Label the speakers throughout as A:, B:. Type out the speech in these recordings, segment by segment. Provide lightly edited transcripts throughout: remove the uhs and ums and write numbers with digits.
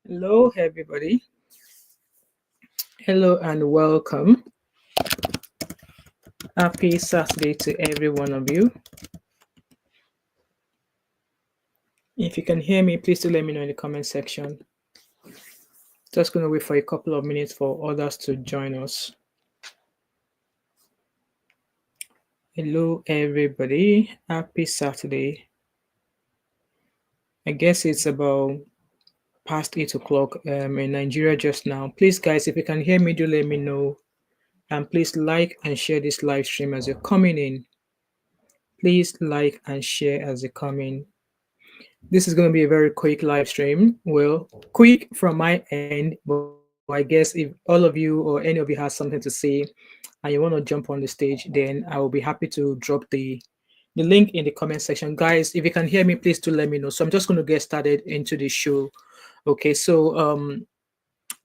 A: Hello, everybody. Hello and welcome. Happy Saturday to every one of you. If you can hear me, please do let me know in the comment section. Just going to wait for a couple of minutes for others to join us. Hello, everybody. Happy Saturday. I guess it's about past 8 o'clock in Nigeria just now. Please, guys, if you can hear me, do let me know. And please like and share this live stream as you're coming in. Please like and share as you're coming. This is going to be a very quick live stream. Well, quick from my end, but I guess if all of you or any of you has something to say and you want to jump on the stage, then I will be happy to drop the link in the comment section. Guys, if you can hear me, please do let me know. So I'm just going to get started into the show. Okay, so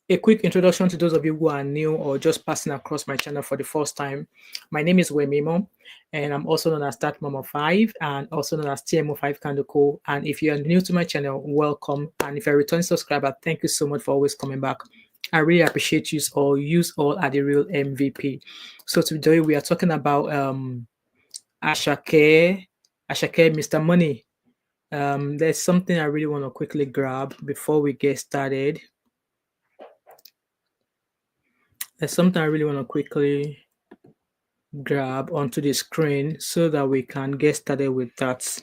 A: a quick introduction to those of you who are new or just passing across my channel for the first time. My name is Wemimo, and I'm also known as That Mama 5 and also known as TMO5 Kanduko. And if you are new to my channel, welcome. And if you're a returning subscriber, thank you so much for always coming back. I really appreciate you all. Use all are the real MVP. So today we are talking about Asake, Mr. Money. There's something I really want to quickly grab before we get started. There's something I really want to quickly grab onto the screen so that we can get started with that.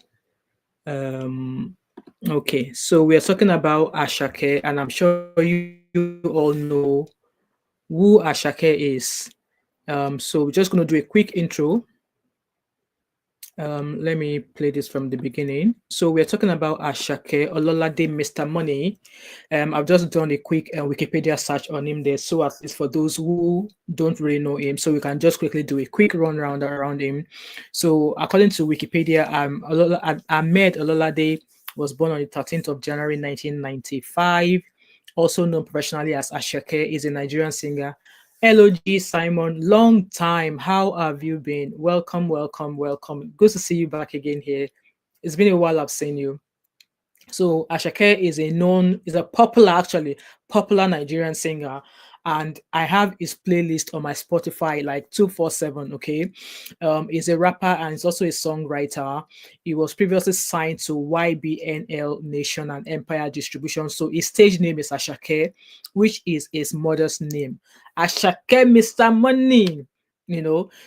A: Okay, so we are talking about Asake, and I'm sure you all know who Asake is. So we're just going to do a quick intro. Let me play this from the beginning. So we're talking about Asake Ololade Mr. Money. I've just done a quick Wikipedia search on him there, so at least for those who don't really know him, so we can just quickly do a quick run around him. So according to Wikipedia, Ahmed Ololade was born on the 13th of January 1995. Also known professionally as Asake, is a Nigerian singer. LOG Simon, long time. How have you been? Welcome. Good to see you back again here. It's been a while I've seen you. So Asake is a popular Nigerian singer, and I have his playlist on my Spotify like 247. Okay, he's a rapper and he's also a songwriter. He was previously signed to YBNL Nation and Empire Distribution. So his stage name is Asake, which is his mother's name. Asake Mr. Money.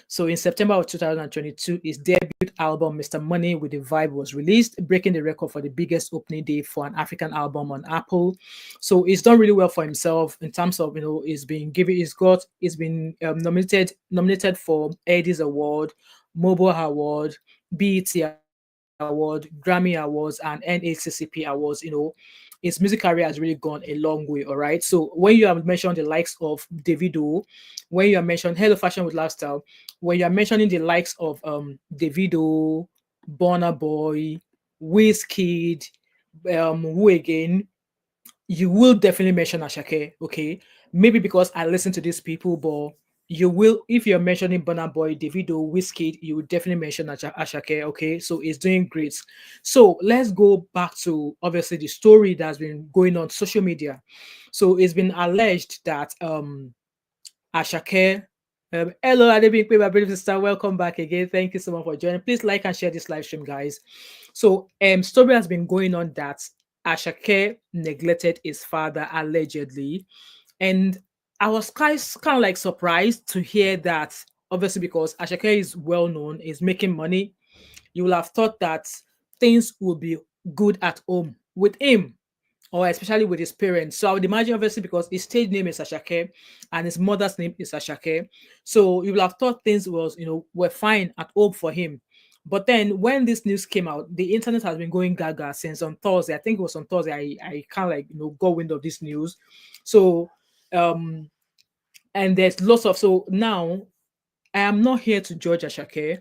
A: So in September of 2022, his debut album, Mr. Money with the Vibe, was released, breaking the record for the biggest opening day for an African album on Apple. So he's done really well for himself in terms of, he's been nominated for Eddie's Award, Mobile Award, BET Award, Grammy Awards, and NACCP Awards. His music career has really gone a long way. All right. So when you have mentioned the likes of Davido, when you are mentioned Hello Fashion with Lifestyle, when you are mentioning the likes of Davido, Burna Boy, Wizkid, who again, you will definitely mention Ashake, okay? Maybe because I listen to these people, but you will, if you're mentioning Burna Boy, Davido, Wizkid, you will definitely mention Ashake, okay? So it's doing great. So let's go back to obviously the story that's been going on social media. So it's been alleged that Ashake. Hello, Adebimpe, my beautiful sister. Welcome back again. Thank you so much for joining. Please like and share this live stream, guys. So, story has been going on that Ashake neglected his father allegedly, and I was kind of like surprised to hear that. Obviously, because Ashake is well known, is making money. You will have thought that things will be good at home with him, or especially with his parents. So I would imagine, obviously, because his stage name is Ashake and his mother's name is Ashake. So you will have thought things were fine at home for him. But then when this news came out, the internet has been going gaga since on Thursday. I think it was on Thursday. I kind of got wind of this news. So and there's lots of so now I am not here to judge Ashake,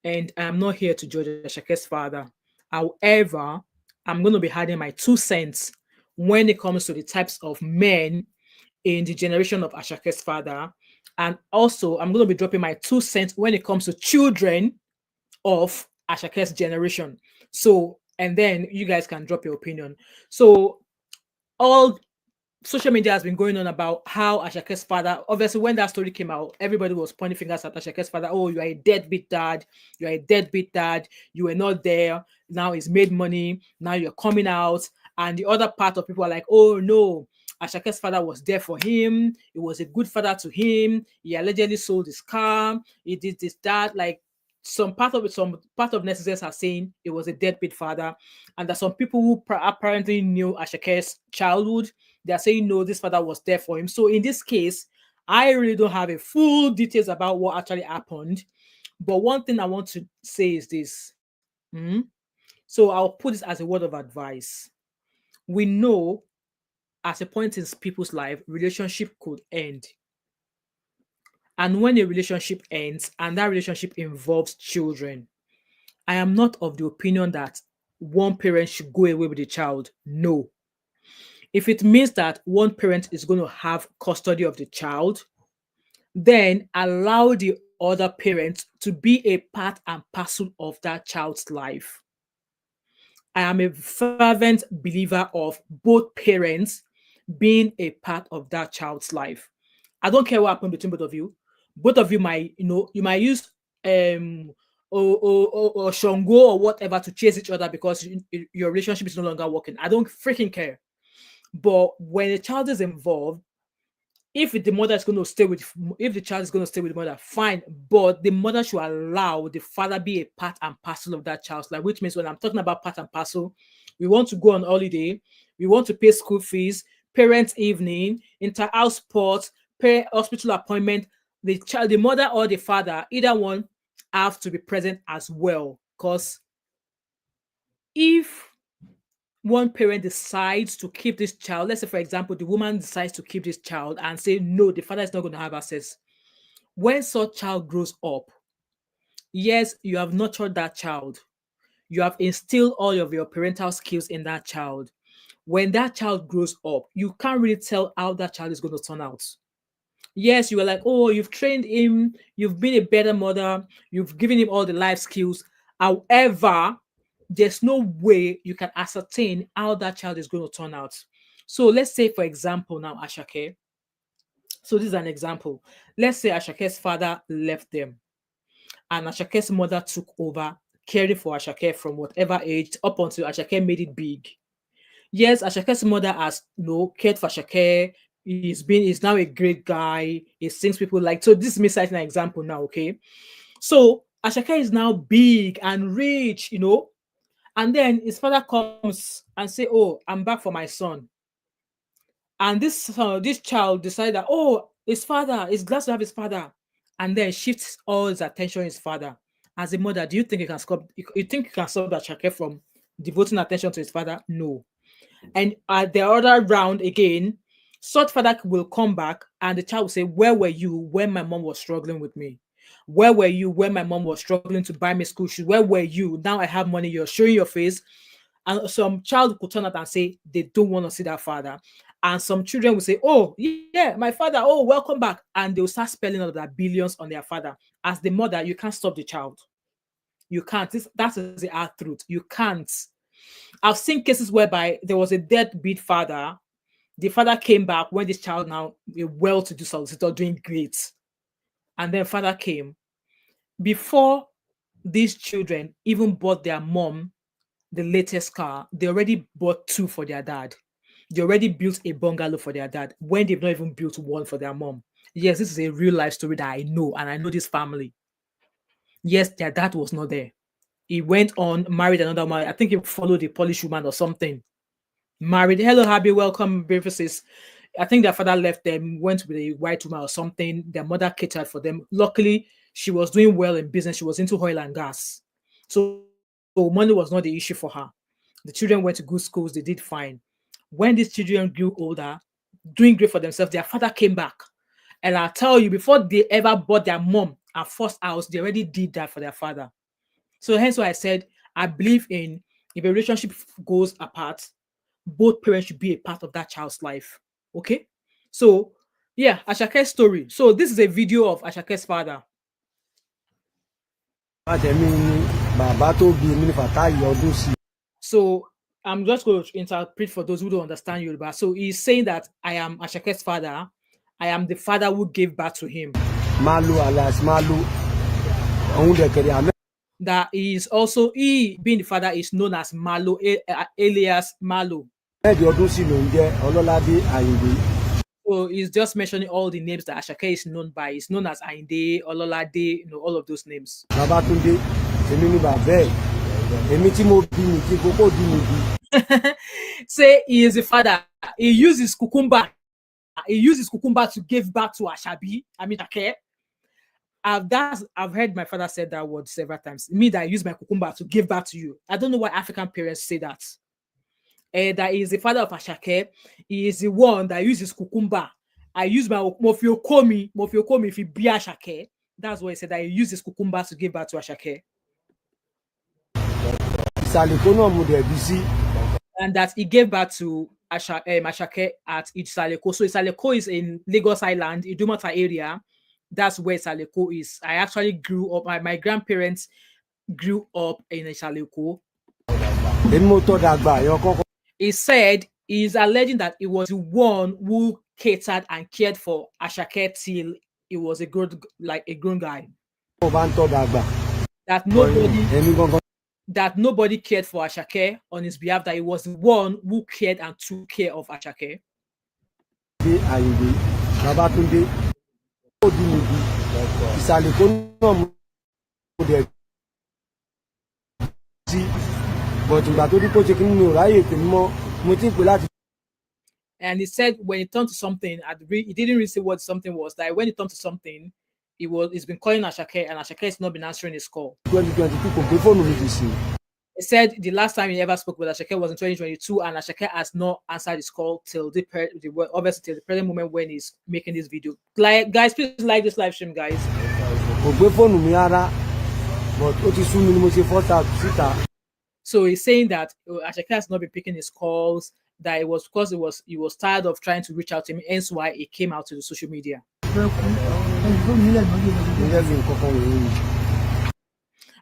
A: and I'm not here to judge Ashake's father. However, I'm going to be adding my 2 cents when it comes to the types of men in the generation of Ashake's father. And also, I'm going to be dropping my 2 cents when it comes to children of Ashake's generation. So, and then you guys can drop your opinion. So, all social media has been going on about how Ashake's father, obviously, when that story came out, everybody was pointing fingers at Ashake's father. Oh, you are a deadbeat dad. You are a deadbeat dad. You were not there. Now he's made money. Now you're coming out. And the other part of people are like, oh, no, Ashake's father was there for him. He was a good father to him. He allegedly sold his car. He did this, that. Like, some part of netizens are saying it was a deadbeat father. And there's some people who apparently knew Ashake's childhood. They are saying no, this father was there for him. So in this case, I really don't have a full details about what actually happened. But one thing I want to say is this. So I'll put this as a word of advice. We know at a point in people's life, relationship could end. And when a relationship ends and that relationship involves children, I am not of the opinion that one parent should go away with the child. No. If it means that one parent is going to have custody of the child, then allow the other parent to be a part and parcel of that child's life. I am a fervent believer of both parents being a part of that child's life. I don't care what happened between both of you. Both of you might, you might use or Shango or whatever to chase each other because your relationship is no longer working. I don't freaking care. But when a child is involved, if the mother is going to stay with, if the child is going to stay with the mother, fine. But the mother should allow the father be a part and parcel of that child's life, which means when I'm talking about part and parcel, we want to go on holiday, we want to pay school fees, parent evening, inter-house sports, pay hospital appointment. The child, the mother or the father, either one, have to be present as well. Because if one parent decides to keep this child, let's say, for example, the woman decides to keep this child and say, no, the father is not going to have access. When such child grows up, yes, you have nurtured that child. You have instilled all of your parental skills in that child. When that child grows up, you can't really tell how that child is going to turn out. Yes, you are like, oh, you've trained him, you've been a better mother, you've given him all the life skills. However, there's no way you can ascertain how that child is going to turn out. So let's say, for example, now Asake. So this is an example. Let's say Ashake's father left them and Ashake's mother took over caring for Ashake from whatever age up until Ashake made it big. Yes, Ashake's mother has cared for Ashake. He's now a great guy. He sings people like, so this is me citing an example now, okay? So Ashake is now big and rich, and then his father comes and say, oh, I'm back for my son. And this child decided that, oh, his father is glad to have his father, and then shifts all his attention to his father. As a mother, do you think you can stop? You think you can stop that Ashake from devoting attention to his father? No. And at the other round again, such father will come back and the child will say, where were you when my mom was struggling with me? Where were you when my mom was struggling to buy me school shoes? Where were you? Now I have money, you're showing your face. And some child could turn out and say they don't want to see that father. And some children will say, oh, yeah, my father, oh, welcome back. And they'll start spelling out their billions on their father. As the mother, you can't stop the child. You can't. That is the hard truth. You can't. I've seen cases whereby there was a deadbeat father. The father came back when this child, now a well-to-do solicitor, doing great. And then father came. Before these children even bought their mom the latest car, they already bought two for their dad. They already built a bungalow for their dad when they've not even built one for their mom. Yes, this is a real life story that I know, and I know this family. Yes, their dad was not there. He went on, married another woman. I think he followed the Polish woman or something. Married. Hello, Happy. Welcome, Beatrice. I think their father left them, went with a white woman or something. Their mother catered for them. Luckily, she was doing well in business. She was into oil and gas. So money was not the issue for her. The children went to good schools. They did fine. When these children grew older, doing great for themselves, their father came back. And I'll tell you, before they ever bought their mom a first house, they already did that for their father. So hence why I said, I believe in, if a relationship goes apart, both parents should be a part of that child's life. Okay? So, yeah, Ashake's story. So this is a video of Ashake's father. So I'm just going to interpret for those who don't understand Yoruba. So he's saying that I am Ashake's father. I am the father who gave birth to him.
B: Malu alias Malu.
A: That he is also, he being the father is known as Malo, alias Malo. So he's just mentioning all the names that Asake is known by. He's known as Ainde, Ololade, all of those names. Say he is the father. He uses cucumber. He uses cucumber to give back to Ashabi. I mean, Asake. I've heard my father say that word several times. Me that I use my cucumber to give back to you. I don't know why African parents say that. That is the father of Asake. He is the one that uses cucumber. I use my mofiokomi if he be Asake. That's what he said, that he uses cucumber to give back to Asake. And that he gave back to Asake at Isaleko. So Isaleko is in Lagos Island, Idumota area. That's where Isaleko is. I actually grew up, my grandparents grew up in Isaleko. He said he's alleging that he was the one who catered and cared for Asake till he was a grown guy. That nobody cared for Asake on his behalf, that he was the one who cared and took care of Asake. And he said when it turned to something, he didn't really say what something was. That when it turned to something, he's been calling Asake, and Asake has not been answering his call. He said the last time he ever spoke with Asake was in 2022, and Asake has not answered his call till obviously till the present moment when he's making this video. Guys, please like this live stream, guys. So he's saying that Asake has not been picking his calls, that it was because he was tired of trying to reach out to him, hence why he came out to the social media.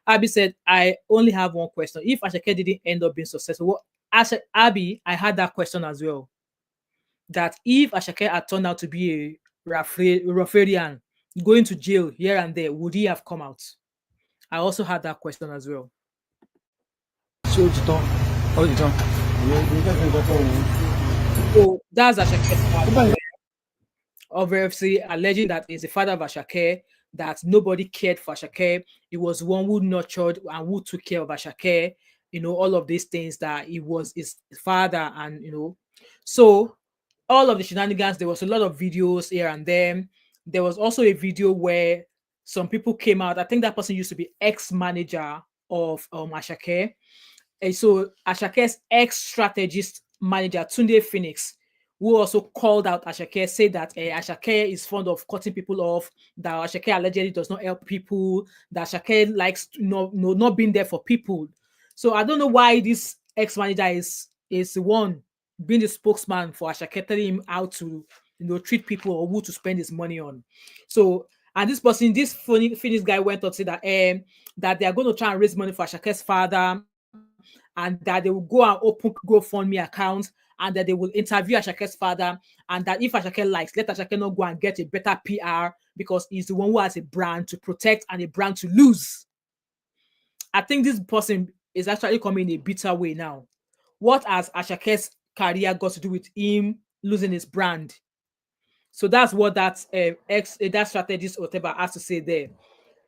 A: Abby said, I only have one question. If Asake didn't end up being successful, Abby, I had that question as well. That if Asake had turned out to be a Rafarian, going to jail here and there, would he have come out? I also had that question as well. So that's Ashake's father. Obviously, alleging that he's the father of Asake, that nobody cared for Asake. He was one who nurtured and who took care of Asake. All of these things, that he was his father, and so all of the shenanigans. There was a lot of videos here and there. There was also a video where some people came out. I think that person used to be ex-manager of Asake. And so Ashake's ex-strategist manager, Tunde Phoenix, who also called out Asake, said that Asake is fond of cutting people off, that Asake allegedly does not help people, that Asake likes not being there for people. So I don't know why this ex-manager is the one being the spokesman for Asake, telling him how to treat people or who to spend his money on. So, and this person, this Phoenix guy went on to say that that they are going to try and raise money for Ashake's father, and that they will go and open GoFundMe accounts, and that they will interview Ashake's father, and that if Asake likes, let Asake not go and get a better PR, because he's the one who has a brand to protect and a brand to lose. I think this person is actually coming in a bitter way now. What has Ashake's career got to do with him losing his brand? So that's what that strategist or whatever has to say there.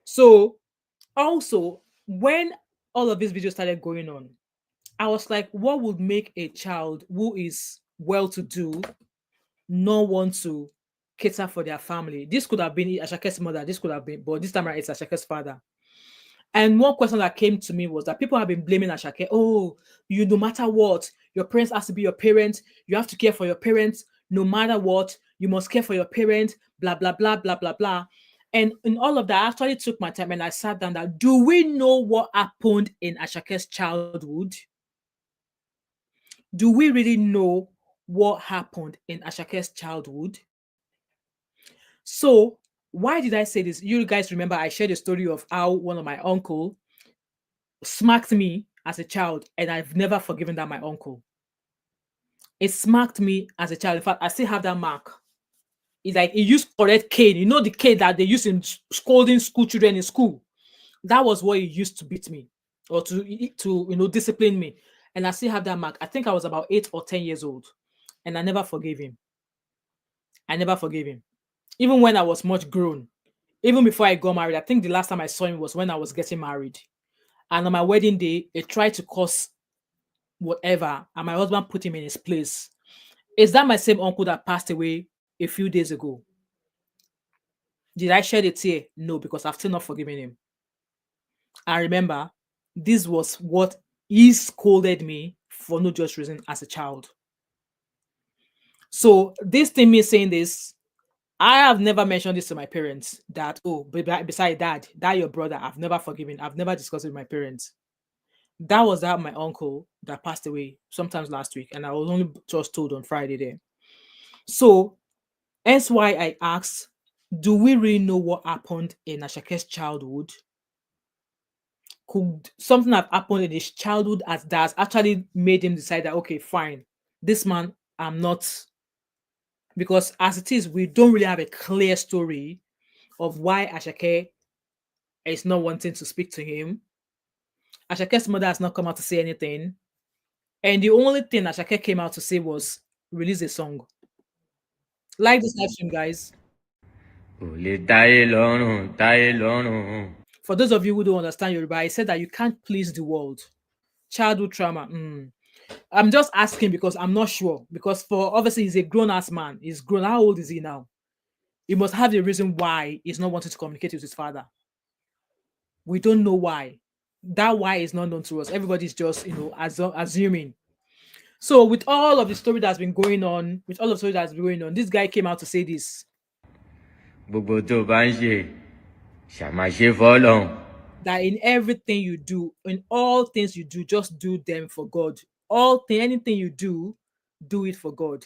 A: So also, when all of these videos started going on, I was like, what would make a child who is well-to-do not want to cater for their family? This could have been Ashake's mother, but this time around it's Ashake's father. And one question that came to me was that people have been blaming Asake. Oh, no matter what, your parents has to be your parents. You have to care for your parents. No matter what, you must care for your parents. Blah, blah, blah, blah, blah, blah. And in all of that, I actually took my time and I sat down that, do we know what happened in Ashake's childhood? Do we really know what happened in Ashake's childhood? So why did I say this? You guys remember I shared a story of how one of my uncle smacked me as a child, and I've never forgiven that my uncle. It smacked me as a child. In fact, I still have that mark. It's like he used correct cane. You know the cane that they use in scolding school children in school. That was what he used to beat me or to discipline me. And I still have that mark. I think I was about 8 or 10 years old, and I never forgave him. I never forgave him, even when I was much grown. Even before I got married, I think the last time I saw him was when I was getting married. And on my wedding day, he tried to cause whatever, and my husband put him in his place. Is that my same uncle that passed away a few days ago? Did I shed a tear? No, because I've still not forgiven him. I remember this was what he scolded me for no just reason as a child. So this thing, me saying this, I have never mentioned this to my parents that, oh, beside that your brother, I've never forgiven. I've never discussed it with my parents. That was that my uncle that passed away sometimes last week, and I was only just told on Friday there. So hence why I asked, do we really know what happened in Ashake's childhood? Could something have happened in his childhood that has actually made him decide that, okay, fine, this man, I'm not, because as it is, we don't really have a clear story of why Ashake is not wanting to speak to him. Ashake's mother has not come out to say anything. And the only thing Ashake came out to say was release a song. Like this live stream, guys. For those of you who don't understand Yoruba, I said that you can't please the world. Childhood trauma. I'm just asking because I'm not sure. Because for obviously he's a grown-ass man. He's grown. How old is he now? He must have the reason why he's not wanting to communicate with his father. We don't know why. That why is not known to us. Everybody's just assuming. So with all of the story that's been going on, this guy came out to say this. That in everything you do, in all things you do, just do them for God. Anything you do it for God.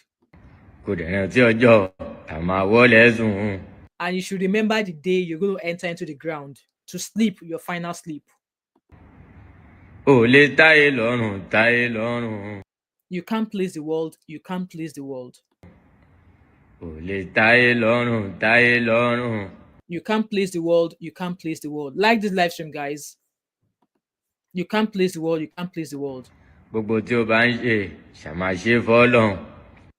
A: And you should remember the day you're going to enter into the ground to sleep, your final sleep. You can't please the world. You can't please the world. You can't please the world. You can't please the world. Like this live stream, guys. You can't please the world. You can't please the world.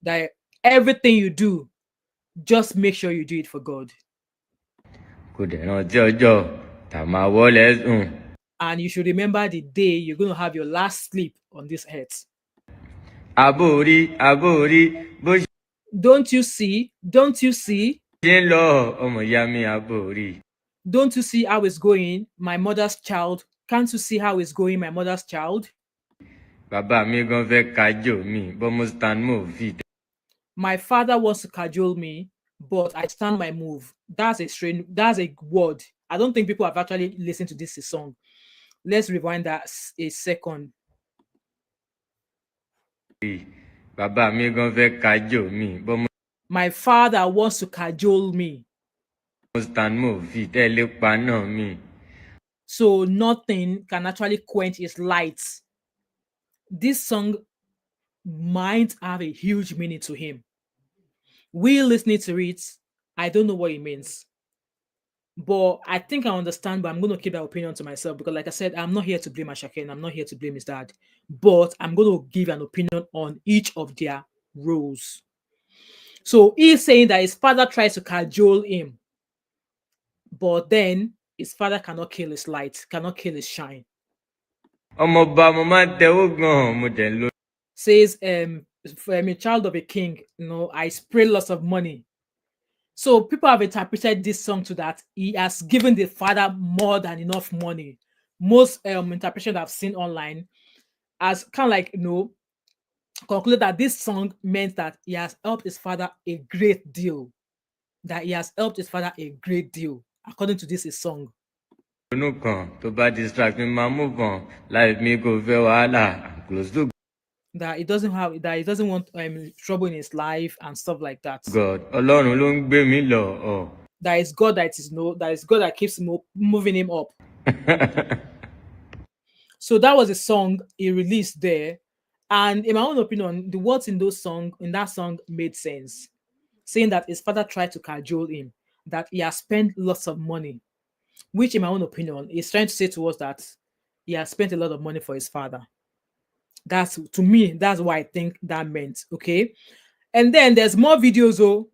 A: That everything you do, just make sure you do it for God. And you should remember the day you're going to have your last sleep on this earth. Don't you see? Don't you see? Don't you see how it's going, my mother's child? Can't you see how it's going, my mother's child? My father wants to cajole me, but I stand my move. That's a word. I don't think people have actually listened to this song. Let's rewind that a second. My father wants to cajole me. So nothing can actually quench his light. This song might have a huge meaning to him. We listening to it, I don't know what it means. But I think I understand, but I'm going to keep that opinion to myself because, like I said, I'm not here to blame Ashake and I'm not here to blame his dad. But I'm going to give an opinion on each of their roles. So he's saying that his father tries to cajole him, but then his father cannot kill his light, cannot kill his shine. Says, I'm a child of a king, I spray lots of money. So people have interpreted this song to that he has given the father more than enough money. Most interpretation I've seen online as kind of like, conclude that this song meant that he has helped his father a great deal. That he has helped his father a great deal, according to this song. That he doesn't want trouble in his life and stuff like that. That is God that is God that keeps moving him up. So that was a song he released there. And in my own opinion, the words in that song made sense. Saying that his father tried to cajole him, that he has spent lots of money, which in my own opinion is trying to say to us that he has spent a lot of money for his father. That's, to me, that's what I think that meant. Okay. And then there's more videos.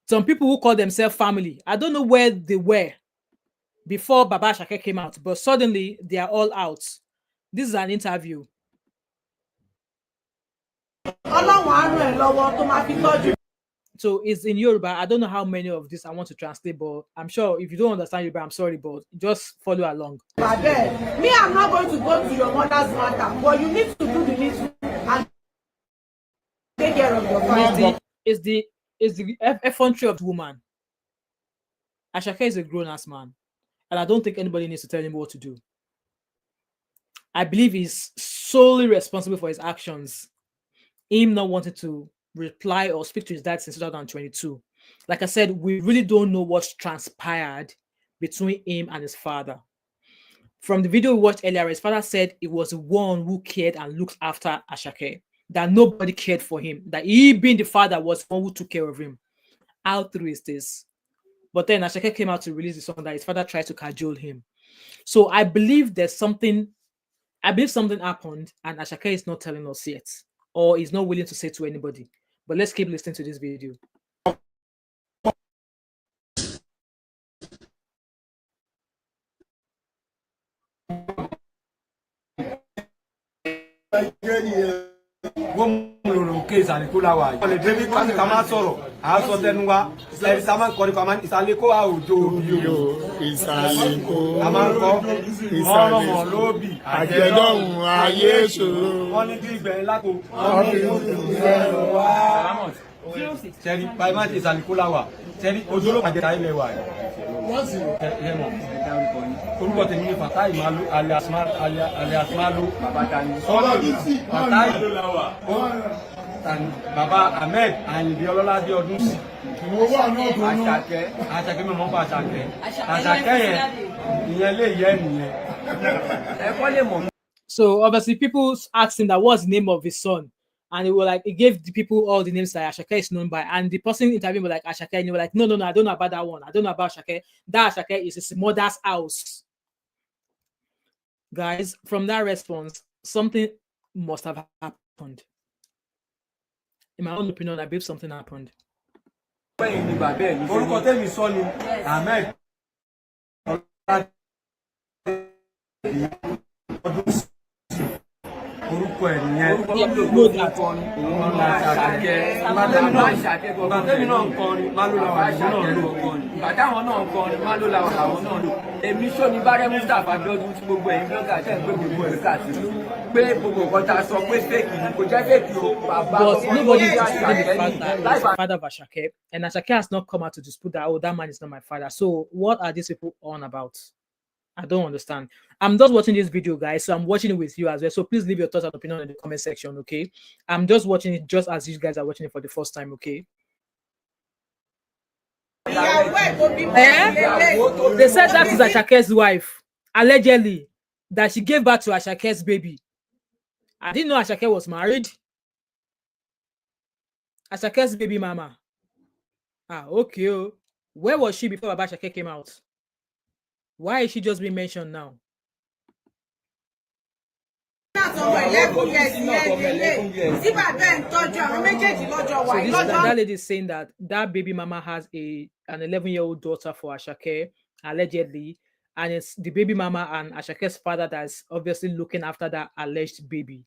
A: Some people who call themselves family, I don't know where they were before Baba Asake came out, but suddenly they are all out. This is an interview. So it's in Yoruba. I don't know how many of this I want to translate, but I'm sure if you don't understand Yoruba, I'm sorry, but just follow along.
C: Me, I'm not going to go to your mother's matter, but you need to do the needful and take care of your family.
A: It's the effrontery of the woman. Asake is a grown-ass man, and I don't think anybody needs to tell him what to do. I believe he's solely responsible for his actions. Him not wanting to reply or speak to his dad since 2022. Like I said, we really don't know what's transpired between him and his father. From the video we watched earlier, his father said it was the one who cared and looked after Asake, that nobody cared for him, that he being the father was the one who took care of him. How true is this? But then Asake came out to release the song that his father tried to cajole him. So I believe something happened and Asake is not telling us yet, or is not willing to say to anybody. But let's keep listening to this video.
B: orúkọ tèmi ní Fatai Malu alias Malu Baba Ahmed Ayinde Ọlọ́ládé ọdún sí Asake mi mọ́ pa Asake yẹn ìyẹn lè yẹ nìyẹn ẹ kọ́ lè mọ̀.
A: So obviously people asked him that what's the name of his son, and he gave the people all the names that Asake is known by, and the person interviewing was like Asake, and he was like, no, I don't know about that one. I don't know about Asake. That Asake is his mother's house. Guys, from that response, something must have happened. In my own opinion, I believe something happened.
B: Orúkọ tèmi sọ ni Ahmed orúkọ ẹ̀ nìyẹn bàtẹ́mi náà ń kọrin Malu làwọn náà lò bàtàwọn náà ń kọrin Malu làwọn náà lò èmi sọ ní bárẹ́ Mustapha Abiodun tí gbogbo ẹ̀yin blọ́gà tẹ̀ ń gbé gbogbo ẹ̀ káàkiri pé gbogbo nǹkan tá a sọ pé fake ni kò jẹ́ fake o bàbá
A: nobody is disputing the father of Asake, and Asake has not come out to dispute that, oh, that man is not my father. So what are these people on about? I don't understand. I'm just watching this video, guys, so I'm watching it with you as well. So please leave your thoughts and opinion in the comment section, okay? I'm just watching it just as you guys are watching it for the first time, okay? They said that is Ashake's wife, allegedly, that she gave birth to Ashake's baby. I didn't know Asake was married. Ashake's baby mama. Ah, okay. Where was she before Baba Asake came out? Why is she just being mentioned now? So that lady is saying that that baby mama has an 11-year-old daughter for Asake, allegedly, and it's the baby mama and Ashake's father that's obviously looking after that alleged baby.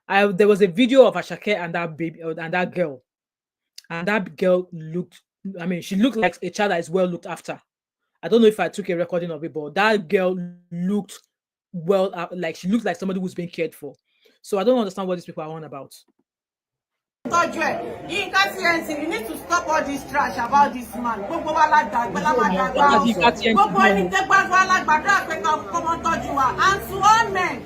A: There was a video of Asake and that baby and that girl, and that girl she looked like a child that is well looked after. I don't know if I took a recording of it, but that girl looked like she looked like somebody who's being cared for. So I don't understand what these people are on about.
C: You need to stop all this trash about this man. And to all men,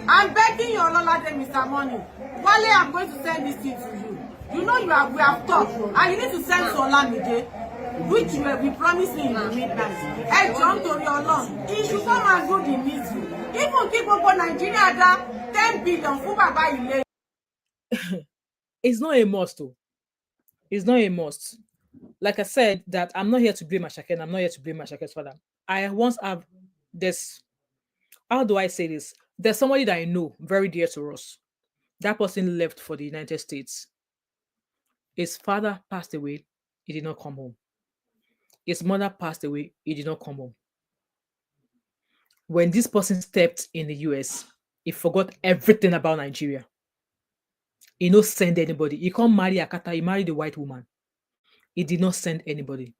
C: I'm begging you, Ololade, Mr. Money. Wale, I'm going to send this thing to you. You know we have talked, and you need to send to Olamide. which you will be promising in the midnight. Hey, John Tori Olorun, he should come and do the meeting. Even kí gbogbo Nigeria dá 10 billion fún bàbá ilé.
A: It's not a must, though. It's not a must. Like I said, that I'm not here to blame Asake, and I'm not here to blame Asake's father. I once have this. How do I say this? There's somebody that I know very dear to us. That person left for the United States. His father passed away. He did not come home. His mother passed away. He did not come home. When this person stepped in the US, he forgot everything about Nigeria. He no send anybody. He can't marry Akata. He married a white woman. He did not send anybody.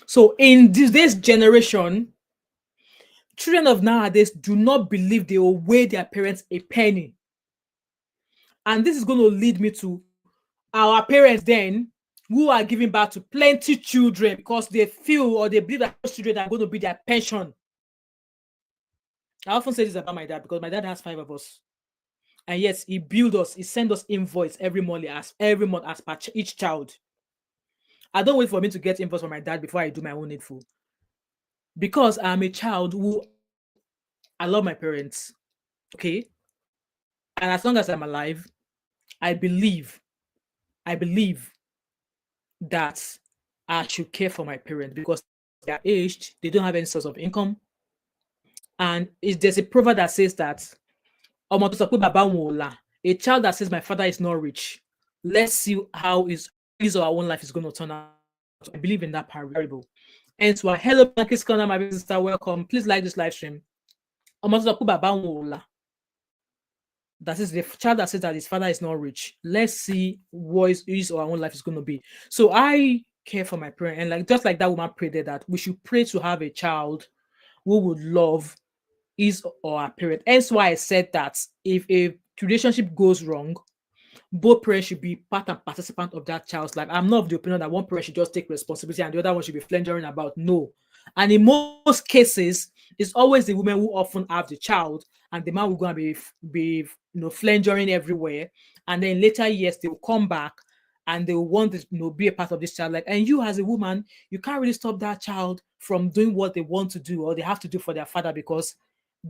A: So in this generation, children of nowadays do not believe they will weigh their parents a penny. And this is going to lead me to our parents then, who are giving birth to plenty children because they feel or they believe that those children are going to be their pension. I often say this about my dad because my dad has 5 of us. And yes, he billed us, he sent us invoice every month as per each child. I don't wait for me to get invoice from my dad before I do my own needful. Because I'm a child who I love my parents. Okay. And as long as I'm alive, I believe that I should care for my parents because they're aged, they don't have any source of income. And there's a proverb that says that a child that says my father is not rich, let's see how his or our own life is going to turn out. I believe in that parable. And so, hello, Blankis Corner, my sister, welcome. Please like this live stream. That is the child that says that his father is not rich. Let's see what his or our own life is going to be. So I care for my parents, and like just like that woman prayed there, that we should pray to have a child who would love his or our parent. Hence why I said that if a relationship goes wrong, both parents should be part and participant of that child's life. I'm not of the opinion that one parent should just take responsibility and the other one should be flangering about. No. And in most cases, it's always the women who often have the child, and the man will go and be flangering everywhere. And then later years they will come back and they will want to be a part of this child. Like, and you as a woman, you can't really stop that child from doing what they want to do or they have to do for their father, because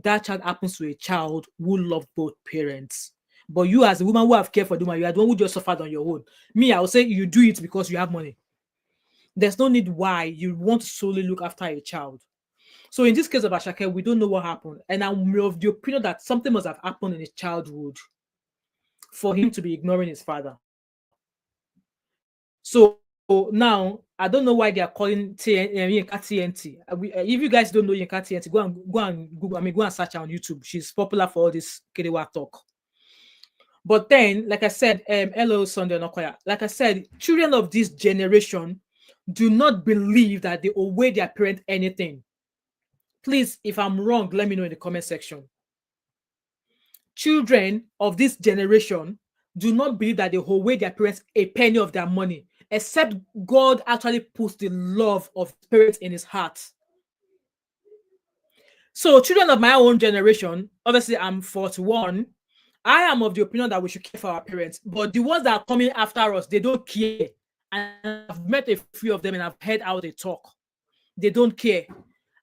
A: that child happens to a child who loves both parents. But you as a woman who have cared for the woman, you are the one who just suffered on your own. Me, I would say you do it because you have money. There's no need why you want to solely look after a child. So in this case of Asake, we don't know what happened. And I'm of the opinion that something must have happened in his childhood for him to be ignoring his father. So now, I don't know why they are calling Yinka TNT. If you guys don't know Yinka TNT, go and Google, go and search her on YouTube. She's popular for all this Kerewa talk. But then, like I said, hello, Sunday Nokoya. Like I said, children of this generation do not believe that they owe their parent anything. Please, if I'm wrong, let me know in the comment section. Children of this generation do not believe that they owe their parents a penny of their money, except God actually puts the love of parents in his heart. So, children of my own generation, obviously, I'm 41. I am of the opinion that we should care for our parents, but the ones that are coming after us, they don't care. And I've met a few of them and I've heard how they talk. They don't care.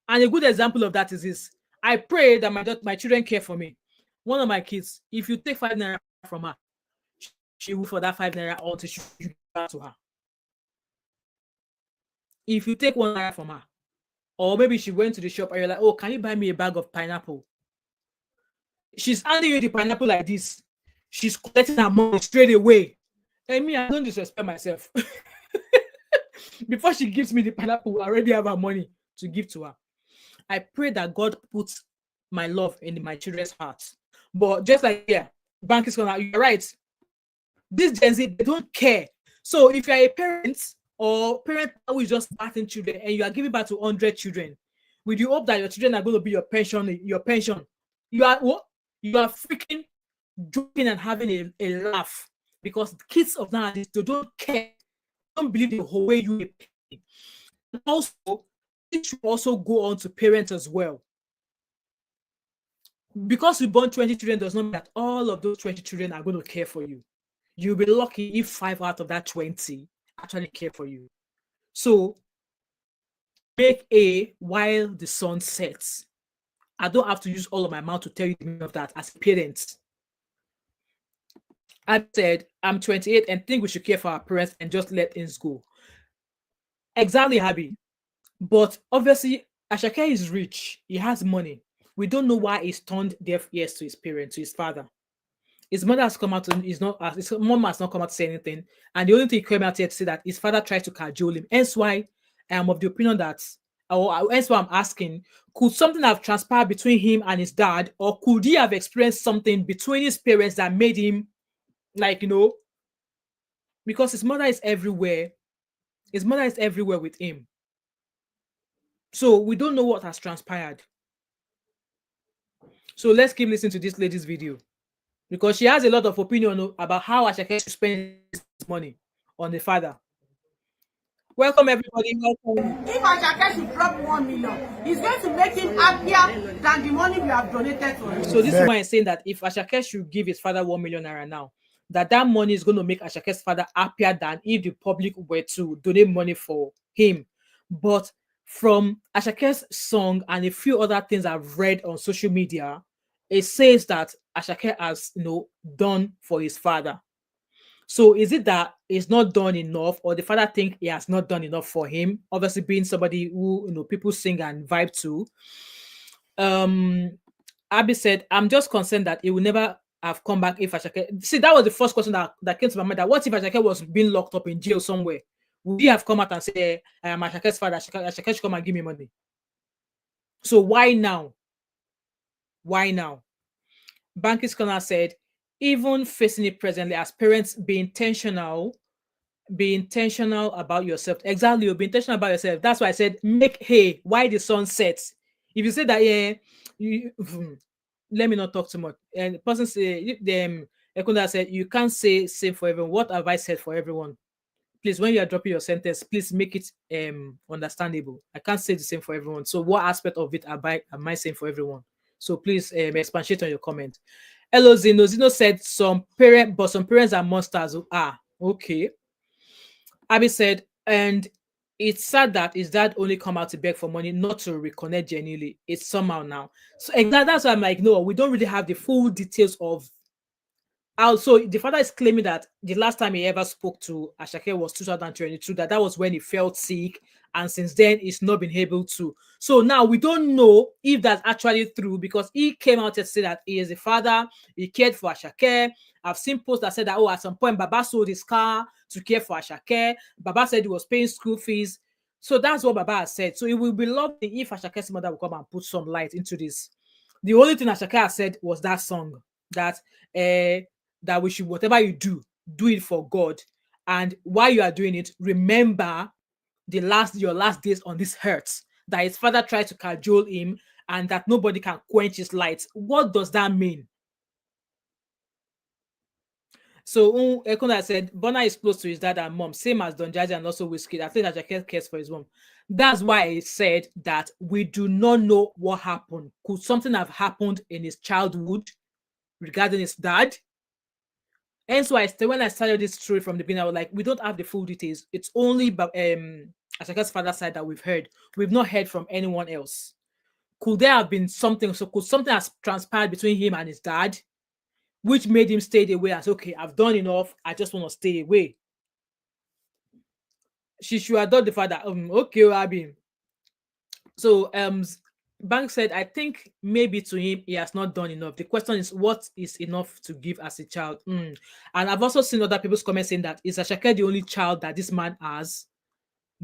A: And a good example of that is this. I pray that my children care for me. One of my kids, if you take 5 naira from her, she will for that 5 naira until she give that to her. If you take 1 naira from her, or maybe she went to the shop and you're like, oh, can you buy me a bag of pineapple? She's handing you the pineapple like this. She's collecting her money straight away. And me, I don't disrespect myself. Before she gives me the pineapple, I already have her money to give to her. I pray that God puts my love in my children's hearts. But just like Bank is gonna, you're right. This Gen Z, they don't care. So if you're a parent or parent who is just birthing children and you are giving birth to 100 children, with the hope that your children are going to be your pension, you are what? You are freaking joking and having a laugh, because the kids of nowadays, they don't care. They don't believe the whole way you pay. Also, it should also go on to parents as well. Because we born 20 children does not mean that all of those 20 children are going to care for you. You'll be lucky if 5 out of that 20 actually care for you. So make A while the sun sets. I don't have to use all of my mouth to tell you the meaning of that as a parent. I said, I'm 28 and think we should care for our parents and just let things go. Exactly, Abby. But obviously, Asake is rich. He has money. We don't know why he's turned deaf ears to his parents, to his father. His mother has come out and his mom has not come out to say anything. And the only thing he came out here to say that his father tried to cajole him. Hence why I am of the opinion that, or hence why I'm asking, could something have transpired between him and his dad, or could he have experienced something between his parents that made him, like, because his mother is everywhere. His mother is everywhere with him. So we don't know what has transpired. So let's keep listening to this lady's video, because she has a lot of opinion about how Asake should spend his money on the father. Welcome, everybody. Welcome.
C: If Asake should drop 1 million, it's going to make him happier than the money we have donated to him.
A: So this is why I'm saying that if Asake should give his father 1 million naira now, that money is going to make Ashake's father happier than if the public were to donate money for him. But from Ashake's song and a few other things I've read on social media, it says that Asake has, done for his father. So is it that it's not done enough, or the father think he has not done enough for him? Obviously, being somebody who people sing and vibe to. Abby said, "I'm just concerned that he will never have come back if Asake." See, that was the first question that came to my mind. That what if Asake was being locked up in jail somewhere? Would he have come out and say, "I am Ashake's father. Asake should come and give me money"? So why now? Why now? Banky's Corner said, even facing it presently, as parents, be intentional about yourself. Exactly, you'll be intentional about yourself. That's why I said, make hay while the sun sets. If you say that, let me not talk too much. And the person say, Ekunda said, you can't say same for everyone. What have I said for everyone? Please, when you are dropping your sentence, please make it understandable. I can't say the same for everyone. So what aspect of it am I saying for everyone? So please expatiate on your comment. Hello, Zeno. Zeno said some parents are monsters. Okay. Abby said, and it's sad that his dad only come out to beg for money, not to reconnect genuinely. It's somehow now. So exactly, that's why I'm like, no, we don't really have the full details of. Also, the father is claiming that the last time he ever spoke to Asake was 2022, that was when he felt sick, and since then he's not been able to. So now we don't know if that's actually true, because he came out to say that he is a father, he cared for Asake. I've seen posts that said that, at some point Baba sold his car to care for Asake. Baba said he was paying school fees. So that's what Baba has said. So it will be lovely if Ashake's mother will come and put some light into this. The only thing Asake has said was that song, that we should, whatever you do it for God. And while you are doing it, remember your last days on this earth, that his father tried to cajole him and that nobody can quench his light. What does that mean? So Ekunda said, Bona is close to his dad and mom, same as Don Jaji and also Whiskey. I think Asake cares for his mom. That's why I said that we do not know what happened. Could something have happened in his childhood regarding his dad? And so when I started this story from the beginning, I was like, we don't have the full details. It's only about Ashake's father's side that we've heard. We've not heard from anyone else. Could there have been something? So could something have transpired between him and his dad, which made him stay away as, okay, I've done enough. I just want to stay away. She should adopt the father. Okay, Abby. So Bank said, I think maybe to him, he has not done enough. The question is, what is enough to give as a child? And I've also seen other people's comments saying that, is Asake the only child that this man has?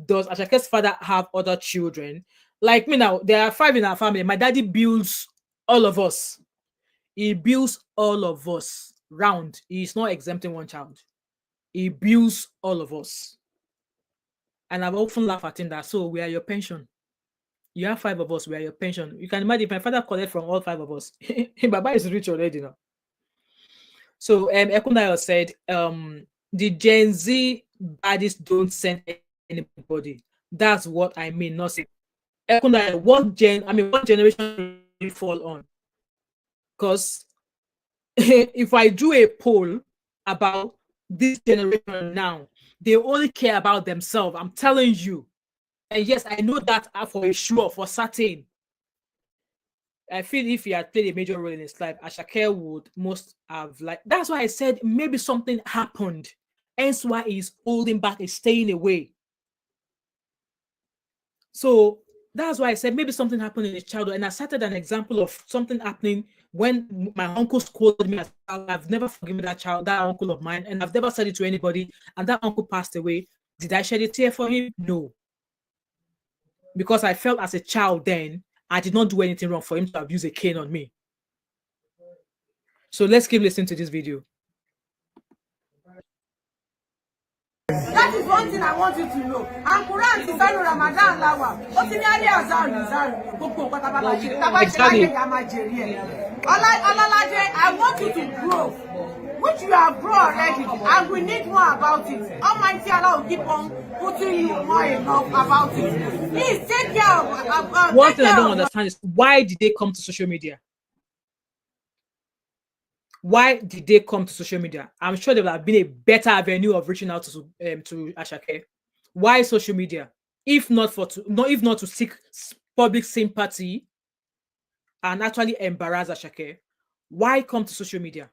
A: Does Ashake's father have other children? Like me now, there are 5 in our family. My daddy builds all of us. He builds all of us round. He's not exempting one child. He builds all of us. And I've often laughed at him that, so we are your pension. You have 5 of us, we are your pension. You can imagine if my father collected from all 5 of us. Baba is rich already now. So Ekundayo said, the Gen Z baddies don't send anybody. That's what I mean, not say. Ekundayo, what generation do you fall on? Because if I do a poll about this generation now, they only care about themselves. I'm telling you. And yes, I know that for sure, for certain. I feel if he had played a major role in his life, Asake would most have like. That's why I said maybe something happened. Hence why he's holding back, he's staying away. So that's why I said maybe something happened in his childhood. And I cited an example of something happening when my uncle scolded me as a child. I've never forgiven that uncle of mine, and I've never said it to anybody. And that uncle passed away. Did I shed a tear for him? No. Because I felt as a child then, I did not do anything wrong for him to abuse a cane on me. So let's keep listening to this video.
C: That is one thing I want you to know. And Quran is on Ramadan lawa. Ó ti ní Ali Azar gbogbo nǹkan tá bá máa ṣe. Tá bá ṣe láyé ya máa jèrè ẹ̀. Ọlọ́ládé, I want you to grow. Which you have grown already, and we need more about it. Almighty Allah will keep on putting you more enough about it. Please take care of
A: one thing I don't understand is why did they come to social media? Why did they come to social media? I'm sure there would have been a better avenue of reaching out to Asake. Why social media? If not to seek public sympathy and actually embarrass Asake, why come to social media?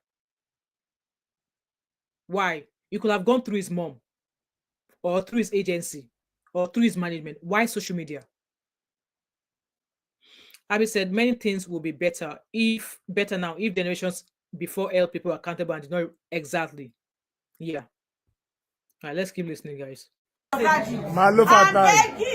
A: Why? You could have gone through his mom, or through his agency, or through his management. Why social media? Abby said many things will be better now if generations before held people accountable and did not exactly. Yeah. All right, let's keep listening, guys.
C: I'm begging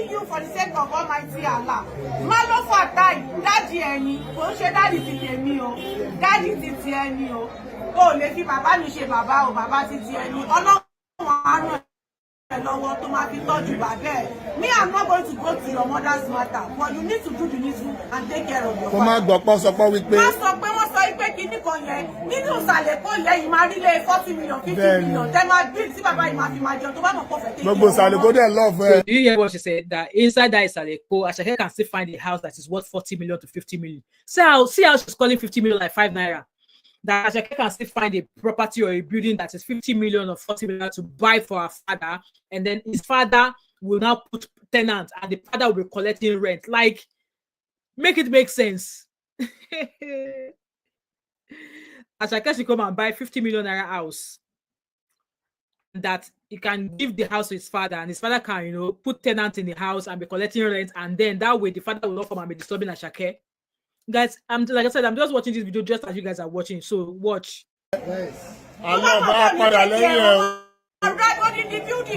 C: you for the sake of Almighty Allah. Malo fatai, daddy eni, kò ṣe daddy ti tèmi o, daddy ti ti eni o. O lè fi bàbá mi ṣe bàbá o, bàbá ti ti eni. Ọlọ́run á ràn ẹ́ lọ́wọ́ tó máa fi tọ́jú bàbá ẹ̀. Me, I'm not going to go to your mother's matter, but you need to do the needful and take care of your father. Má sọ pé wọ́n sọ pé kíní kan yẹn nínú ìsàlẹ̀ kó yẹ yìí máa rí lé 40 million 50 million tẹ́ máa gbé tí bàbá yìí máa fi máa jẹun tó bá mọ̀ pọ̀ fẹ́ take care of your father.
A: So do you hear what she said? That inside that Isaleko, Asake can still find a house that is worth 40 million to 50 million. See how she's calling 50 million like 5 naira. That Asake can still find a property or a building that is 50 million or 40 million to buy for her father, and then his father will now put tenant and the father will be collecting rent. Like, make it make sense. Asake should come and buy 50 million naira house that he can give the house to his father, and his father can, put tenant in the house and be collecting rent, and then that way the father will not come and be disturbing Asake. Guys, like I said, I'm just watching this video just as you guys are watching, so watch.
C: Yes.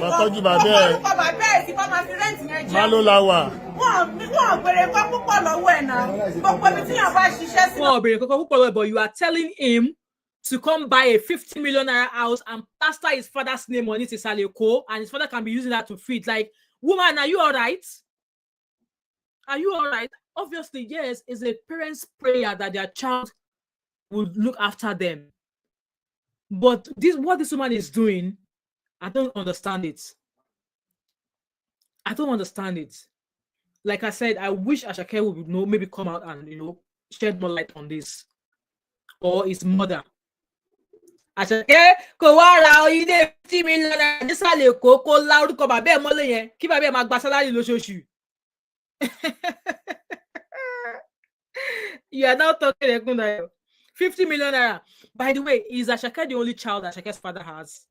C: Tọ́jú bàbá ẹ̀. Bàbá ẹ̀ sì bá máa fi rẹ́ǹtì yẹn jẹun. Má ló la wà. Wọ́n béèrè nǹkan púpọ̀ lọ́wọ́ ẹ̀ náà. Gbogbo ibi tí yàn bá ṣiṣẹ́ sí.
A: Wọ́n béèrè nǹkan púpọ̀ lọ́wọ́, but you are telling him to come buy a 50 million naira house and plaster his father's name on it in Saleko, and his father can be using that to feed. Like, woman, are you all right? Are you all right? Obviously, yes, it's a parent's prayer that their child would look after them. But what this woman is doing, I don't understand it. I don't understand it. Like I said, I wish Asake would maybe come out and shed more light on this. Or his mother. Asake kò wá ra ilé 50 million naira nísàlẹ̀ Èkó kó lá orúkọ bàbá ẹ̀ mọ́lẹ̀ yẹn kí bàbá ẹ̀ máa gba sálárì lóṣooṣù. You are now talking 50 million naira. By the way, is Asake the only child Asake's father has?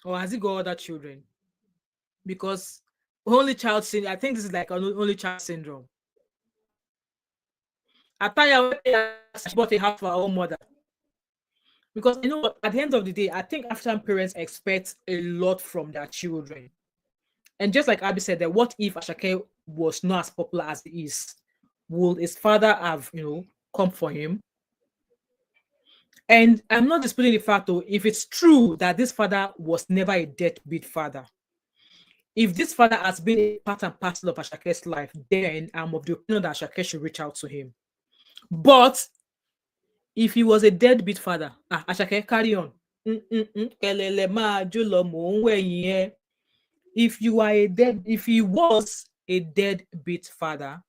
A: Or has he got other children? Because only child syndrome, I think this is like an only child syndrome. Ataya bought a house for her own mother. Because at the end of the day, I think African parents expect a lot from their children. And just like Abby said, that what if Asake was not as popular as he is? Would his father have, come for him? And I'm not disputing the fact, though, if it's true that this father was never a deadbeat father. If this father has been a part and parcel of Ashake's life, then I'm of the opinion that Asake should reach out to him. But if he was a deadbeat father, Asake, carry on. If he was a deadbeat father,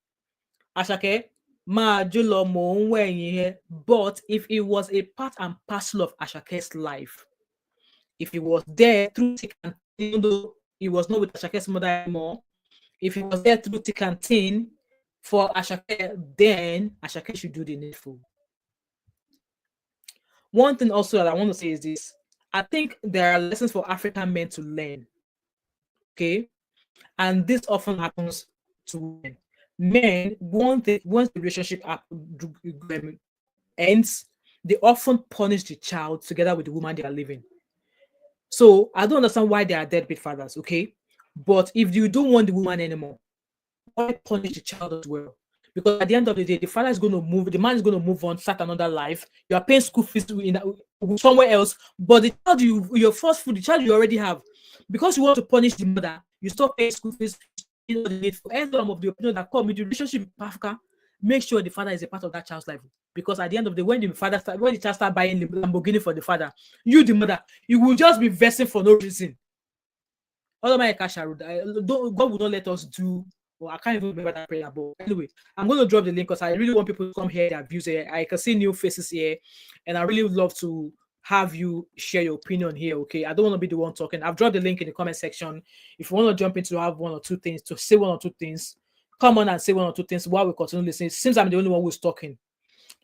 A: Asake, but if it was a part and parcel of Ashake's life, if he was there through thick and thin, even though he was not with Ashake's mother anymore, If he was there through thick and thin for Asake, then Asake should do the needful. One thing also that I want to say is this. I think there are lessons for African men to learn. Okay. And this often happens to women. Men, once the relationship ends, they often punish the child together with the woman they are living. So I don't understand why they are deadbeat fathers, okay? But if you don't want the woman anymore, why punish the child as well? Because at the end of the day, the father is going to move, the man is going to move on, start another life. You are paying school fees somewhere else, but the child your first food, the child you already have, because you want to punish the mother, you stop paying school fees. You know, the need for end of the opinion that come with the relationship with Africa. Make sure the father is a part of that child's life. Because at the end of the day, when the child start buying Lamborghini for the father, you the mother, you will just be vexing for no reason. God will not let us do. Well, I can't even remember that prayer, but anyway, I'm going to drop the link because I really want people to come hear their views here. I can see new faces here, and I really would love to have you share your opinion here. Okay, I don't want to be the one talking. I've dropped the link in the comment section. If you want to jump in to have one or two things, to say one or two things, come on and say one or two things while we continue listening. It seems I'm the only one who's talking.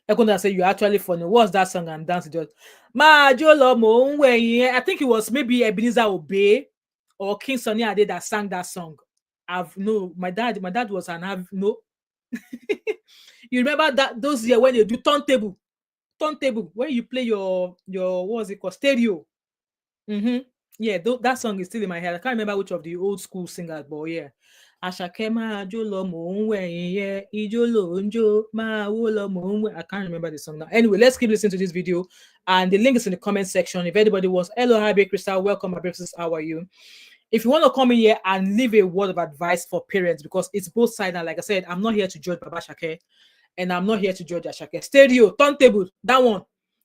A: I couldn't say you're actually funny. What's that song and dance? Just I think it was maybe Ebenezer Obey or King Sunny Ade that sang that song. My dad was you remember that those years when you do turntable when you play your what was it called, stereo. Yeah, that song is still in my head. I can't remember which of the old school singers, but yeah. I can't remember the song now. Anyway, let's keep listening to this video, and the link is in the comment section. If anybody wants, hello, hi, Crystal, welcome, my brothers. How are you? If you want to come in here and leave a word of advice for parents, because it's both sides, and like I said, I'm not here to judge Baba Shake, and I'm not here to judge Ashake. Stereo, turntable, that one,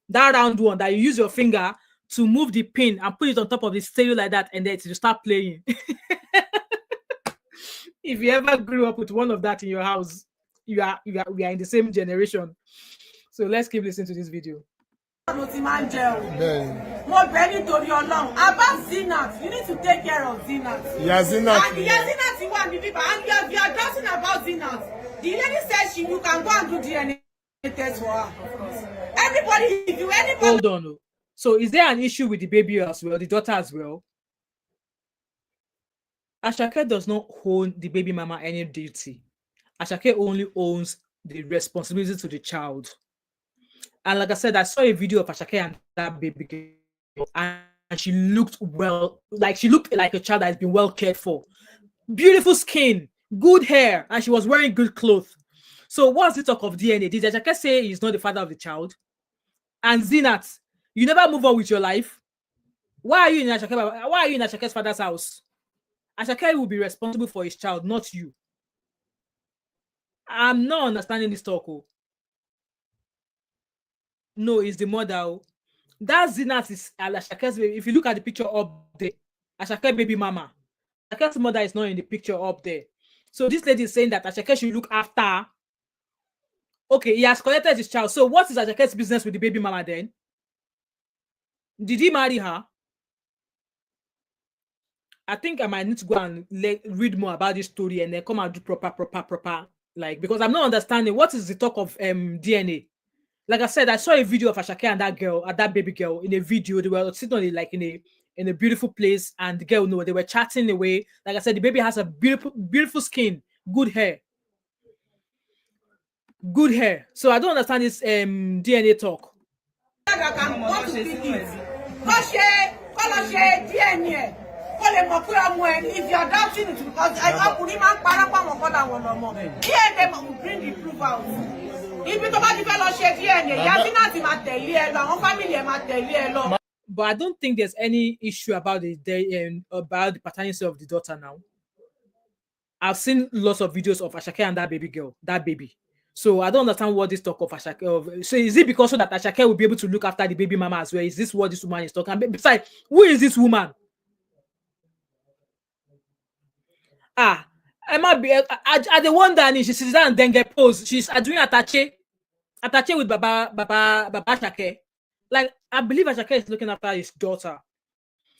A: that round one that you use your finger to move the pin and put it on top of the stereo like that, and then you start playing. If you ever grew up with one of that in your house, we are in the same generation. So let's keep listening to this video.
C: About Zinat, you need to take care of Zinat.
D: Yeah, Zinat.
C: And Zinat, you want the people, and you are talking about Zinat. The lady says you can go and do DNA test for her. Everybody, if you anybody.
A: Hold on. So is there an issue with the baby as well, the daughter as well? Ashake does not own the baby mama any duty. Ashake only owns the responsibility to the child. And like I said, I saw a video of Ashake and that baby girl, and she looked she looked like a child that has been well cared for. Beautiful skin, good hair, and she was wearing good clothes. So what's the talk of DNA? Did Ashake say he's not the father of the child? And Zinat, you never move on with your life. Why are you in Ashake's father's house? Ashake will be responsible for his child, not you. I'm not understanding this talk. No, it's the mother. That Zinat is Ashake's baby. If you look at the picture up there, Ashake baby mama. Ashake's mother is not in the picture up there. So this lady is saying that Ashake should look after. Okay, he has collected his child. So what is Ashake's business with the baby mama then? Did he marry her? I think I might need to go and read more about this story and then come and do proper, like, because I'm not understanding what is the talk of DNA. Like I said, I saw a video of Ashake and that baby girl in a video. They were sitting on it like in a beautiful place, and the girl, they were chatting away. Like I said, the baby has a beautiful skin, good hair. So I don't understand this DNA talk.
C: DNA. If you are doubting it, because I don't bring the proof out.
A: But I don't think there's any issue about the paternity of the daughter now. I've seen lots of videos of Ashake and that baby. So I don't understand what this talk of Ashake. So is it because so that Ashake will be able to look after the baby mama as well? Is this what this woman is talking about? Besides, who is this woman? I might be. I the one that she sits down and then get pose. She's doing attache with Baba Ashake. Like, I believe Ashake is looking after his daughter.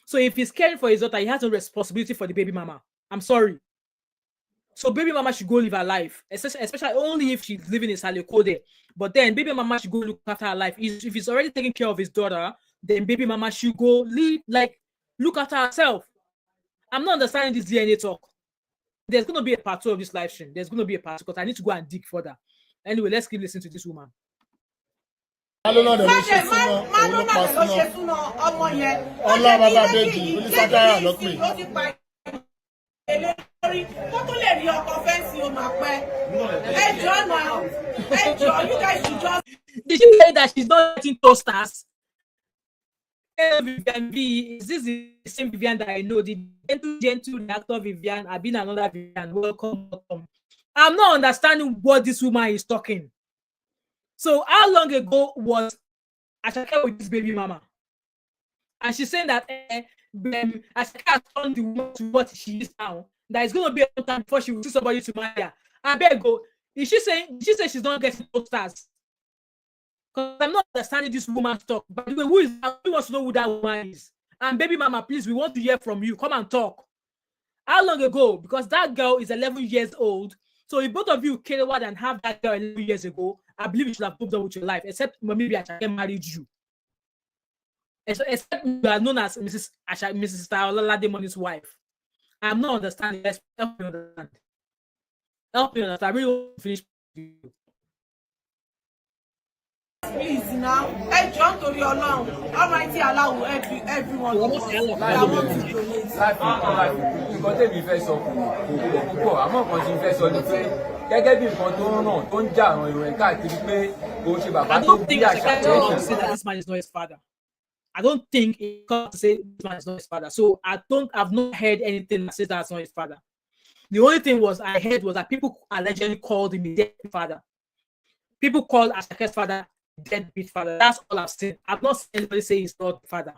A: So if he's caring for his daughter, he has no responsibility for the baby mama. I'm sorry. So baby mama should go live her life, especially only if she's living in Salekode. But then baby mama should go look after her life. If he's already taking care of his daughter, then baby mama should go live, like, look after herself. I'm not understanding this DNA talk. There's going to be a part 2 of this live stream. There's going to be a part 2 because I need to go and dig further. Anyway, let's keep listening to this woman. Did you say that she's not eating toasters? Vivian B, is this the same Vivian that I know? The gentle actor Vivian, I've been another Vivian. Welcome. I'm not understanding what this woman is talking. So how long ago was Asake with this baby mama? And she's saying that Asake has turned the woman to what she is now. That it's going to be a long time before she will see somebody to marry her. I beg go. Is she saying she's not getting those stars? Because I'm not understanding this woman's talk. By the way, who wants to know who that woman is? And baby mama, please, we want to hear from you. Come and talk. How long ago? Because that girl is 11 years old. So if both of you care what and have that girl 11 years ago, I believe you should have moved on with your life. Except maybe Asake married you. Except you are known as Mrs. Ololade Money's wife. I'm not understanding. Help me understand. Help me understand. I really want to finish with you.
C: Please now, John to your long. Almighty Allah will help you, everyone.
B: Nǹkan tèmi fẹ́ sọ púpọ̀ àmọ́ nǹkan tí n fẹ́ sọ ni pé gẹ́gẹ́ bí nǹkan tó ń ràn tó ń jà àwọn ìròyìn káàkiri pé kò ṣe bàbá tó bí àṣà
A: to say that this man is not his father. I don't think it comes to say this man is not his father. So I've not heard anything that says that's not his father. The only thing I heard was that people allegedly called him a dead father. People called Asake's father deadbeat father. That's all I've seen. I've not seen anybody say he's not the father.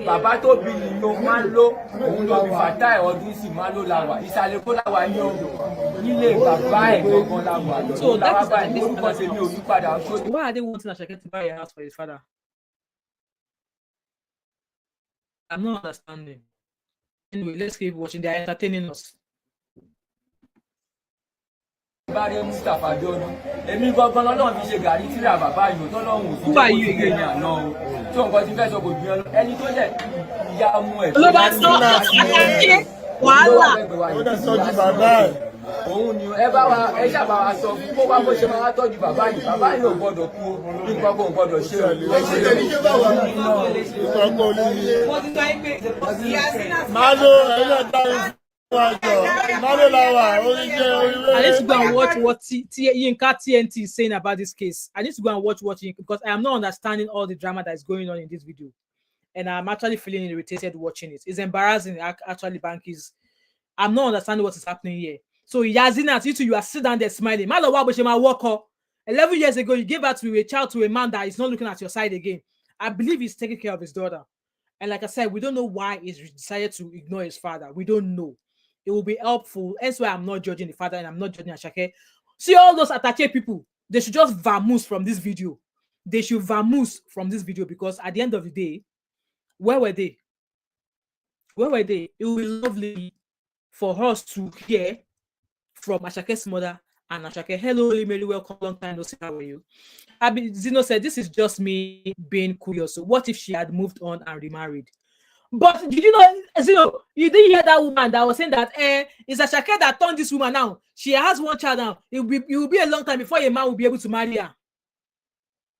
B: Bàbá tó bí ni ló máa ń lo òun ló bí Fatai ọdún sì máa ló la wà ìsàlẹ̀ kó la wà ní ọ̀dọ̀ nílé bàbá ẹ̀ gangan la wà.
A: So that is
B: báyìí orúkọ tèmi ò ní padà.
A: Why are they wanting Asake to buy a house for his father? I'm not understanding. Anyway, let's keep watching. They are entertaining us.
B: Bárẹ̀ Mustapha Jọ́dún èmi gangan lọ́nà fi ṣe gàrí tíra bàbá yìí tó lọ́hùn òfin tó kò sí kéde àná o tí nǹkan ti fẹ́ sọ kò gbìyànjú ẹni tó jẹ́ ìyá ọmọ ẹ̀
C: ló bá sọ àkàkẹ́ wàhálà
D: ó dẹ̀ tọ́jú bàbá ẹ̀.
B: òun ni ẹ ṣàbá wa sọ fún kó bá bó ṣe máa tọ́jú bàbá yìí ò gbọ́dọ̀ kú nǹkan kò gbọ́dọ̀ ṣe o.
D: Máa lo ẹ̀yọ́ dáhùn. I
A: need to go and watch what Yinka TNT is saying about this case. I need to go and watch because I am not understanding all the drama that is going on in this video. And I'm actually feeling irritated watching it. It's embarrassing, actually, Bankies. I'm not understanding what is happening here. So, Yazina, you are sitting down there smiling. 11 years ago, you gave birth to a child to a man that is not looking at your side again. I believe he's taking care of his daughter. And like I said, we don't know why he's decided to ignore his father. We don't know. It will be helpful. That's why I'm not judging the father and I'm not judging Asake. See all those attaché people, they should just vamoose from this video. They should vamoose from this video because at the end of the day, where were they? Where were they? It will be lovely for us to hear from Ashake's mother and Asake. Hello, Mary, welcome. Long time no see. How are you? Zino said, this is just me being curious. So what if she had moved on and remarried? But did you know, Zino, you didn't hear that woman that was saying that it's Asake that turned this woman now. She has one child now. It will be a long time before a man will be able to marry her.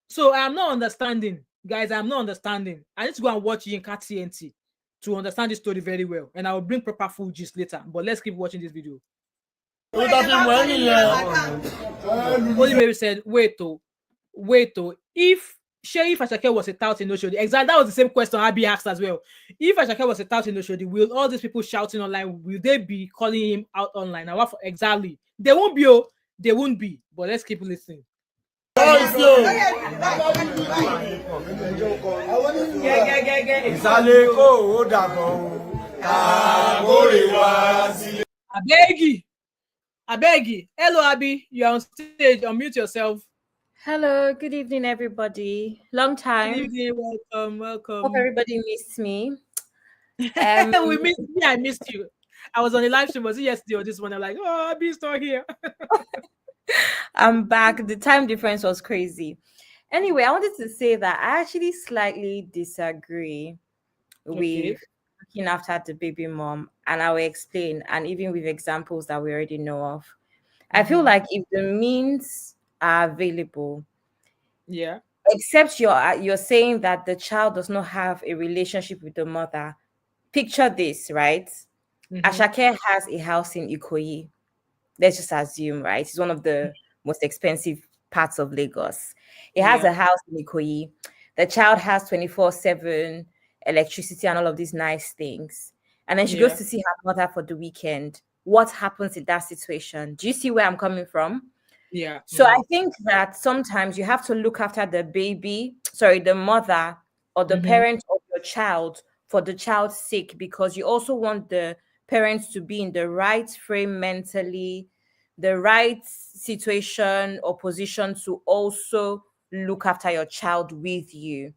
A: So I'm not understanding. Guys, I'm not understanding. I need to go and watch Yinka TNT to understand this story very well. And I will bring proper full gist later. But let's keep watching this video. Only Mary said, wait, if Asake was a tout in Oshodi, exactly, that was the same question Abby asked as well. If Asake was a tout in Oshodi, will all these people shouting online, will they be calling him out online? Now, what for exactly? They won't be, they won't be. But let's keep listening. I beg you. Hello, Abby. You're on stage. Unmute yourself.
E: Hello. Good evening, everybody. Long time.
A: Good evening. Welcome.
E: Hope everybody missed me.
A: We missed me. I missed you. I was on the live stream. Was it yesterday or this one? I'm like, oh, Abby's not here.
E: I'm back. The time difference was crazy. Anyway, I wanted to say that I actually slightly disagree
A: Okay.
E: with looking after the baby mom, and I will explain, and even with examples that we already know of. I feel
A: Mm-hmm.
E: like if the means are available,
A: Yeah.
E: except you're saying that the child does not have a relationship with the mother. Picture this, right?
A: Mm-hmm.
E: Ashake has a house in Ikoyi. Let's just assume, right? It's one of the most expensive parts of Lagos. It has
A: Yeah.
E: a house in Ikoyi. The child has 24/7 electricity and all of these nice things. And then she goes
A: Yeah.
E: to see her mother for the weekend. What happens in that situation? Do you see where I'm coming from?
A: Yeah.
E: So I
A: Mm-hmm.
E: think that sometimes you have to look after the baby, sorry, the mother or the
A: Mm-hmm.
E: parent of your child for the child's sake, because you also want the parents to be in the right frame mentally, the right situation or position to also look after your child with you.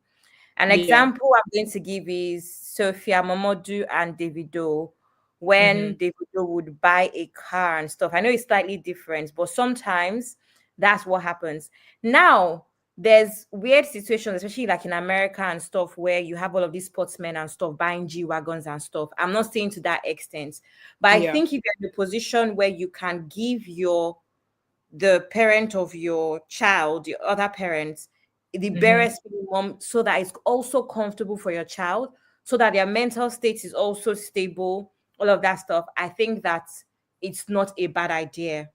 E: An
A: Yeah.
E: example I'm going to give is Sophia Momodu and Davido.
A: Mm-hmm.
E: When Davido would buy a car and stuff, I know it's slightly different, but sometimes that's what happens. Now, there's weird situations, especially like in America and stuff, where you have all of these sportsmen and stuff buying G wagons and stuff. I'm not saying to that extent, but I
A: Yeah.
E: think if you're in a position where you can give the parent of your child, the other parents, the
A: Mm-hmm.
E: barest minimum so that it's also comfortable for your child, so that their mental state is also stable, all of that stuff. I think that it's not a bad idea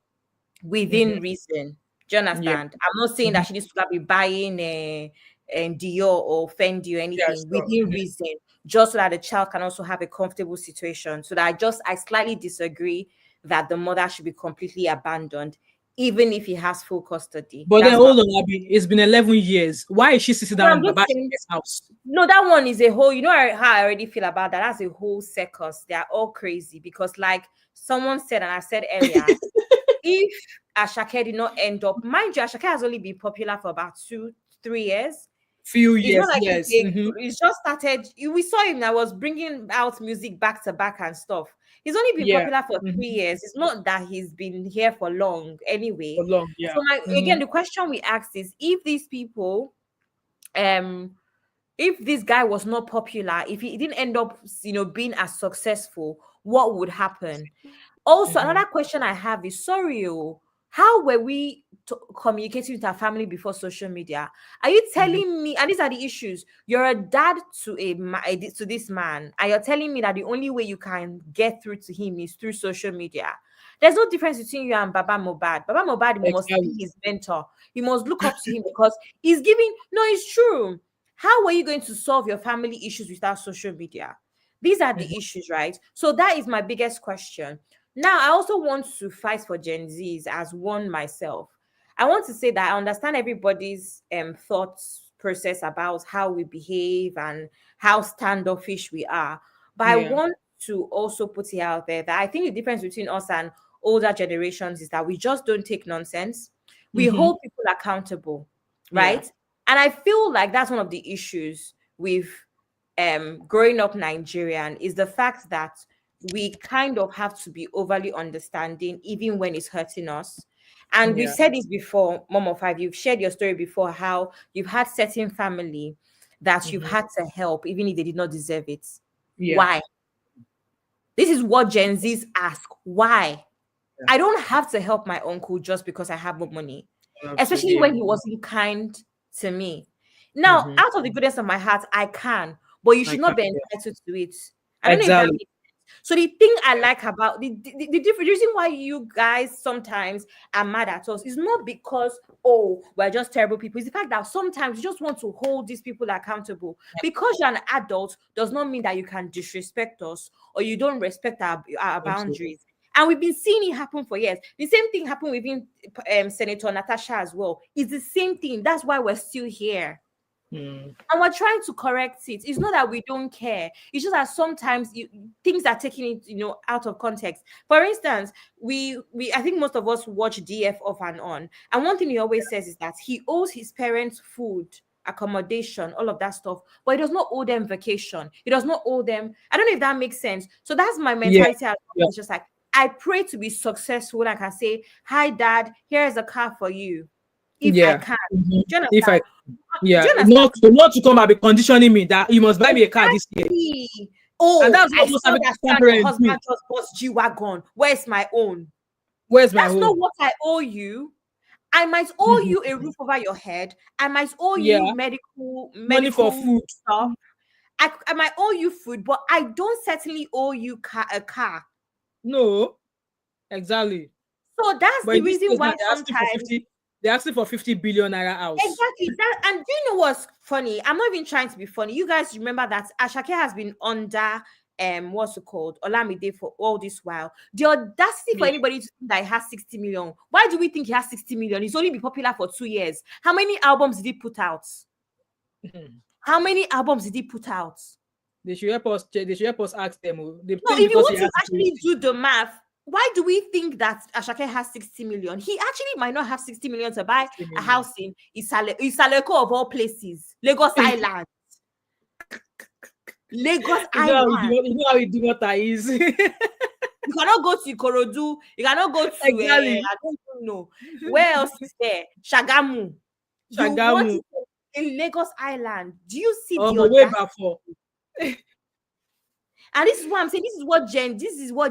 A: Mm-hmm.
E: within reason. Do you
A: Yeah.
E: understand? I'm not saying
A: Mm-hmm.
E: that she needs to be buying a Dior or Fendi or
A: Yeah.
E: anything
A: Sure.
E: within
A: Mm-hmm.
E: reason, just so that the child can also have a comfortable situation. So that I slightly disagree that the mother should be completely abandoned, even if he has full custody.
A: But then
E: That's my
A: hold on, Abby. It's been 11 years. Why is she sitting
E: no,
A: down
E: I'm
A: in
E: just
A: Baba
E: saying.
A: Shake's house?
E: No, that one is a whole. You know how I already feel about that. That's a whole circus. They are all crazy because, like someone said, and I said earlier, if Ashake did not end up, mind you, Ashake has only been popular for about 2-3 years.
A: Few
E: It's not
A: years.
E: like
A: Yes. Mm-hmm.
E: it's just started. We saw him. I was bringing out music back to back and stuff. He's only been
A: Yeah.
E: popular for three
A: Mm-hmm.
E: years. It's not that he's been here for long, anyway.
A: For long. Yeah.
E: So,
A: Mm-hmm.
E: again, the question we asked is if these people, um, if this guy was not popular, if he didn't end up, being as successful, what would happen? Also,
A: Mm-hmm.
E: another question I have is sorry, how were we communicating with our family before social media? Are you
A: Mm-hmm.
E: telling me, and these are the issues, you're a dad to to this man, and you're telling me that the only way you can get through to him is through social media? There's no difference between you and Baba Mobad. Baba Mobad must be
A: Exactly.
E: his mentor. You must look up to him because he's giving. No, it's true. How are you going to solve your family issues without social media? These are the
A: Mm-hmm.
E: issues, right? So that is my biggest question. Now, I also want to fight for Gen Zs as one myself. I want to say that I understand everybody's thoughts process about how we behave and how standoffish we are. But I
A: Yeah.
E: want to also put it out there that I think the difference between us and older generations is that we just don't take nonsense. We
A: Mm-hmm.
E: hold people accountable,
A: Yeah.
E: right? And I feel like that's one of the issues with growing up Nigerian is the fact that we kind of have to be overly understanding even when it's hurting us. And we've
A: Yeah.
E: said this before, Mom of Five, you've shared your story before how you've had certain family that you've
A: Mm-hmm.
E: had to help even if they did not deserve it.
A: Yeah.
E: Why? This is what Gen Zs ask. Why?
A: Yeah.
E: I don't have to help my uncle just because I have more money, especially
A: Absolutely. Yeah.
E: when he wasn't kind to me. Now,
A: Mm-hmm.
E: out of the goodness of my heart, I can, but you
A: I
E: should
A: can.
E: not be
A: Yeah.
E: entitled to it. I don't know if that
A: Exactly.
E: makes sense. So the thing I like about the reason why you guys sometimes are mad at us is not because we're just terrible people. It's the fact that sometimes you just want to hold these people accountable. Because you're an adult does not mean that you can disrespect us or you don't respect our
A: Absolutely.
E: boundaries. And we've been seeing it happen for years. The same thing happened within Senator Natasha as well. It's the same thing. That's why we're still here.
A: Mm.
E: And we're trying to correct it. It's not that we don't care. It's just that sometimes things are taken it, out of context. For instance, we I think most of us watch DF off and on. And one thing he always says is that he owes his parents food accommodation, all of that stuff, but he does not owe them vacation. He does not owe them. I don't know if that makes sense. So that's my mentality. It's just like, I pray to be successful. Like I say, hi, Dad, here's a car for you. If I can. Do you understand?
A: If I, not to come and be conditioning me that you must buy me a car this year.
E: Oh,
A: and that's what
E: I
A: most
E: saw
A: of
E: that your husband just bought G-Wagon. Where's my own?
A: Where's my
E: That's
A: own?
E: not what I owe you. I might owe you a roof over your head. I might owe you medical
A: money for food
E: stuff. I might owe you food, but I don't certainly owe you a car.
A: No, exactly.
E: So that's the reason why sometimes
A: they're asking for 50 billion naira house.
E: Exactly that. And do you know what's funny? I'm not even trying to be funny. You guys remember that Asake has been under what's it called, Olamide, for all this while. The audacity for anybody to think that he has 60 million. Why do we think he has 60 million? He's only been popular for 2 years. How many albums did he put out? How many albums did he put out?
A: They should help us ask them.
E: No, if you want to actually do the math, why do we think that Asake has 60 million? He actually might not have 60 million to buy a house in Isaleko of all places, Lagos Island. Lagos Island.
A: You know how Idumota is.
E: You cannot go to Ikorodu. You cannot go to I don't know where else is there. Shagamu. In Lagos Island. Do you see the
A: way back for?
E: And this is what I'm saying. This is what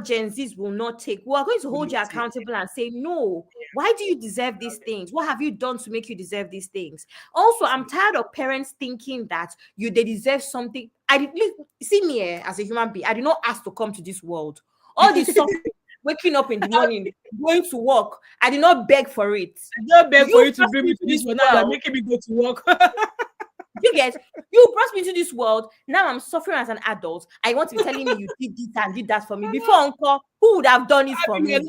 E: Gen Zs will not take. We are going to hold you accountable and say, no, why do you deserve these things? What have you done to make you deserve these things? Also, I'm tired of parents thinking that they deserve something. See me as a human being. I did not ask to come to this world. All this suffering, waking up in the morning, going to work. I did not beg for it.
A: I did not beg for you to bring me to this world. Now you're making me go to work.
E: You brought me to this world. Now I'm suffering as an adult. I want to be telling me you did this and did that for me. Before, uncle, who would have done it for me?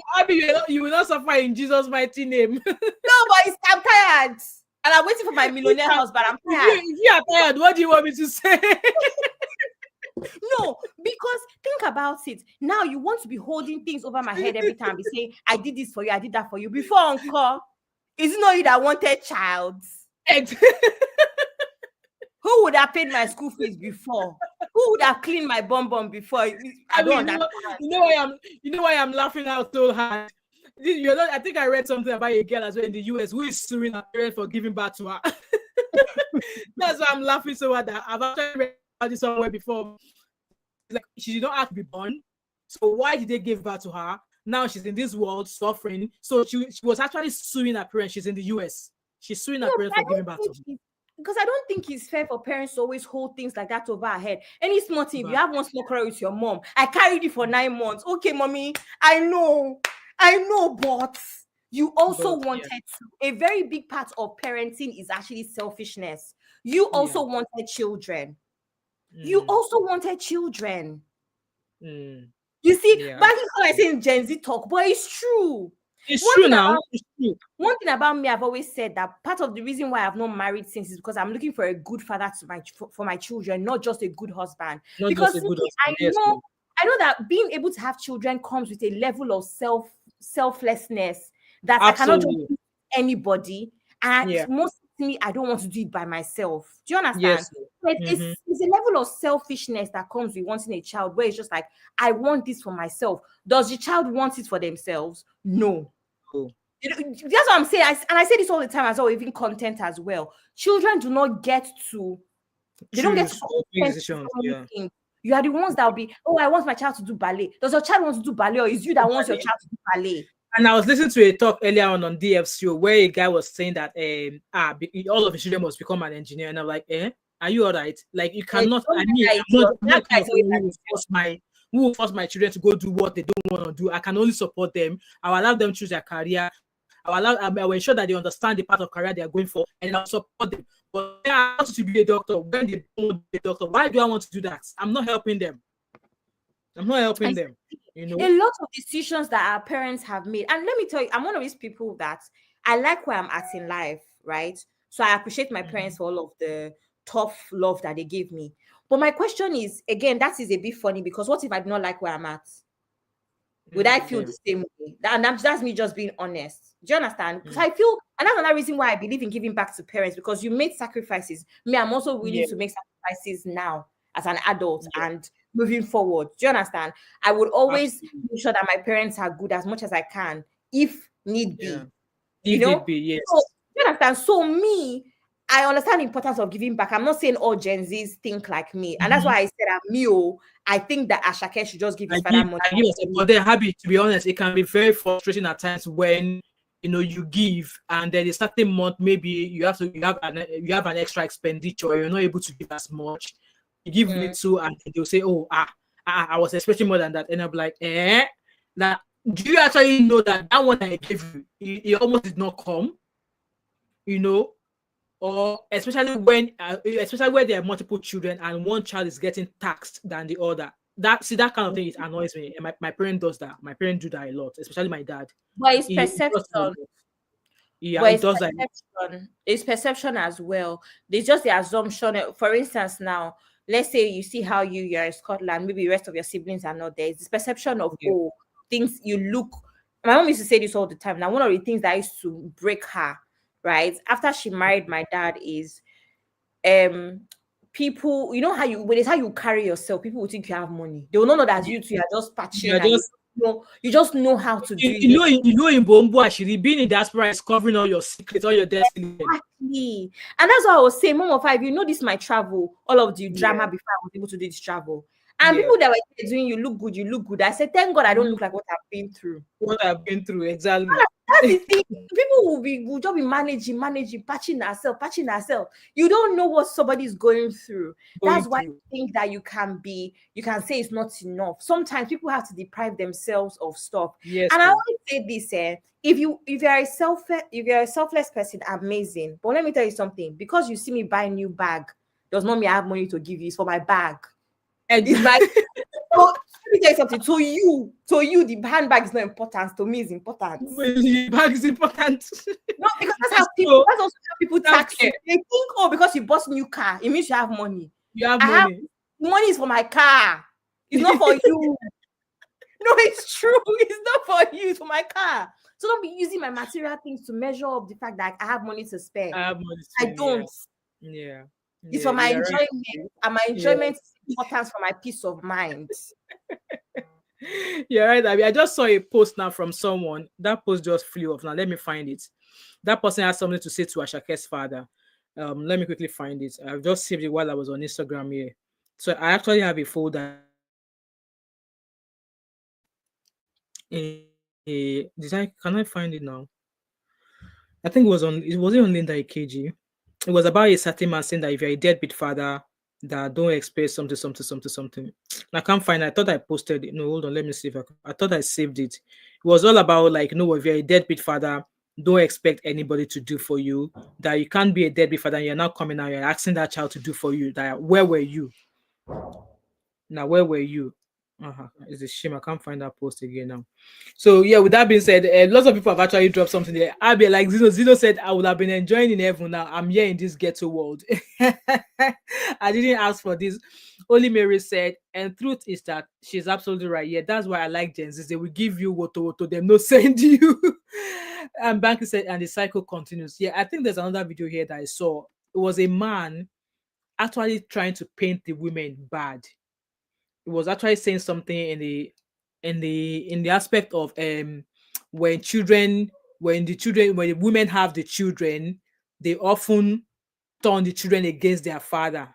A: You will not suffer in Jesus' mighty name.
E: No, but I'm tired. And I'm waiting for my millionaire house, but I'm tired.
A: If you are tired, what do you want me to say?
E: No, because think about it. Now you want to be holding things over my head every time. You say, I did this for you, I did that for you. Before, uncle, is it not you that wanted child? Who would have paid my school fees before? Who would have cleaned my bum before? I don't understand.
A: You know why I'm laughing out so hard. I think I read something about a girl as well in the US who is suing her parents for giving birth to her. That's why I'm laughing so hard. I've actually read about this somewhere before. Like, she did not have to be born. So why did they give birth to her? Now she's in this world suffering. So she was actually suing her parents. She's in the US. She's suing her parents for giving birth to her.
E: Because I don't think it's fair for parents to always hold things like that over our head. Any small thing, if you have one small quarrel with your mom, I carried you for 9 months. Okay, mommy, I know, but you also wanted to. A very big part of parenting is actually selfishness. You also wanted children. You also wanted children. You see, back in what I say in Gen Z talk, but it's true.
A: It's true now.
E: One thing about me, I've always said that part of the reason why I've not married since is because I'm looking for a good father for my children, not just a good husband. I know that being able to have children comes with a level of selflessness that I cannot just do anybody. And most of me, I don't want to do it by myself. Do you understand?
A: Yes.
E: It's a level of selfishness that comes with wanting a child where it's just like, I want this for myself. Does the child want it for themselves? No. That's what I'm saying. I say this all the time as well, even content as well. Children do not get to, they don't get to decisions. You are the ones that will be, I want my child to do ballet. Does your child want to do ballet, or is you that wants your child to do ballet?
A: And I was listening to a talk earlier on DF's show where a guy was saying that all of his children must become an engineer, and I'm like, are you all right? Like, you cannot. Who will force my children to go do what they don't want to do? I can only support them. I will allow them choose their career. I will ensure that they understand the part of career they are going for, and I'll support them. But I want to be a doctor when they don't want to be a doctor. Why do I want to do that? I'm not helping them. You know,
E: a lot of decisions that our parents have made. And let me tell you, I'm one of these people that I like where I'm at in life, right? So I appreciate my parents for all of the tough love that they gave me. But my question is, again, that is a bit funny, because what if I do not like where I'm at? Would I feel the same way? That's me just being honest. Do you understand? Because I feel, and that's another reason why I believe in giving back to parents, because you made sacrifices. Me, I'm also willing to make sacrifices now as an adult and moving forward. Do you understand? I would always make sure that my parents are good as much as I can, if need be. You
A: If
E: know?
A: need be, yes.
E: So, you understand? So me, I understand the importance of giving back. I'm not saying all Gen Zs think like me, and that's why I said I think that Asake should just give his father money.
A: I give us, but the habit, to be honest, it can be very frustrating at times when you give, and then a certain month maybe you have an extra expenditure, you're not able to give as much. You give little, and they'll say, "Oh, I was expecting more than that," and I'm like, That do you actually know that one I gave you, it almost did not come, or especially when there are multiple children and one child is getting taxed than the other. That kind of thing, it annoys me. And my parent does that. My parent do that a lot, especially my dad.
E: But it's
A: He does that a
E: perception.
A: lot. Yeah,
E: But
A: it does that.
E: it's perception as well. There's just the assumption. For instance, now, let's say you see how you're in Scotland, maybe the rest of your siblings are not there. It's this perception of things you look. My mom used to say this all the time. Now, one of the things that used to break her, right, after she married my dad, is people, when it's how you carry yourself, people will think you have money. They will not know that you two are just patching. You just know how to do it.
A: In Bombo, actually, being in diaspora is covering all your secrets, all your destiny.
E: Exactly. And that's what I was saying, Mom of Five, this my travel, all of the drama before I was able to do this travel. And people that were doing, you look good. I said, thank God I don't look like what I've been through.
A: Exactly.
E: That's the thing. People will just be managing, patching ourselves. You don't know what somebody's going through. That's why I think that you can say it's not enough. Sometimes people have to deprive themselves of stuff.
A: Yes.
E: And I always say this, if you're a selfless person, amazing. But let me tell you something, because you see me buy a new bag, does not mean I have money to give you. It's for my bag. It's like, so let me tell you something. To you, the handbag is not important. To me, it's important.
A: The bag is important.
E: No, because that's also how people tax you. They think, because you bought a new car, it means you have money.
A: You have money.
E: Money is for my car. It's not for you. No, it's true. It's not for you. It's for my car. So don't be using my material things to measure up the fact that I have money to spare. I don't.
A: Yeah.
E: It's for my enjoyment, and my enjoyment is important for my peace of mind.
A: You're right, Abby. I just saw a post now from someone. That post just flew off. Now let me find it. That person has something to say to Ashake's father. Let me quickly find it. I've just saved it while I was on Instagram here. So I actually have a folder. Can I find it now? I think it was on Linda Ikeji. It was about a certain man saying that if you're a deadbeat father, that don't expect something. I can't find it. I thought I posted it. No, hold on. Let me see if I thought I saved it. It was all about if you're a deadbeat father, don't expect anybody to do for you. That you can't be a deadbeat father. And you're not coming out. You're asking that child to do for you. That where were you? Now where were you? It's a shame I can't find that post again now. So yeah, with that being said, lots of people have actually dropped something there. I'll be like Zeno said, I would have been enjoying in heaven. Now I'm here in this ghetto world. I didn't ask for this. Only Mary said, and truth is that she's absolutely right. Yeah, that's why I like Gen Z. They will give you woto, them no send you. And Banky said, and the cycle continues. Yeah, I think there's another video here that I saw. It was a man actually trying to paint the women bad. It was actually saying something in the aspect of when the women have the children, they often turn the children against their father.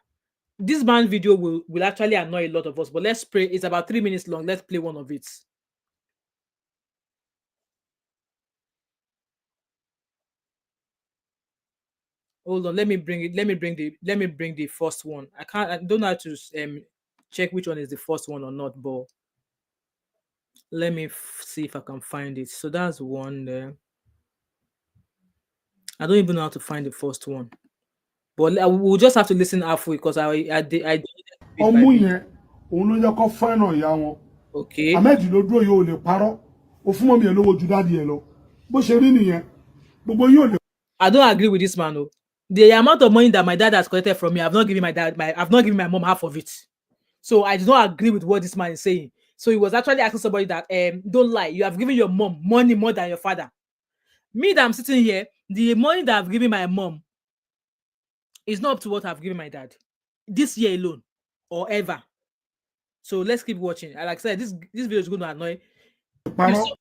A: This man video will actually annoy a lot of us, but let's pray. It's about 3 minutes long. Let's play one of it. Hold on, let me bring the first one. I don't know how to check which one is the first one or not, but let me see if I can find it. So that's one there. I don't even know how to find the first one, but we'll just have to listen halfway because I did.
D: ọmú yẹn òun ló yẹ kó fẹ́ràn ìyá wọn.
A: Okay.
D: Ahmed ló dúró yóò lè parọ́ ó fún mọ́mí ẹ̀ lówó ju dádì ẹ̀ lọ bó ṣe rí nìyẹn gbogbo yóò lè.
A: I don't agree with this man. Oh. The amount of money that my dad has collected from me, I've not given my mom half of it. So I do not agree with what this man is saying. So he was actually asking somebody that don't lie. You have given your mom money more than your father. Me that I'm sitting here, the money that I've given my mom is not up to what I've given my dad this year alone or ever. So let's keep watching. And like I said, this video is going to annoy.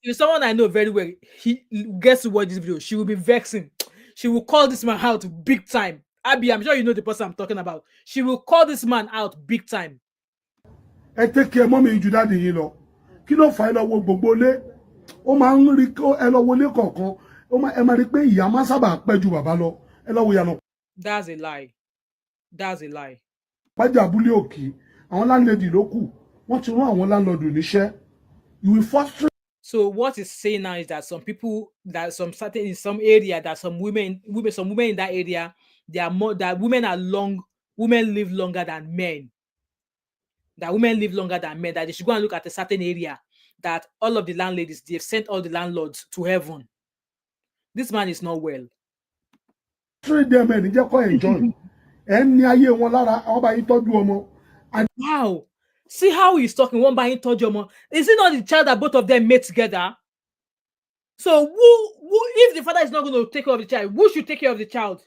A: If someone I know very well, he gets to watch this video, she will be vexing. She will call this man out big time. Abby, I'm sure you know the person I'm talking about. She will call this man out big time.
D: Ẹ take care mọ́mí ju dáàdì yín lọ. Kí ló fà ẹ́ lọ wo gbogbo lé? Ó máa ń rí ẹ lọ wọlé kọ̀ọ̀kan. Ẹ máa rí pé ìyá máa sábà pẹ́ ju bàbá lọ. Ẹ lọ wo ìyànà.
A: That's a lie. That's a lie.
D: Pájà abúlé òkè, àwọn landlady ló kù. Wọ́n ti rán àwọn landlord níṣẹ́. You will frustrate.
A: So what it's saying now is that some people, that some certain in some area, that some women in that area, they are more, that women live longer than men. That women live longer than men. That they should go and look at a certain area. That all of the landladies, they've sent all the landlords to heaven. This man is not well.
D: Them and just enjoy. Any ayé wọn lára, àwọn bá yín tọ́jú ọmọ.
A: Wow. See how he's talking one by Tojomo. Is it not the child that both of them made together? So who if the father is not going to take care of the child, who should take care of the child?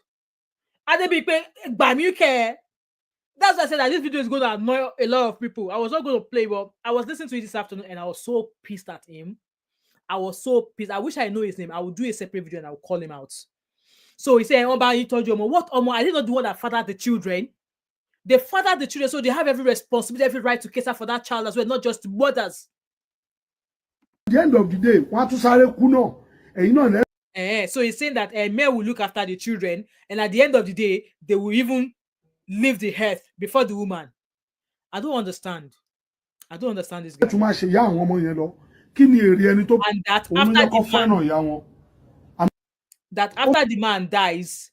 A: And they be care. That's why I said that this video is going to annoy a lot of people. I was not going to play, but I was listening to it this afternoon and I was so pissed at him. I was so pissed. I wish I know his name. I would do a separate video and I would call him out. So he said, what Omo? I did not do what that fathered the children. They father the children, so they have every responsibility, every right to cater for that child as well, not just mothers.
D: At the end of the day, want to sáré kú náà. Ẹ̀yin náà
A: so he's saying that men will look after the children, and at the end of the day, they will even leave the earth before the woman. I don't understand. I don't understand this guy.
D: Tún máa ṣe yá àwọn ọmọ yẹn lọ. Kí ni èrè ẹni tó
A: And that
D: òun
A: after
D: ló kọ́ fẹ́ràn ìyá wọn.
A: That after the man dies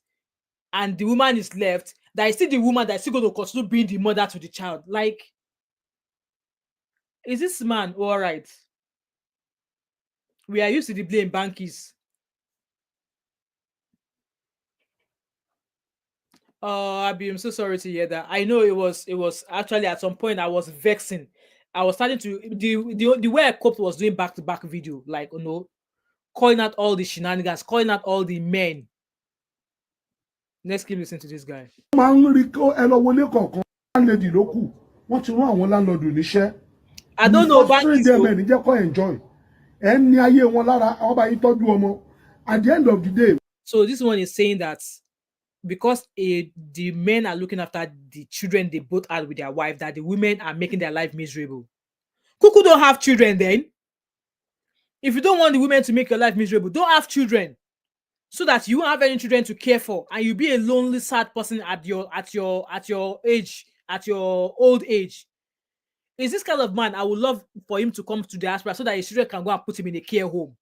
A: and the woman is left, that is still the woman that is still going to continue being the mother to the child. Like, is this man all right? We are used to the blame bankies. Abby, I'm so sorry to hear that. I know it was actually at some point I was vexing. I was starting to the way I coped was doing back-to-back video, like calling out all the shenanigans, calling out all the men. Let's keep listening to this guy.
D: Máa ń rí ẹ lọ wọlé kọ̀ọ̀kan. Landlady ló kù. Wọ́n ti rán àwọn landlord níṣẹ́.
A: I don't know about this.
D: Them and just enjoy. Any ayé wọn lára, àwọn bá yín tọ́jú ọmọ. At the end of the day.
A: So this one is saying that because the men are looking after the children they both had with their wife, that the women are making their life miserable. Kuku don't have children then. If you don't want the women to make your life miserable, don't have children. So that you won't have any children to care for, and you'll be a lonely, sad person at your age, at your old age. Is this kind of man I would love for him to come to the diaspora so that his children can go and put him in a care home.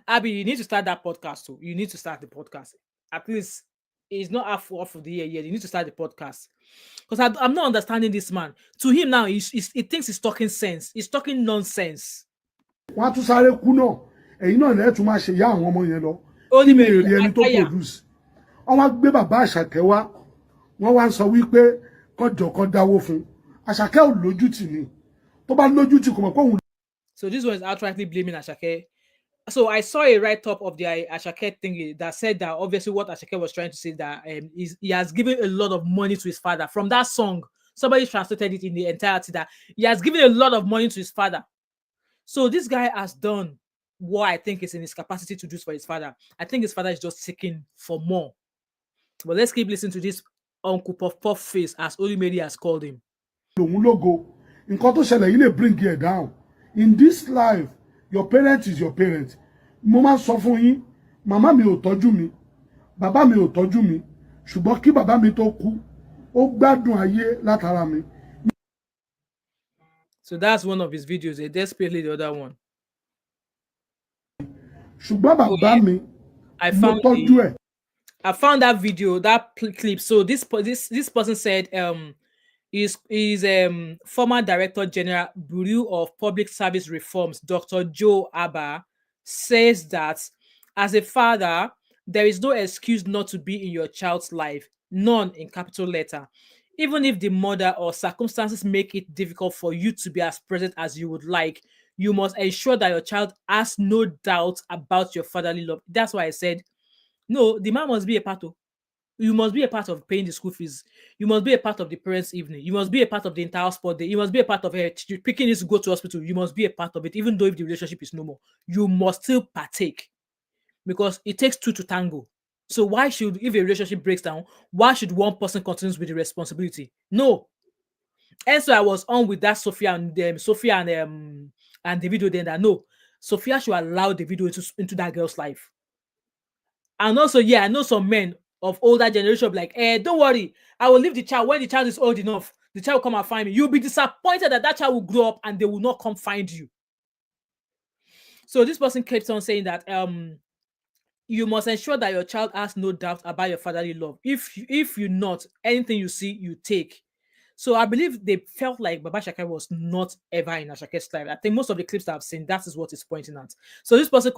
A: Abby, you need to start that podcast too. You need to start the podcast. At least it's not half of the year yet. You need to start the podcast. Because I'm not understanding this man. To him now, he thinks he's talking sense. He's talking nonsense.
D: Wọ́n tún sáré kú náà. Ẹ̀yin náà lẹ́tún máa ṣe yá àwọn ọmọ yẹn lọ. Kí ni èrè ẹni tó produce? Wọ́n wá gbé bàbá Àṣàkẹ́ wá. Wọ́n wá ń sọ wípé kọjọ kan dáwó fún. Àṣàkẹ́ ò lójútì ni. Tó bá lójútì kò mọ̀ pé òun.
A: So this one is outrightly blaming Asake. So I saw a write-up of the Asake thing that said that obviously what Asake was trying to say that he has given a lot of money to his father. From that song, somebody translated it in the entirety that he has given a lot of money to his father. So this guy has done what I think is in his capacity to do for his father. I think his father is just seeking for more. But let's keep listening to this Uncle Puff Puff face, as Olimiri has called him.
D: Lòun lógo. Nǹkan tó ṣẹlẹ̀ yìí lè bring you down. In this life, your parent is your parent. Mo máa sọ fún yín, màmá mi ò tọ́jú mi, bàbá mi ò tọ́jú mi, ṣùgbọ́n kí bàbá mi tó kú, ó gbádùn ayé látara mi.
A: So that's one of his videos. Let's play the other one.
D: Ṣùgbọ́n bàbá mi, mo tọ́jú ẹ̀.
A: I found that video, that clip. So this person said is former Director General Bureau of Public Service Reforms, Dr. Joe Abba, says that as a father, there is no excuse not to be in your child's life, none in capital letter. Even if the mother or circumstances make it difficult for you to be as present as you would like, you must ensure that your child has no doubt about your fatherly love. That's why I said, no, the man must be a part of. You must be a part of paying the school fees. You must be a part of the parents' evening. You must be a part of the entire sport day. You must be a part of it. Picking this to go to hospital. You must be a part of it, even though if the relationship is no more. You must still partake because it takes two to tango. So why should, if a relationship breaks down, why should one person continue with the responsibility? No. And so I was on with that Sophia and the video then that no, Sophia should allow the video into that girl's life. And also, yeah, I know some men of older generation like, don't worry, I will leave the child when the child is old enough. The child will come and find me. You'll be disappointed that that child will grow up and they will not come find you. So this person kept on saying that you must ensure that your child has no doubt about your fatherly love. If you not, anything you see, you take. So I believe they felt like Baba Shaka was not ever in Ashake's life. I think most of the clips that I've seen, that is what it's pointing at. So this person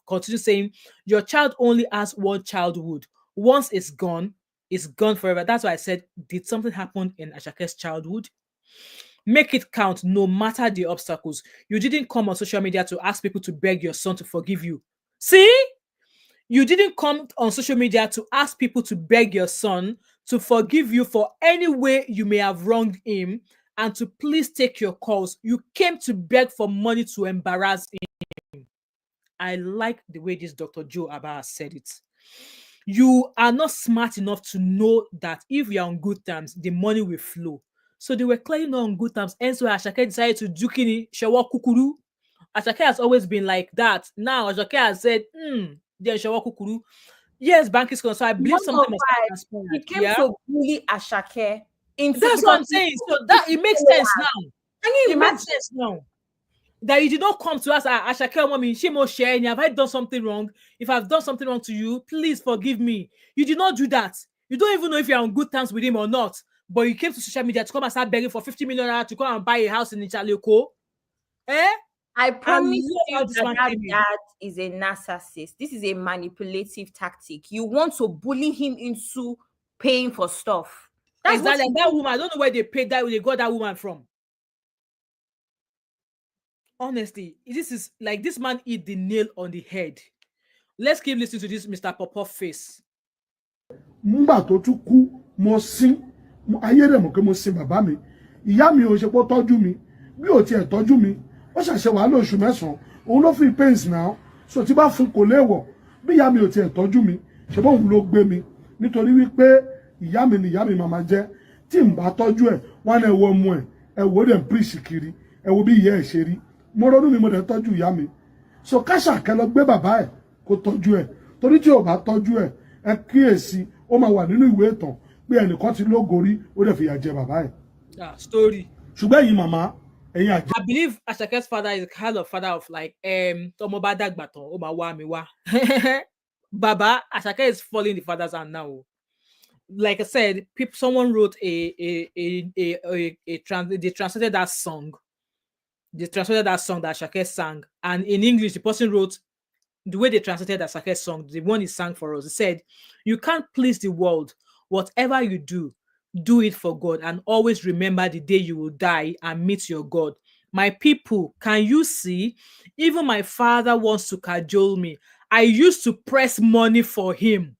A: continues saying, your child only has one childhood. Once it's gone forever. That's why I said, did something happen in Ashake's childhood? Make it count no matter the obstacles. You didn't come on social media to ask people to beg your son to forgive you. See? You didn't come on social media to ask people to beg your son to forgive you for any way you may have wronged him and to please take your calls. You came to beg for money to embarrass him. I like the way this Dr. Joe Abba said it. You are not smart enough to know that if you're on good terms, the money will flow. So they were clearly not on good terms. And so Ashake decided to Jukini Shawa Kukuru. Ashake has always been like that. Now Ashake has said, then Shawa Kukuru. Yes, bank is concerned. So I believe something must be transparent.
E: He came to bully Ashake into.
A: That's what I'm saying. So that it makes sense now. It makes sense now. That you did not come to us, Ashake, mommy, she must share. Have I done something wrong? If I've done something wrong to you, please forgive me. You did not do that. You don't even know if you're on good terms with him or not. But you came to social media to come and start begging for 50 million to come and buy a house in Ichaleko.
E: I promise you that dad is a narcissist. This is a manipulative tactic. You want to bully him into paying for stuff.
A: That's exactly that woman. I don't know where they paid that. Where they got that woman from. Honestly, this is like this man hit the nail on the head. Let's keep listening to this Mr. Popov face.
D: Mba tó tún kú mo sin ayé rẹ̀ mọ̀ pé mo sin bàbá mi. Ìyá mi ò ṣe pé tọ́jú mi. Bí ó tiẹ̀ tọ́jú mi, ó ṣàṣẹ wà lóṣù mẹ́sàn-án. Òun ló fi pains now. So tí bá fún kò léwọ̀. Bí ìyá mi ò tiẹ̀ tọ́jú mi, ṣe bó òun ló gbé mi. Nítorí wípé ìyá mi ni ìyá mi màmá jẹ́. Tí n bá tọ́jú ẹ̀, wọ́n ẹ wo ọmọ ẹ̀, ẹ wo dem preach kiri, ẹ wo bí ìyá ẹ̀ ṣe rí. Mo ronú mi mo dẹ̀ tọ́jú ìyá mi. So Kashake lọ gbé bàbá ẹ̀ kó tọ́jú ẹ̀. Torí tí ò bá tọ́jú ẹ̀, ẹ kíyèsí ó máa wà nínú ìwé ìtàn pé ẹnìkan ti lógorí ó dẹ̀ fìyà jẹ bàbá ẹ̀.
A: Story.
D: Ṣùgbọ́n ẹ̀yin màmá, ẹ̀yin àjẹ́.
A: I believe Ashake's father is the kind of father of like tọmọ bá dàgbà tán ó máa wá mi wá. Baba, Asake is falling the father's hand now. Like I said, someone wrote they translated that song. They translated that song that Asake sang, and in English, the person wrote the way they translated Asake's song, the one he sang for us. He said, "You can't please the world. Whatever you do it for God, and always remember the day you will die and meet your God. My people, can you see? Even my father wants to cajole me. I used to press money for him,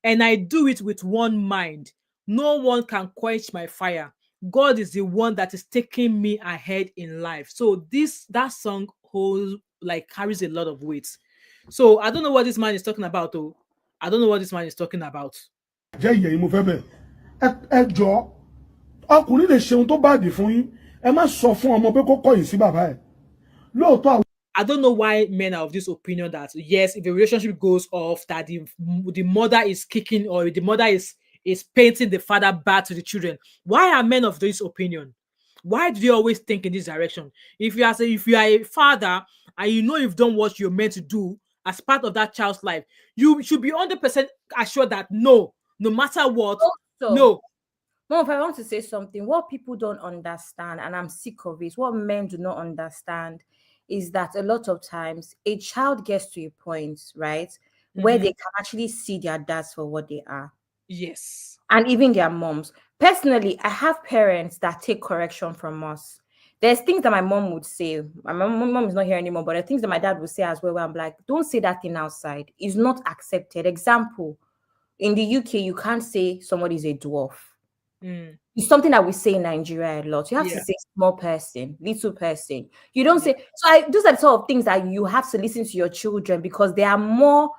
A: and I do it with one mind. No one can quench my fire. God is the one that is taking me ahead in life." So that song carries a lot of weight. So I don't know what this man is talking about, though. I don't know what this man is talking about.
D: Jẹ́ ìyẹn yìí mo fẹ́ bẹ̀. Ẹ jọ̀ọ́, ọkùnrin lè ṣe ohun tó bàdì fún yín. Ẹ má sọ fún ọmọ pé kó kọ̀yìn sí bàbá ẹ̀. Lóòótọ́
A: I don't know why men are of this opinion that yes, if a relationship goes off, that the mother is kicking or the mother is painting the father bad to the children. Why are men of this opinion? Why do they always think in this direction? If you are a father and you know you've done what you're meant to do as part of that child's life, you should be 100% assured that no matter what,
E: also,
A: no.
E: Mom, if I want to say something, what people don't understand, and I'm sick of it, what men do not understand is that a lot of times a child gets to a point, right, where they can actually see their dads for what they are.
A: Yes.
E: And even their moms. Personally, I have parents that take correction from us. there's things that my mom would say. My mom is not here anymore, but there are things that my dad would say as well, where I'm like, don't say that thing outside. It's not accepted. Example, in the UK, you can't say somebody's a dwarf. It's something that we say in Nigeria a lot. You have to say small person, little person. You don't say, those are the sort of things that you have to listen to your children, because they are more,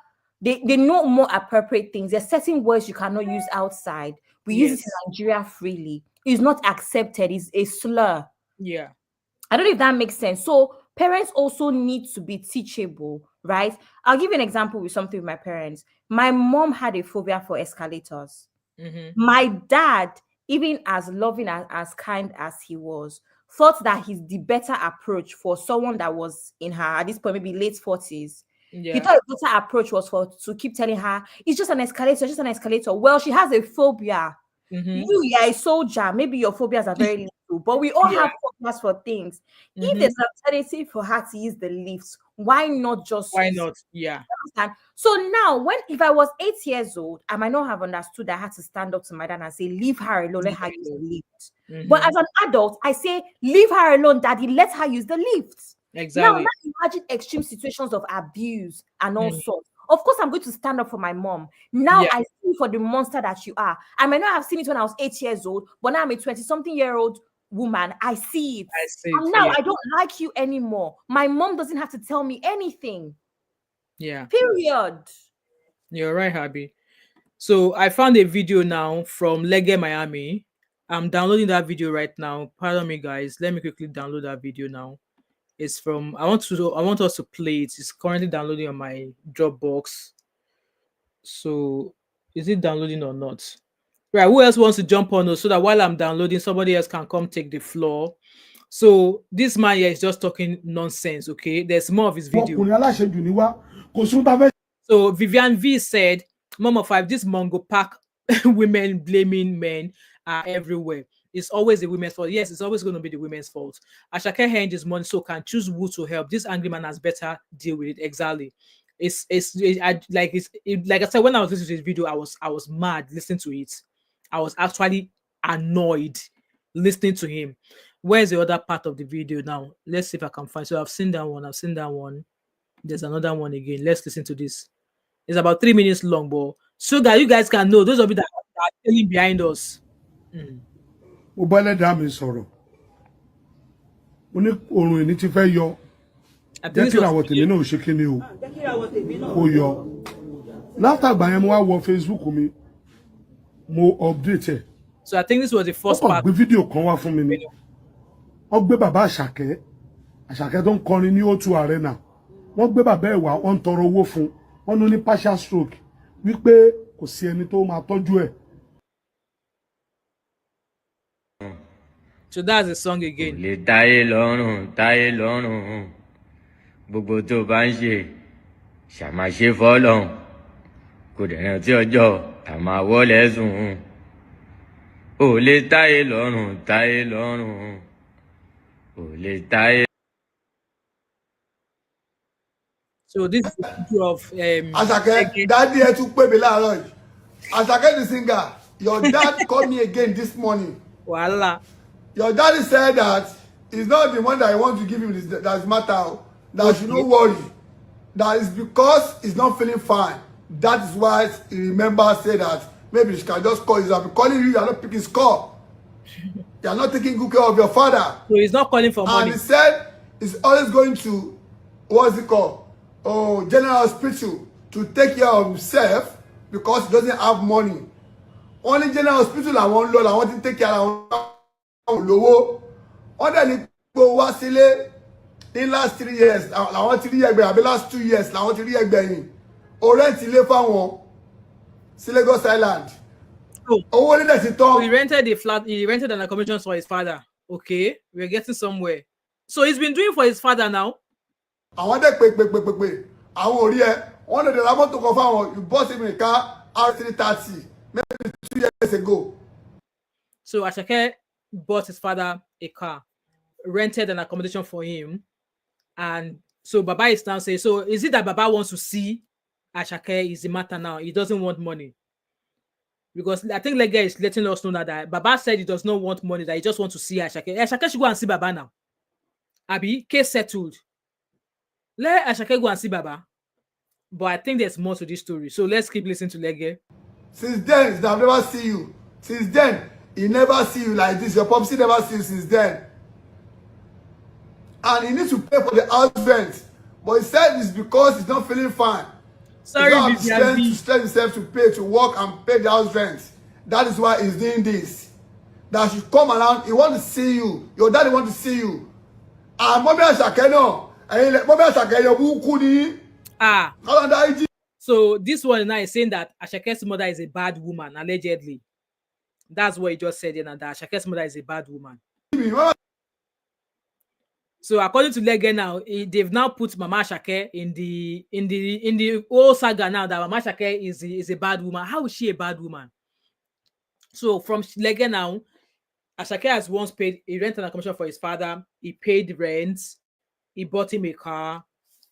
E: they know more appropriate things. There's certain words you cannot use outside. We use it in Nigeria freely. It's not accepted. It's a slur.
A: Yeah.
E: I don't know if that makes sense. So parents also need to be teachable, right? I'll give you an example with something with my parents. My mom had a phobia for escalators. My dad, even as loving and as kind as he was, thought that the better approach for someone that was in her, at this point, maybe late 40s. He thought the better approach was to keep telling her, it's just an escalator, just an escalator. Well, she has a phobia. You are a soldier. Maybe your phobias are very little, but we all have phobias for things. If there's an alternative for her to use the lifts, why not just
A: Why
E: use
A: not?
E: it?
A: Yeah.
E: So now, if I was 8 years old, I might not have understood that I had to stand up to my dad and say, leave her alone, let her use the lift. But as an adult, I say, leave her alone, daddy, let her use the lift.
A: Exactly.
E: Now imagine extreme situations of abuse and all sorts. Of course, I'm going to stand up for my mom. Now I see you for the monster that you are. I might not have seen it when I was 8 years old, but now I'm a 20-something-year-old woman. I see it.
A: I see it.
E: And now I don't like you anymore. My mom doesn't have to tell me anything.
A: Yeah.
E: Period.
A: You're right, Habi. So I found a video now from Lege Miami. I'm downloading that video right now. Pardon me, guys. Let me quickly download that video now. It's from I want us to play it. It's currently downloading on my Dropbox. So is it downloading or not? Right. Who else wants to jump on us so that while I'm downloading, somebody else can come take the floor? So this man here is just talking nonsense. Okay, there's more of his video. So Vivian V said, Mama 5, this Mongo pack women blaming men are everywhere. It's always the women's fault. Yes, it's always going to be the women's fault. Ashake hand this money, so can choose who to help. This angry man has better deal with it. Exactly. Like I said, when I was listening to this video, I was mad listening to it. I was actually annoyed listening to him. Where's the other part of the video now? Let's see if I can find. So I've seen that one. There's another one again. Let's listen to this. It's about 3 minutes long, but so that you guys can know, those of you that are telling behind us.
D: Mobile dam is sorrow. Oni orun ni ti fẹ́ yọ. Jẹ́ kí ìràwọ̀ tèmi náà ṣe kíni o. Kó yọ. Láfta ìgbà yẹn mo wá wọ Facebook mi. Mo update ẹ̀.
A: So I think this was the first part.
D: Gbé fídíò kan wá fún mi ni. Wọ́n gbé bàbá Àṣàkẹ́. Àṣàkẹ́ tó ń kọrin ní O2 Arena. Wọ́n gbé bàbá ẹ̀ wá, wọ́n ń tọrọ owó fún. Wọ́n ní partial stroke. Wípé kò sí ẹni tó máa tọ́jú ẹ̀.
A: So that's the song again.
F: Lè táyé lọ́rùn gbogbo tó bá ń ṣe ṣàmáṣe fọ́lọ́hun kò dẹ̀ rántí ọjọ́ àmà wọlé sùn ò lè táyé lọ́rùn ò lè táyé.
A: So this is the video of
G: Asake, daddy ẹ tún pè mí láàárọ̀ yìí. Asake the singer, your dad called me again this morning.
A: Voila.
G: Your daddy said that it's not the one that I want to give him that's matter. That should not worry. That is because he's not feeling fine. That is why he remembers say that maybe she can just call you. I've been calling you, you're not picking his call. You're not taking good care of your father.
A: So he's not calling for money.
G: And he said he's always going to, what's it called? Oh, general hospital to take care of himself because he doesn't have money. Only general hospital I want to take care of lówó. Wọ́n dẹ̀ ní pé wá sílé in last 3 years làwọn ti rí ẹgbẹ́ àbí last 2 years làwọn ti rí ẹgbẹ̀yìn. O rent ilé fáwọn sí Lagos Island. Owó ní dẹ̀ ti tán.
A: So he rented a flat, he rented an accommodation for his father. Okay, we're getting somewhere. So he's been doing for his father now.
G: Àwọn dẹ̀ pé àwọn ò rí ẹ. Wọ́n lè ra mọ́tò kan fáwọn. You bought him a car R330 maybe 2 years ago.
A: So Asake bought his father a car, rented an accommodation for him, and so Baba is now saying, so is it that Baba wants to see Asake is the matter now? He doesn't want money. Because I think Lega is letting us know that Baba said he does not want money, that he just wants to see Asake. Asake should go and see Baba now. Abi, case settled. Let Asake go and see Baba. But I think there's more to this story. So let's keep listening to Lege.
G: Since then, I've never seen you. Since then, he never see you like this. Your popsy never see you since then. And he needs to pay for the house rent. But he said it's because he's not feeling fine.
A: Sorry,
G: he don't have the
A: Vivian
G: strength
A: B.
G: to stress himself to pay, to work and pay the house rent. That is why he's doing this. That should come around. He want to see you. Your daddy want to see you. And Mommy Asake no. And Mommy Asake yo buku ni.
A: Ah.
G: Kalanda iji.
A: So this one now is saying that Ashake's mother is a bad woman, allegedly. That's what he just said, that Ashake's mother is a bad woman. So according to Lege now, they've now put Mama Asake in the whole saga now that Mama Asake is a bad woman. How is she a bad woman? So from Lege now, Asake has once paid a rent and a commission for his father. He paid rent. He bought him a car.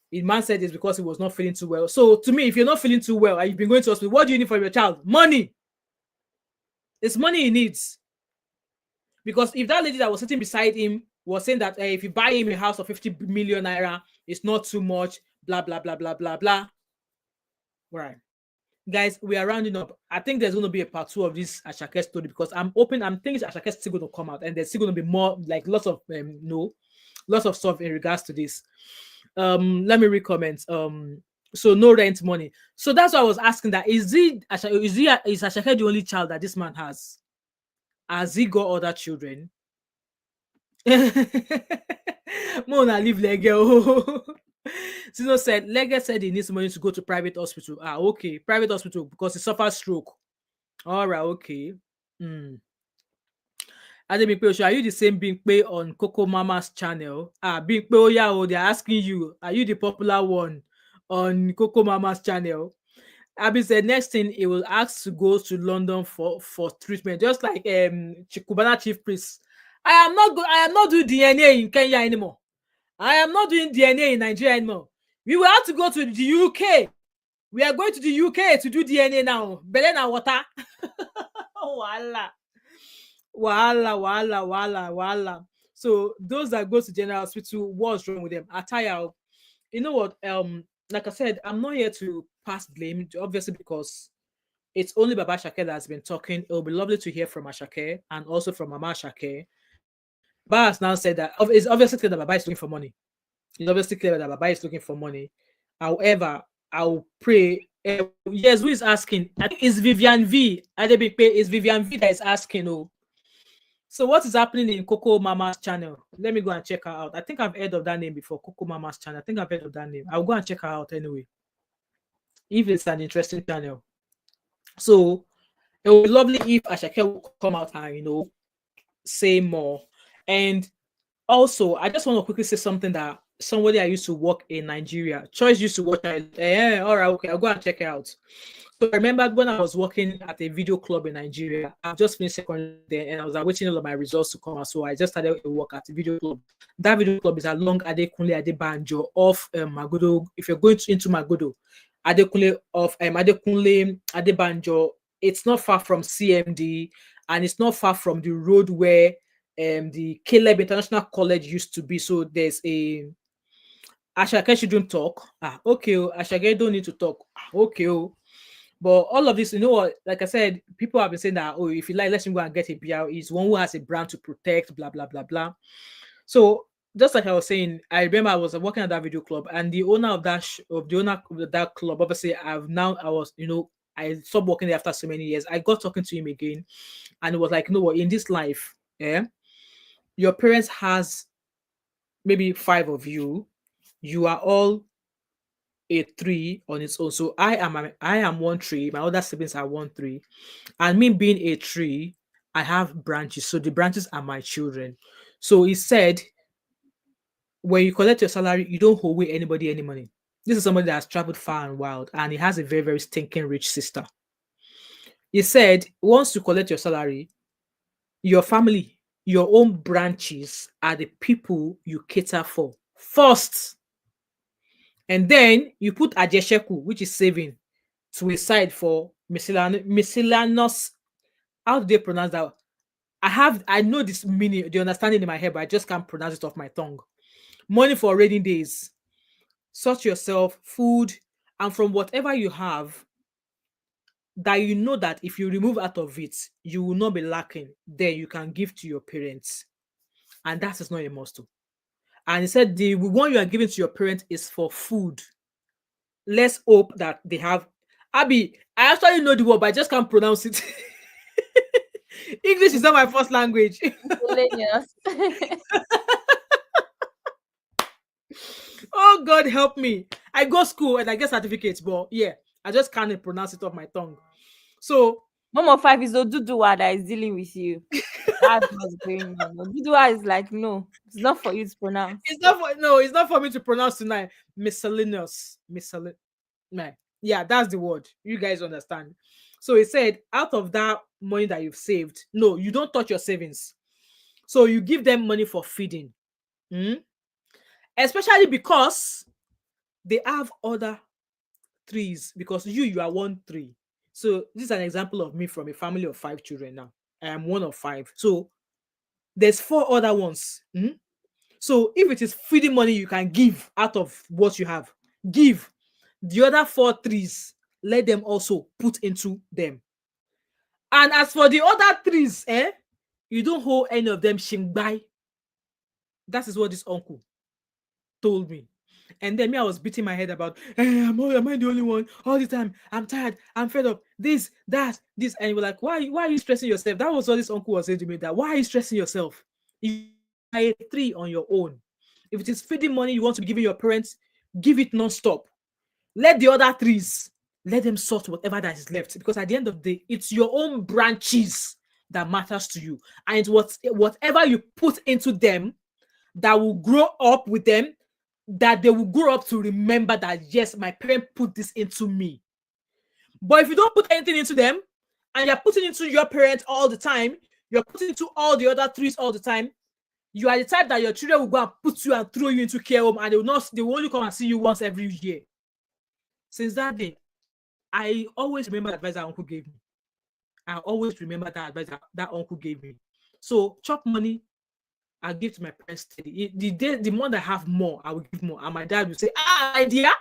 A: The man said it's because he was not feeling too well. So to me, if you're not feeling too well and you've been going to hospital, what do you need from your child? Money. It's money he needs. Because if that lady that was sitting beside him was saying that if you buy him a house of 50 million naira, it's not too much, blah, blah, blah, blah, blah, blah. Right. Guys, we are rounding up. I think there's going to be a part 2 of this Asake story because I'm thinking Asake is still going to come out and there's still going to be more, like lots of stuff in regards to this. Let me recommend. So no rent money. So that's why I was asking that is Asake the only child that this man has? Has he got other children? Mona leave Lege. Sino said Lege said he needs money to go to private hospital. Ah, okay, private hospital because he suffered stroke. All right, okay. Adebimpe, are you the same Bimpe on Coco Mama's channel? Ah, Bimpe, oh yeah, they're asking you, are you the popular one on Coco Mama's channel? Abi said next thing he will ask to go to London for treatment, just like Chikubana chief priest. I am not doing DNA in Kenya anymore. I am not doing DNA in Nigeria anymore. We will have to go to the UK. We are going to the UK to do DNA now. Belena water. Wala. So those that go to general hospital, what's wrong with them? Attire. You know what? Like I said, I'm not here to pass blame, obviously, because it's only Baba Asake that's been talking. It'll be lovely to hear from Asake and also from Mama Asake. Baba has now said that it's obviously clear that Baba is looking for money. It's obviously clear that Baba is looking for money. However, I'll pray. Yes, who is asking? I think it's Vivian V. It's Vivian V that is asking. Oh, so what is happening in Coco Mama's channel? Let me go and check her out. I think I've heard of that name before. Coco Mama's channel. I think I've heard of that name. I'll go and check her out anyway, if it's an interesting channel. So it would be lovely if Asake will come out and say more. And also, I just want to quickly say something that somebody I used to work in Nigeria, Choice used to watch. All right, okay, I'll go and check it out. So I remember when I was working at a video club in Nigeria. I've just finished secondary there, and I was waiting all of my results to come out. So I just started to work at a video club. That video club is along Adekunle Adebanjo off Magodo. If you're going into Magodo, Adekunle off Adekunle Adebanjo. It's not far from CMD, and it's not far from the road where the Caleb International College used to be. So there's a Asake shouldn't talk. Okay. Asake don't need to talk. Okay. But all of this, you know what? Like I said, people have been saying that, if you like, let's go and get a PR. He's one who has a brand to protect, blah, blah, blah, blah. So just like I was saying, I remember I was working at that video club, and the owner of that club, obviously, I stopped working there after so many years. I got talking to him again, and it was like, you know what? In this life, your parents has maybe 5 of you. You are all a 3 on its own. So I am 1 tree. My other siblings are 1 tree, and me being a tree, I have branches. So the branches are my children. So he said, when you collect your salary, you don't owe anybody any money. This is somebody that has traveled far and wild, and he has a very, very stinking rich sister. He said, once you collect your salary, your family, your own branches are the people you cater for first. And then you put ajesheku, which is saving, to a side for miscellaneous. How do they pronounce that? I know this meaning, the understanding in my head, but I just can't pronounce it off my tongue. money for rainy days. Sort yourself, food, and from whatever you have that you know that if you remove out of it, you will not be lacking, then you can give to your parents. And that is not a must. And he said the one you are giving to your parents is for food. Let's hope that they have. Abby, I actually know the word, but I just can't pronounce it. English is not my first language.
E: Miscellaneous.
A: Oh, God help me. I go school and I get certificates, but yeah, I just can't pronounce it off my tongue. So,
E: Mom of 5 is Oduduwa that is dealing with you. That's what's going on. Oduduwa is like, no, it's not for you to pronounce.
A: it's not for me to pronounce tonight. Miscellaneous. Yeah, that's the word. You guys understand. So he said, out of that money that you've saved, no, you don't touch your savings. So you give them money for feeding. Especially because they have other trees, because you are one tree. So this is an example of me from a family of 5 children now. I am one of 5. So there's 4 other ones. So if it is feeding money you can give out of what you have, give. The other 4 trees, let them also put into them. And as for the other trees, you don't hold any of them shingbai. That is what this uncle told me. And then me, I was beating my head about, am I the only one? All the time, I'm tired, I'm fed up, this, that, this. And you were like, why are you stressing yourself? That was what this uncle was saying to me, that why are you stressing yourself? You are a tree on your own. If it is feeding money you want to be giving your parents, give it non-stop. Let the other trees, let them sort whatever that is left. Because at the end of the day, it's your own branches that matters to you. And it's whatever you put into them that will grow up with them, that they will grow up to remember that, yes, my parent put this into me. But if you don't put anything into them, and you're putting into your parents all the time, you're putting into all the other trees all the time, you are the type that your children will go and put you and throw you into care home, and they will only come and see you once every year. Since that day, I always remember the advice that uncle gave me. I always remember that advice that uncle gave me. So chop money, I give to my parents steady. The month I have more, I will give more. And my dad will say, my dear.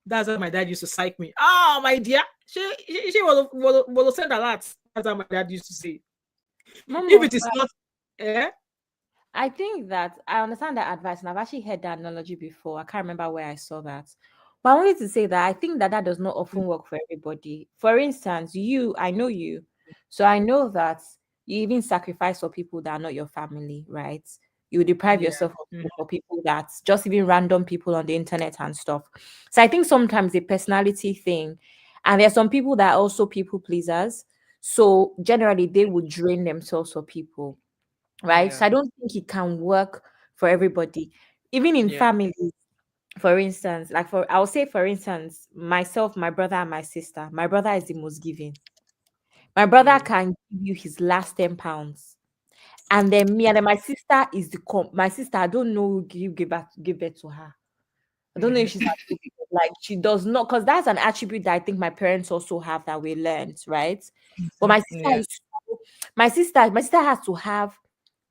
A: That's how my dad used to psych me. My dear. She was send a lot. That's how my dad used to say.
E: Mom
A: If
E: of
A: it is not,
E: I think that I understand that advice, and I've actually heard that analogy before. I can't remember where I saw that. But I wanted to say that I think that does not often work for everybody. For instance, I know you. So I know that you even sacrifice for people that are not your family, right? You deprive yourself of food for people that's just even random people on the internet and stuff. So I think sometimes a personality thing. And there are some people that are also people pleasers. So generally they would drain themselves for people. Right.
A: Yeah.
E: So I don't think it can work for everybody. Even in
A: Yeah.
E: families, for instance, I'll say, for instance, myself, my brother, and my sister. My brother is the most giving. My brother can give you his last £10. And then me and then my sister is my sister, I don't know who you give birth to her. I don't know if she's like she does not, because that's an attribute that I think my parents also have that we learned, right? But my sister is my sister has to have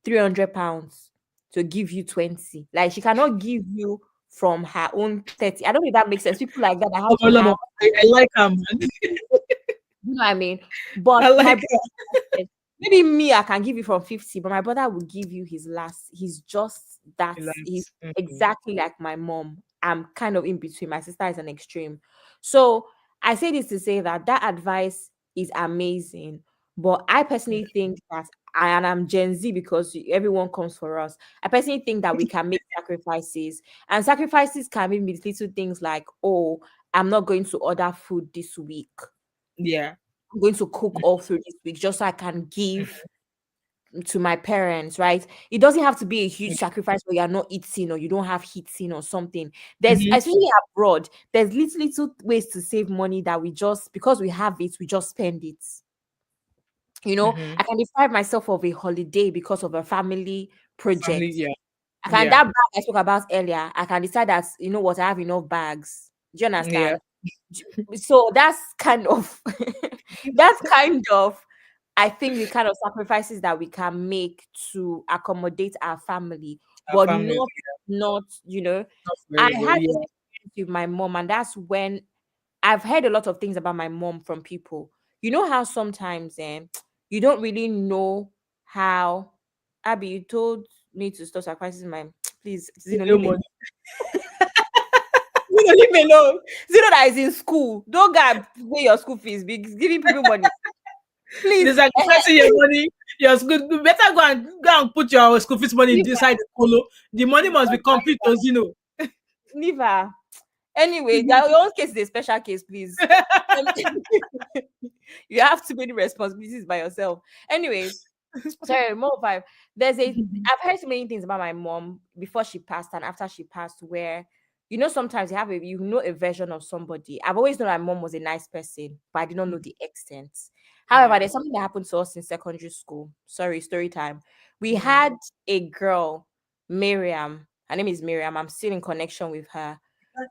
E: £300 to give you 20. Like she cannot give you from her own 30. I don't know if that makes sense. People like that have to have,
A: I like her, man.
E: you know what I mean? But
A: I like
E: my
A: her.
E: brother, maybe me, I can give you from 50, but my brother will give you his last. He's just that. He's exactly like my mom. I'm kind of in between. My sister is an extreme. So I say this to say that advice is amazing. But I personally think that I'm Gen Z because everyone comes for us. I personally think that we can make sacrifices. And sacrifices can be little things like, oh, I'm not going to order food this week.
A: Yeah.
E: I'm going to cook all through this week just so I can give to my parents, right? It doesn't have to be a huge sacrifice where you're not eating or you don't have heating or something. There's, especially abroad, there's little ways to save money that we just, because we have it, we just spend it. You know, I can deprive myself of a holiday because of a family project. I can that bag I spoke about earlier. I can decide that, you know what, I have enough bags. Do you understand? So that's kind of I think the kind of sacrifices that we can make to accommodate our family.
A: Our
E: but
A: family,
E: not,
A: not
E: I
A: very well.
E: had this
A: Yeah.
E: experience with my mom, and that's when I've heard a lot of things about my mom from people. You know how sometimes you don't really know how. Abby, you told me to stop sacrificing my please, Zeno,
A: No
E: leave me.
A: money.
E: Zeno, leave me alone. Zeno that is in school. Don't go and pay your school fees, be giving people money.
A: They're
E: Please.
A: sacrificing your money. Your school, you better go and put your school fees money
E: Leave
A: inside the colo. The money must be complete, Ozino.
E: leave her. Anyway, your own case is a special case, please. Um, you have too many responsibilities by yourself. Anyways, sorry, more five. I've heard so many things about my mom before she passed and after she passed, where sometimes you have a version of somebody. I've always known my mom was a nice person, but I did not know the extent. However,
A: Yeah.
E: there's something that happened to us in secondary school. Sorry, story time. We
A: Mm.
E: had a girl, Miriam. Her name is Miriam. I'm still in connection with her.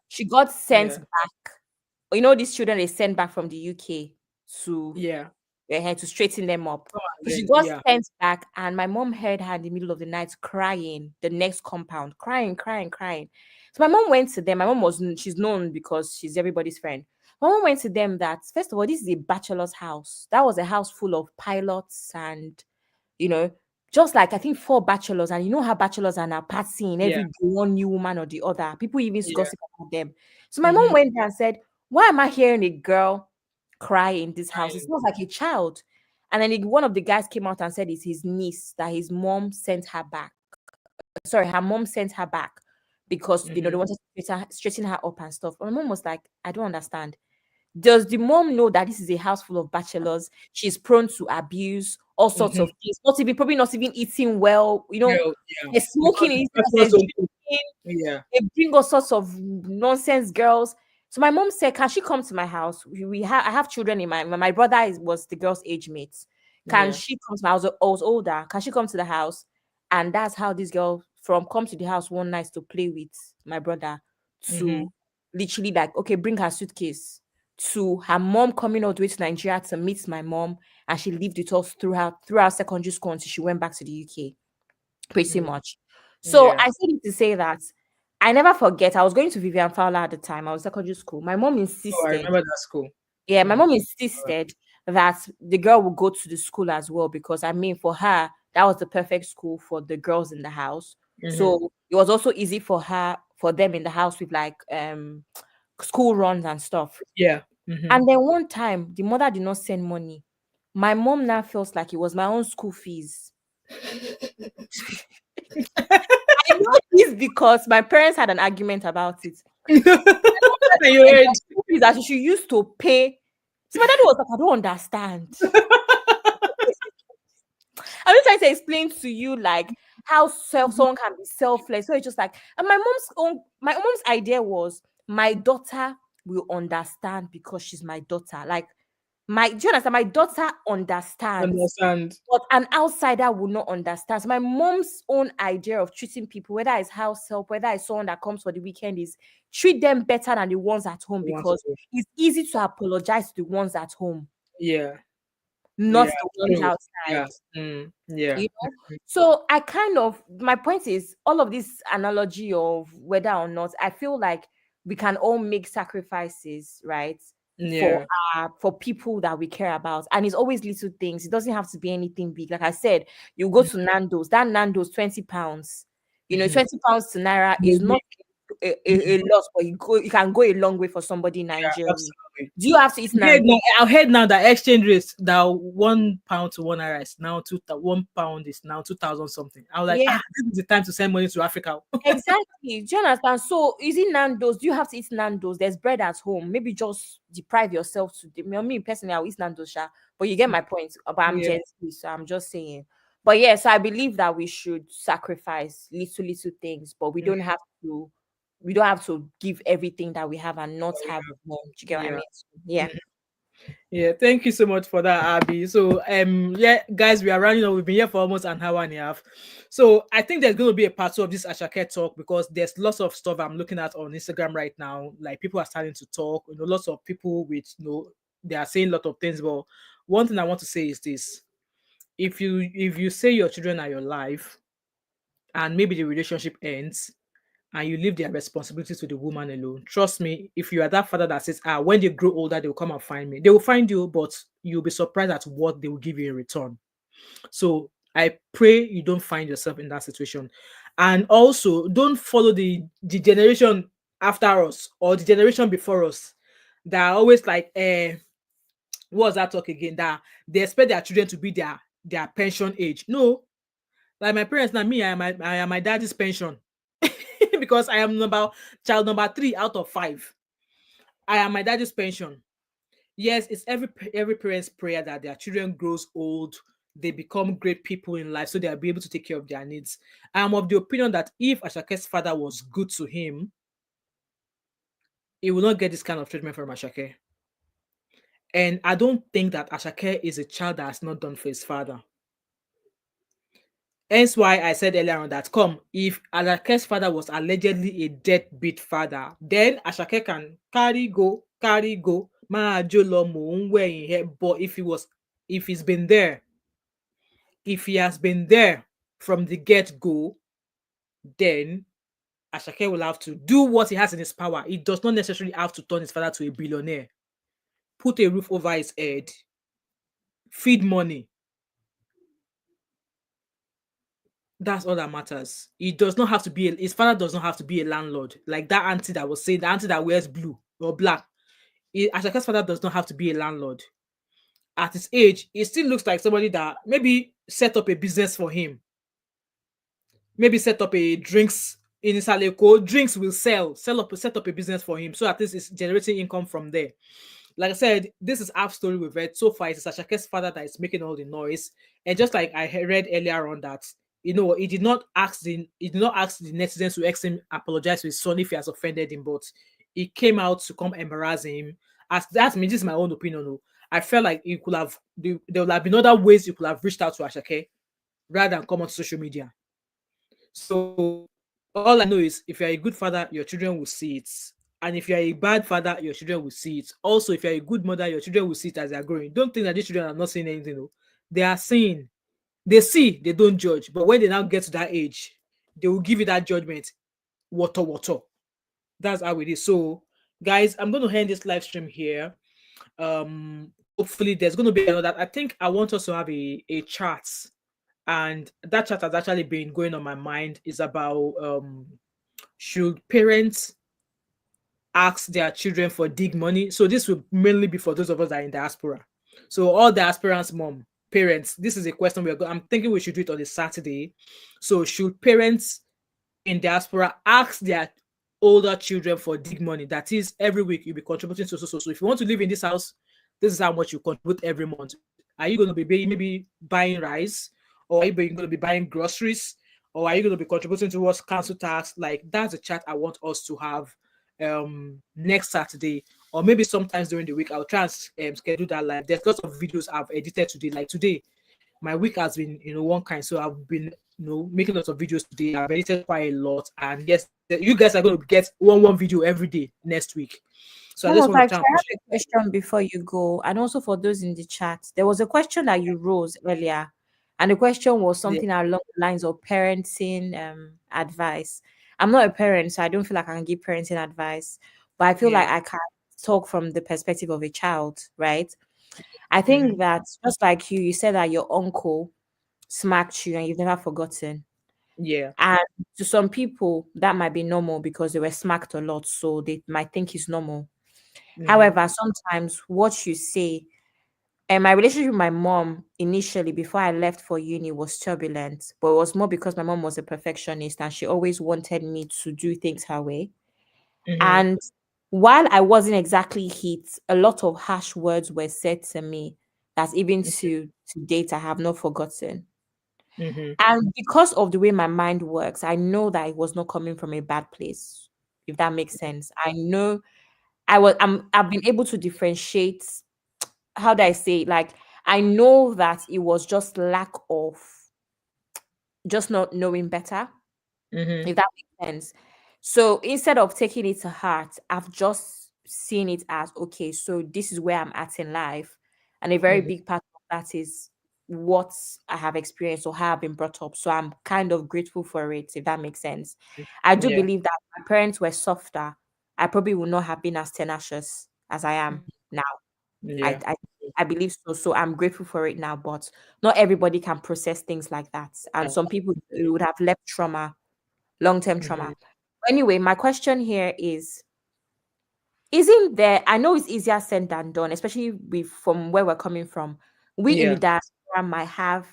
E: She got sent
A: Yeah.
E: back. These children they sent back from the UK to
A: Yeah.
E: to straighten them up.
A: Come on,
E: So she
A: then.
E: got
A: Yeah.
E: sent back, and my mom heard her in the middle of the night crying, the next compound, crying, crying, crying. So my mom went to them. My mom she's known because she's everybody's friend. My mom went to them that, first of all, this is a bachelor's house. That was a house full of pilots and, you know, just like I think 4 bachelors. And you know how bachelors are now partying
A: Yeah.
E: every day, one new woman or the other. People even
A: Yeah.
E: gossip about them. So my mom
A: Mm-hmm.
E: went there and said, why am I hearing a girl cry in this house? It
A: Fine.
E: smells like a child. And then one of the guys came out and said it's his niece that his mom sent her back. Sorry, her mom sent her back because they
A: Mm-hmm.
E: wanted to straighten her up and stuff. And my mom was like, I don't understand. Does the mom know that this is a house full of bachelors? She's prone to abuse, all sorts
A: Mm-hmm.
E: of things. Probably not even eating well.
A: Well, yeah.
E: There's
A: Because
E: smoking in it,
A: bachelors
E: there's
A: don't cook.
E: drinking,
A: Yeah.
E: they bring all sorts of nonsense girls. So my mom said, "Can she come to my house? I have children in my brother was the girl's age mate. Can
A: Yeah.
E: she come to my house? I was older. Can she come to the house?" And that's how this girl from come to the house one night to play with my brother
A: Mm-hmm.
E: to literally like, okay, bring her suitcase, to her mom coming all the way to Nigeria to meet my mom, and she lived with us throughout secondary school until she went back to the UK, pretty
A: Mm.
E: much. So
A: Yeah.
E: I said it to say that I never forget. I was going to Vivian Fowler at the time. I was secondary school. My mom
A: Oh, I
E: insisted.
A: remember that school.
E: Yeah, my
A: Mm.
E: mom
A: All right.
E: insisted that the girl would go to the school as well because I mean, for her, that was the perfect school for the girls in the house.
A: Mm-hmm.
E: So it was also easy for them in the house with like school runs and stuff.
A: Yeah. Mm-hmm.
E: And then one time, the mother did not send money. My mom now feels like it was my own school fees. I know this because my parents had an argument about it.
A: You
E: And
A: heard.
E: their school fees that she used to pay. So my daddy was like, I don't understand. I'm just trying to explain to you like how someone can be selfless. So it's just like, and my mom's idea was my daughter will understand because she's my daughter. Like do you understand? My daughter understands,
A: Understand.
E: but an outsider will not understand. So my mom's own idea of treating people, whether it's house help, whether it's someone that comes for the weekend, is treat them better than the ones at home
A: Want to
E: because
A: go.
E: it's easy to apologize to the ones at home,
A: Yeah.
E: not
A: Yeah.
E: the ones
A: True.
E: outside.
A: Yeah. Mm. Yeah.
E: you know so I kind of, my point is, all of this analogy of whether or not, I feel like we can all make sacrifices, right, for
A: Yeah.
E: for people that we care about, and it's always little things. It doesn't have to be anything big. Like I said, you go to Nando's, that Nando's 20 pounds,
A: Mm-hmm.
E: 20 pounds to naira is
A: Maybe.
E: not a lot, but you can go a long way for somebody in
A: Yeah.
E: Nigeria.
A: Absolutely.
E: Do you have to eat
A: Heard
E: Nando's?
A: now, I've heard now that exchange rates that £1 to £1 is now £1 is now 2,000 something. I was like,
E: Yeah.
A: this is the time to send money to Africa.
E: Exactly. Do you understand? So, is it Nando's? Do you have to eat Nando's? There's bread at home. Maybe just deprive yourself to me personally, I'll eat Nando's, sha. But you get my point. But I'm
A: Yeah.
E: Gen Z, so I'm just saying. But yes, I believe that we should sacrifice little things, but we
A: Mm.
E: don't have to give everything that we have and not have more. Do you get what I
A: Yeah.
E: mean? So, yeah.
A: Mm. Yeah, thank you so much for that, Abby. So, yeah, guys, we are running on. We've been here for almost an hour and a half. So, I think there's going to be a part two of this Ashake talk because there's lots of stuff I'm looking at on Instagram right now. Like people are starting to talk. Lots of people with they are saying a lot of things. But one thing I want to say is this: if you say your children are your life, and maybe the relationship ends and you leave their responsibilities to the woman alone. Trust me, if you are that father that says, when they grow older, they will come and find me. They will find you, but you'll be surprised at what they will give you in return. So I pray you don't find yourself in that situation. And also don't follow the generation after us or the generation before us that are always like, what's that talk again? That they expect their children to be their pension age. No, like my parents, now me, I am my daddy's pension. Because I am child number 3 out of 5. I am my daddy's pension. Yes, it's every parent's prayer that their children grows old, they become great people in life, so they'll be able to take care of their needs. I am of the opinion that if Ashake's father was good to him, he will not get this kind of treatment from Ashake. And I don't think that Ashake is a child that has not done for his father. Hence why I said earlier on that, if Ashake's father was allegedly a deadbeat father, then Ashake can carry go, máa jó lọ mò ń wẹ̀yìn ẹ̀. But if he's been there, if he has been there from the get-go, then Ashake will have to do what he has in his power. He does not necessarily have to turn his father to a billionaire. Put a roof over his head, feed money. That's all that matters. He does not have to be his father does not have to be a landlord. Like that auntie that was saying, the auntie that wears blue or black. Ashake's father does not have to be a landlord. At his age, he still looks like somebody that maybe set up a business for him. Maybe set up a drinks in Saleko. Drinks will set up a business for him. So at least it's generating income from there. Like I said, this is half story we've read. So far, it's Ashake's father that is making all the noise. And just like I read earlier on that, he did not ask the netizens to ask him apologize to his son if he has offended him, but he came out to come embarrass him. This is my own opinion. Though. I felt like there would have been other ways you could have reached out to Ashake rather than come on social media. So all I know is if you're a good father, your children will see it. And if you're a bad father, your children will see it. Also, if you're a good mother, your children will see it as they're growing. Don't think that these children are not seeing anything. Though. They are seeing. They see, they don't judge. But when they now get to that age, they will give you that judgment. Water. That's how it is. So, guys, I'm going to end this live stream here. Hopefully, there's going to be another. I think I want us to have a chat. And that chat has actually been going on my mind. Is about should parents ask their children for dig money? So this will mainly be for those of us that are in diaspora. So all diasporans parents, this is a question I'm thinking we should do it on a Saturday. So should parents in diaspora ask their older children for dig money? That is, every week you'll be contributing so. So if you want to live in this house, this is how much you contribute every month. Are you going to be maybe buying rice, or are you going to be buying groceries, or are you going to be contributing towards council tax? Like, that's a chat I want us to have next Saturday, or maybe sometimes during the week. I'll try and schedule that live. There's lots of videos I've edited today. Like today, my week has been one kind, so I've been making lots of videos today. I've edited quite a lot, and yes, you guys are going to get one video every day next week. So I just want to
E: I have a question before you go, and also for those in the chat. There was a question that you rose earlier, and the question was something along the lines of parenting advice. I'm not a parent, so I don't feel like I can give parenting advice, but I feel like I can talk from the perspective of a child, right? I think that just like you said that your uncle smacked you and you've never forgotten.
A: Yeah.
E: And to some people, that might be normal because they were smacked a lot, so they might think it's normal. However, sometimes what you say, and my relationship with my mom initially before I left for uni was turbulent, but it was more because my mom was a perfectionist and she always wanted me to do things her way. And while I wasn't exactly hit, a lot of harsh words were said to me that even to date I have not forgotten. And because of the way my mind works, I know that it was not coming from a bad place, if that makes sense. I know I've been able to differentiate. How do I say it? Like, I know that it was just lack of just not knowing better, if that makes sense. So instead of taking it to heart, I've just seen it as okay, so this is where I'm at in life. And a very big part of that is what I have experienced or how I've been brought up. So I'm kind of grateful for it, if that makes sense. I do
A: Yeah.
E: believe that if my parents were softer, I probably would not have been as tenacious as I am now. I,
A: Yeah.
E: I I believe so. So I'm grateful for it now, but not everybody can process things like that. And some people it would have left trauma, long-term
A: Mhm.
E: trauma. Anyway, my question here is, isn't there, I know it's easier said than done, especially with from where we're coming from. We in the
A: Yeah.
E: diaspora might have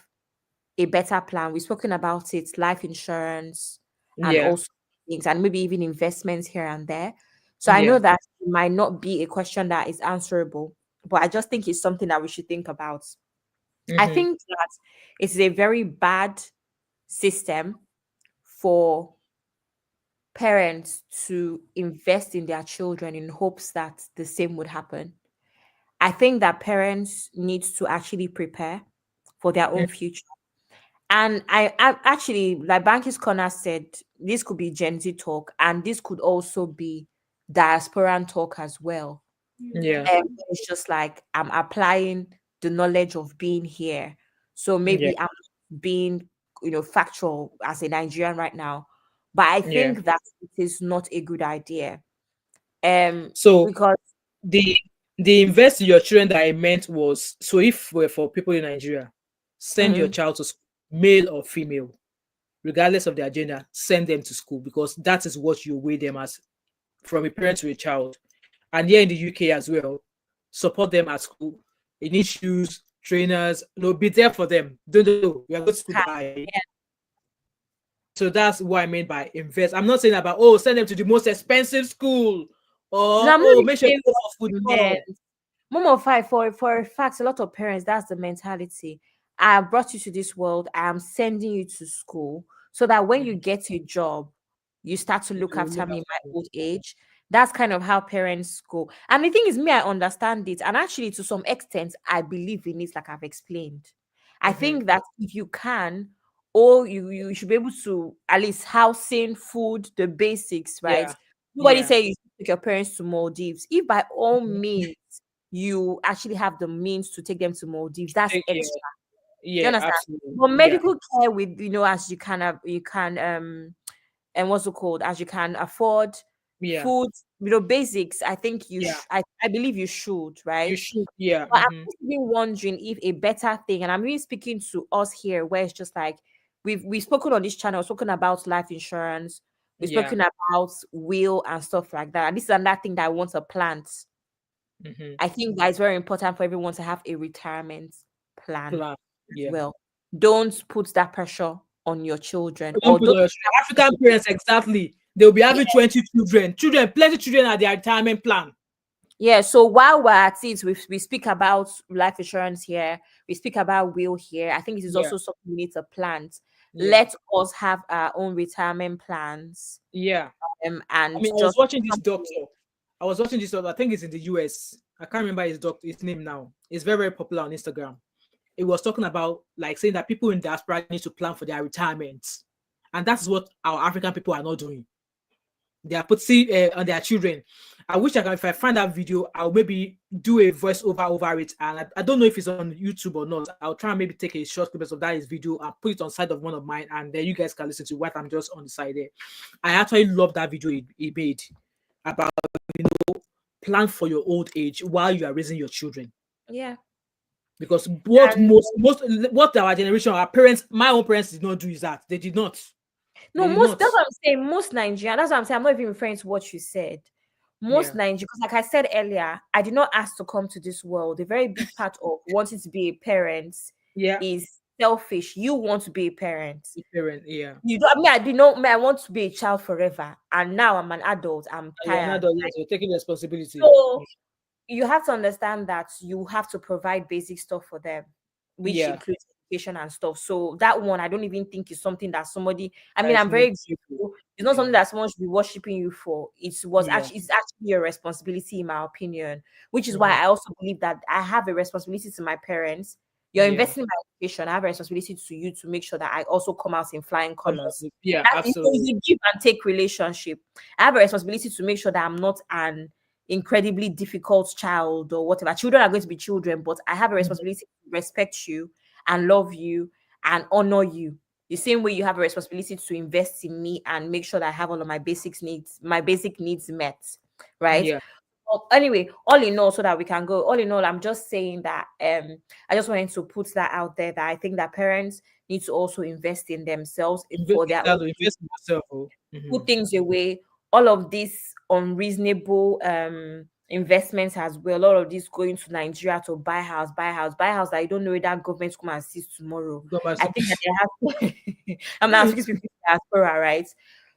E: a better plan. We've spoken about it, life insurance and
A: Yeah.
E: also things, and maybe even investments here and there. So I know
A: Yeah.
E: that it might not be a question that is answerable, but I just think it's something that we should think about. I
A: Mm-hmm.
E: think that it is a very bad system for parents to invest in their children in hopes that the same would happen. I think that parents need to actually prepare for their own future. And I actually, like Banky's Corner said, this could be Gen Z talk, and this could also be diasporan talk as well.
A: Yeah.
E: It's just like I'm applying the knowledge of being here. So
A: Yeah.
E: maybe I'm being, factual as a Nigerian right now. But I
A: Yeah.
E: think that it is not a good idea.
A: So
E: Because
A: the the invest in your children that I meant was, so if we're for people in Nigeria, send your
E: Mhm,
A: child to school, male or female, regardless of their gender, send them to school because that is what you weigh them as from a parent to a child. And here in the UK as well, support them at school. They need shoes, trainers, be there for them. Don't know. We are going to school, bye.
E: yeah.
A: So that's what I mean by invest. I'm not saying about, oh, send them to the most expensive school,
E: No,
A: or
E: I'm not
A: oh,
E: even
A: make sure
E: saying
A: you go
E: what
A: for
E: you
A: football.
E: meant. Mom of five, for a fact, a lot of parents, that's the mentality. I brought you to this world. I am sending you to school so that when you get a job, you start to look
A: You will
E: after
A: look
E: me in
A: after
E: my
A: them.
E: old age. That's kind of how parents go. And the thing is, me, I understand it. And actually, to some extent, I believe in it, like I've explained. I
A: Mhm.
E: think that if you can, or you should be able to at least housing, food, the basics, right?
A: Yeah,
E: Nobody
A: yeah.
E: say you should take your parents to Maldives. If by all
A: Mhm.
E: means you actually have the means to take them to Maldives, that's
A: Yeah,
E: extra. Do you
A: yeah,
E: understand?
A: absolutely.
E: But
A: Yeah,
E: medical care with as you can have, you can and what's it called, as you can afford
A: yeah,
E: food, basics. I think
A: yeah.
E: I believe you should,
A: You
E: right?
A: should. Yeah.
E: But I'm
A: Hmm.
E: just even wondering if a better thing, and I'm really speaking to us here, where it's just like we've spoken on this channel, spoken about life insurance, we've
A: Yeah.
E: spoken about will and stuff like that. And this is another thing that I want to plant.
A: Hmm.
E: I think that it's very important for everyone to have a retirement plan
A: Plan.
E: as
A: Yeah.
E: well. Don't put that pressure on your children,
A: Don't
E: or
A: put
E: don't.
A: on your African parents exactly. They'll be
E: Yeah,
A: having 20 children. Children, plenty children at their retirement plan.
E: yeah. So while we're at it, we speak about life insurance here. We speak about will here. I think it is
A: Yeah,
E: also something we need to plant.
A: yeah,
E: Let us have our own retirement plans.
A: yeah. I
E: And
A: mean, I was
E: just
A: watching this
E: come to
A: doctor.
E: it.
A: I was watching this doctor. I think it's in the US. I can't remember his name now. It's very, very popular on Instagram. It was talking about like saying that people in diaspora need to plan for their retirement, and that's what our African people are not doing. They are putting on their children. I wish I can, if I find that video, I'll maybe do a voiceover over it. And I don't know if it's on YouTube or not. I'll try and maybe take a short clip of that his video and put it on side of one of mine, and then you guys can listen to what I'm just on the side there. I actually love that video he made about plan for your old age while you are raising your children.
E: Yeah.
A: Because what
E: And
A: most what our generation, our parents, my own parents did not do is that they did not.
E: no,
A: They did
E: most
A: not.
E: that's what I'm saying. Most Nigerian, that's what I'm saying. I'm not even referring to what you said. Most
A: Yeah.
E: Nigerian, because like I said earlier, I did not ask to come to this world. A very big part of wanting to be a parent
A: Yeah.
E: is selfish. You want to be a parent.
A: The parent. Yeah.
E: You don't. I mean, I did not. I want to be a child forever, and now I'm an adult. I'm
A: And you're an
E: tired.
A: adult, yes, you're taking responsibility.
E: So you have to understand that you have to provide basic stuff for them, which
A: Yeah.
E: includes education and stuff. So that one, I don't even think is something that somebody. I
A: That
E: mean,
A: is
E: I'm very
A: negotiable.
E: grateful. It's not something
A: Yeah.
E: that someone should be worshiping you for.
A: Yeah.
E: It's actually a responsibility, in my opinion. Which is why
A: Mhm.
E: I also believe that I have a responsibility to my parents. You're
A: Yeah.
E: investing in my education. I have a responsibility to you to make sure that I also come out in flying
A: Come on.
E: colors.
A: Yeah,
E: That is
A: absolutely.
E: a give and take relationship. I have a responsibility to make sure that I'm not an incredibly difficult child or whatever. Children are going to be children, but I have a
A: Mhm.
E: responsibility to respect you and love you and honor you. The same way you have a responsibility to invest in me and make sure that I have all of my basic needs met, right?
A: Yeah.
E: Anyway, all in all, so that we can go, all in all, I'm just saying that I just wanted to put that out there, that I think that parents need to also invest in themselves for their own,
A: Invest in yourself. Oh.
E: put things away, all of these unreasonable investments as well, all of this going to Nigeria to buy house that you don't know whether government come and seize tomorrow.
A: Go back
E: I
A: to-
E: think that they have I'm not speaking to diaspora, right?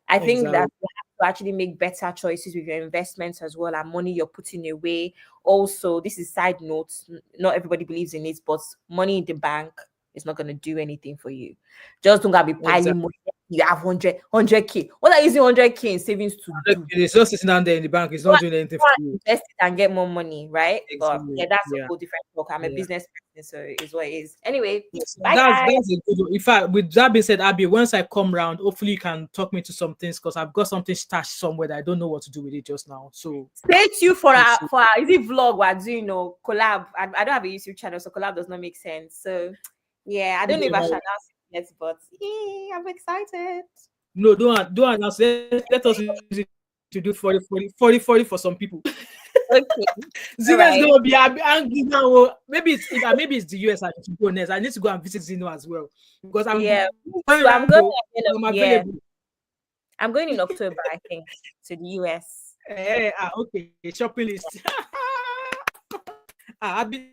E: I think that
A: Exactly.
E: you have to actually make better choices with your investments as well, and money you're putting away. Also, this is side notes. Not everybody believes in it, but money in the bank is not going to do anything for you. Just don't gotta be piling
A: Exactly.
E: money. You have 100K. What are you using 100K in savings to do?
A: It's just sitting down there in the bank. It's
E: Go
A: not
E: and
A: doing anything
E: go
A: for
E: and
A: you.
E: invest it and get more money, right? But yeah,
A: Exactly.
E: that's a
A: Yeah.
E: whole different talk. I'm a
A: Yeah.
E: business person, so it's what it is. Anyway,
A: Yes.
E: bye
A: That's
E: guys.
A: a good one. In fact, with that being said, Abby, once I come round, hopefully you can talk me to some things because I've got something stashed somewhere that I don't know what to do with it just now. So
E: Stay tuned for
A: we'll
E: our
A: see.
E: is it vlog we're doing or collab. I don't have a YouTube channel, so collab does not make sense. So yeah, I don't know if I should announce it yet, but yeah, I'm excited.
A: No, don't announce it. Let us use it to do 40 for some people.
E: Okay, all
A: Zeno is
E: right.
A: gonna be angry now. Oh. Maybe it's the US I need to go next. I need to go and visit Zeno as well because I'm
E: Yeah,
A: going
E: so I'm
A: around,
E: going
A: oh,
E: at the end
A: I'm
E: of, yeah,
A: available.
E: I'm going in October, I think, to the US.
A: Okay, shopping list.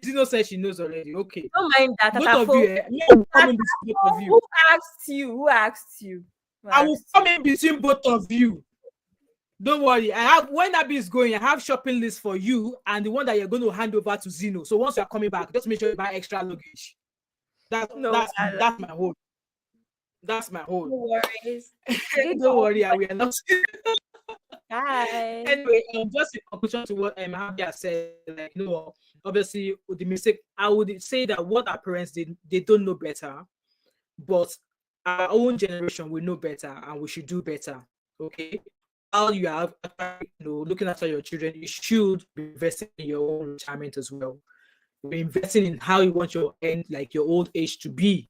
A: Zeno said she knows already. Okay,
E: Don't mind that.
A: both of
E: Tatafo.
A: you. Me, I will come in between both of you.
E: Who asked you? Who asked you? Who
A: I will
E: asked
A: come in between both of you. Don't worry. I have when Abby is going, I have shopping list for you and the one that you're going to hand over to Zeno. So once you're coming back, just make sure you buy extra luggage. That's
E: you? No,
A: that's my whole. That's my whole.
E: no worries.
A: Don't worry, I will not.
E: Bye.
A: Anyway, just in conclusion to what Abby has said, like obviously the mistake, I would say that what our parents did, they don't know better, but our own generation will know better and we should do better. Okay. While you are looking after your children, you should be investing in your own retirement as well. Be investing in how you want your end, like your old age to be.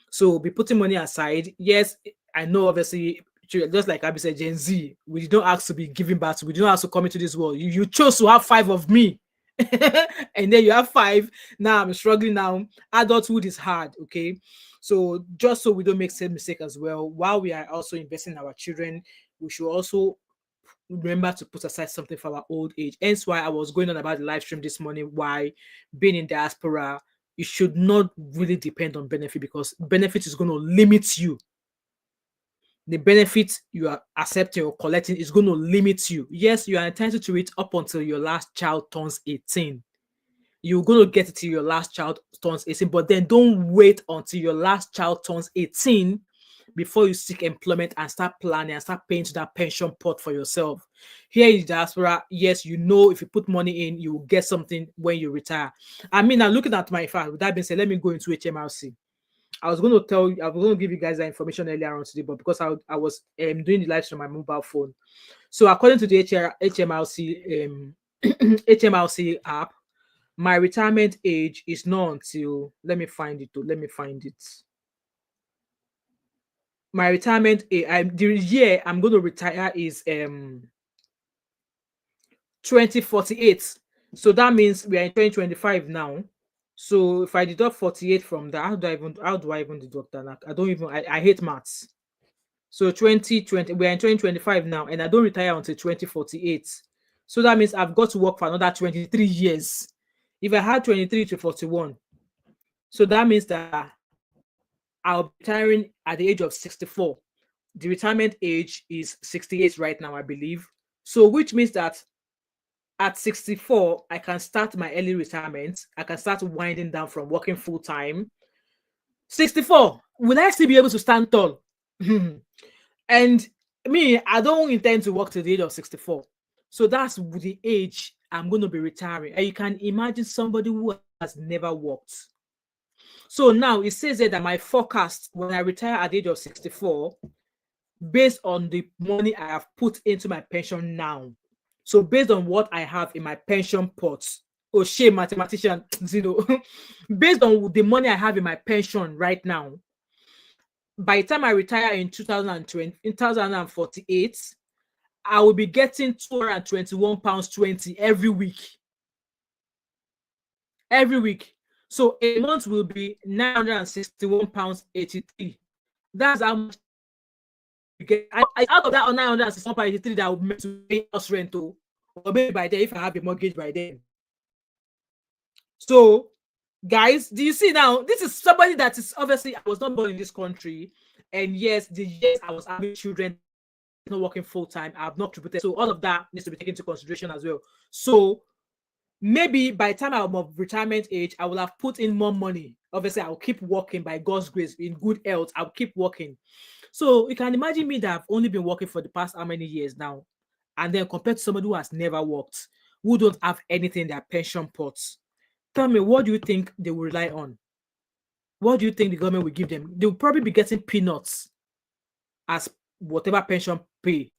A: So be putting money aside. Yes, I know obviously just like Abby said, Gen Z, we don't ask to be giving back to, we don't ask to come into this world. You chose to have 5 of me. And then you have 5. Now I'm struggling now. Adulthood is hard, okay? So just so we don't make same mistake as well, while we are also investing in our children, we should also remember to put aside something for our old age. Hence why I was going on about the live stream this morning, why being in diaspora, you should not really depend on benefit because benefit is going to limit you. The benefit you are accepting or collecting is going to limit you. Yes, you are entitled to it up until your last child turns 18. You're going to get it till your last child turns 18, but then don't wait until your last child turns 18 before you seek employment and start planning and start paying to that pension pot for yourself. Here in diaspora, yes, if you put money in, you will get something when you retire. I mean, I'm looking at my file. With that being said, let me go into HMRC. I was going to give you guys that information earlier on today, but because I was doing the live stream on my mobile phone. So according to the HMRC HMRC app, my retirement age is not until, let me find it. My retirement age, the year I'm going to retire is 2048. So that means we are in 2025 now. So if I deduct 48 from that, how do I even deduct that? I hate maths. So 2020, we're in 2025 now, and I don't retire until 2048. So that means I've got to work for another 23 years. If I had 23 to 41, so that means that I'll be retiring at the age of 64. The retirement age is 68 right now, I believe. So which means that at 64, I can start my early retirement. I can start winding down from working full time. 64, will I still be able to stand tall? And me, I don't intend to work till the age of 64. So that's the age I'm going to be retiring. And you can imagine somebody who has never worked. So now it says that my forecast when I retire at the age of 64, based on the money I have put into my pension now. So based on what I have in my pension pot, Oh, shame, mathematician, zero. Based on the money I have in my pension right now, by the time I retire in 2020, in 2048, I will be getting 221 pounds 20 every week. Every week. So a month will be 961 pounds 83. That's how much you get. Out of that 961 pounds 83 that I will be meant to pay house rent to, or maybe by then if I have a mortgage by then. So, guys, do you see now? This is somebody that is obviously, I was not born in this country, and yes, the years I was having children, not working full time, I have not contributed. So all of that needs to be taken into consideration as well. So maybe by the time I'm of retirement age, I will have put in more money. Obviously, I'll keep working by God's grace in good health. I'll keep working. So you can imagine me that I've only been working for the past how many years now, and then compared to somebody who has never worked, who don't have anything in their pension pots. Tell me, what do you think they will rely on? What do you think the government will give them? They'll probably be getting peanuts as whatever pension pay.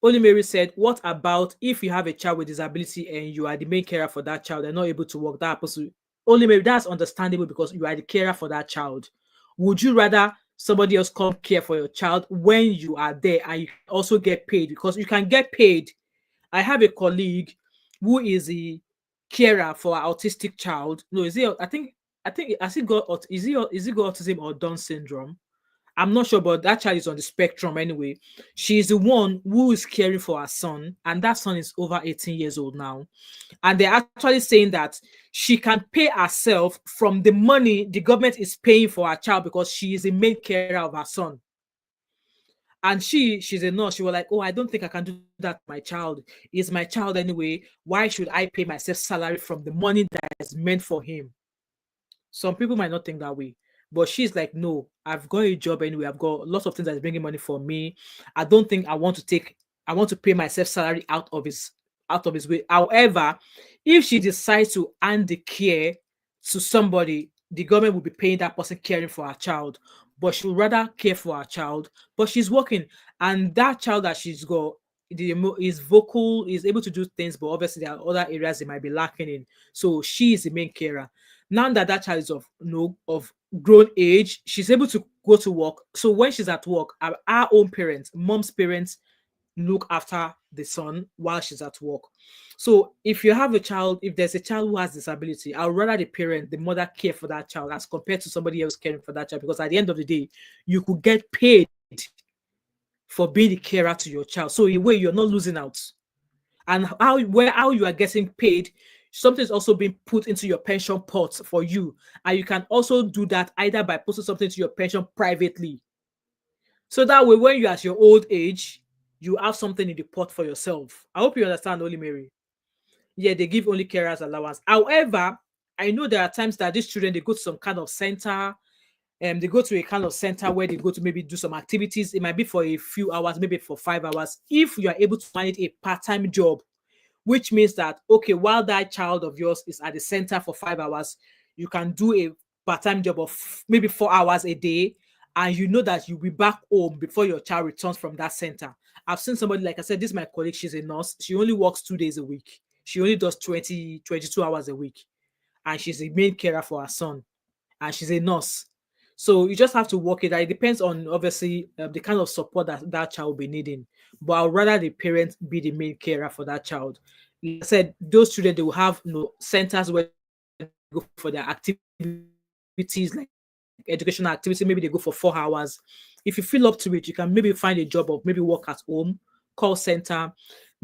A: Only Mary said, what about if you have a child with disability and you are the main carer for that child and not able to work? That happens to Only Mary, that's understandable because you are the carer for that child. Would you rather somebody else come care for your child when you are there and you also get paid? Because you can get paid. I have a colleague who is a carer for an autistic child. No, is he? I think has he got is he got autism or Down syndrome? I'm not sure, but that child is on the spectrum anyway. She's the one who is caring for her son, and that son is over 18 years old now. And they're actually saying that she can pay herself from the money the government is paying for her child because she is the main carer of her son. And she's a nurse. She was like, oh, I don't think I can do that to my child. It's my child anyway. Why should I pay myself salary from the money that is meant for him? Some people might not think that way, but she's like, no, I've got a job anyway. I've got lots of things that's bringing money for me. I don't think I want to pay myself salary out of his way. However, if she decides to hand the care to somebody, the government will be paying that person caring for her child, but she would rather care for her child, but she's working. And that child that she's got, is vocal, is able to do things, but obviously there are other areas they might be lacking in. So she is the main carer. Now that that child is of grown age, she's able to go to work. So when she's at work, our own parents, mom's parents, look after the son while she's at work. So if you have a child, if there's a child who has disability, I'd rather the parent, the mother, care for that child as compared to somebody else caring for that child, because at the end of the day, you could get paid for being the carer to your child. So in a way, you're not losing out. And how you are getting paid, something is also being put into your pension pot for you. And you can also do that either by putting something to your pension privately. So that way, when you're at your old age, you have something in the pot for yourself. I hope you understand, Holy Mary. Yeah, they give only carers allowance. However, I know there are times that these children, they go to some kind of center. They go to a kind of center where they go to maybe do some activities. It might be for a few hours, maybe for 5 hours. If you are able to manage a part-time job, which means that, okay, while that child of yours is at the center for 5 hours, you can do a part-time job of maybe 4 hours a day, and you know that you'll be back home before your child returns from that center. I've seen somebody, like I said, this is my colleague, she's a nurse. She only works 2 days a week. She only does 22 hours a week. And she's the main carer for her son. And she's a nurse. So you just have to work it out. It depends on, obviously, the kind of support that that child will be needing. But I'd rather the parent be the main carer for that child. Like I said, those children, they will have centers where they go for their activities, like educational activity. Maybe they go for 4 hours. If you feel up to it, you can maybe find a job of maybe work at home, call center.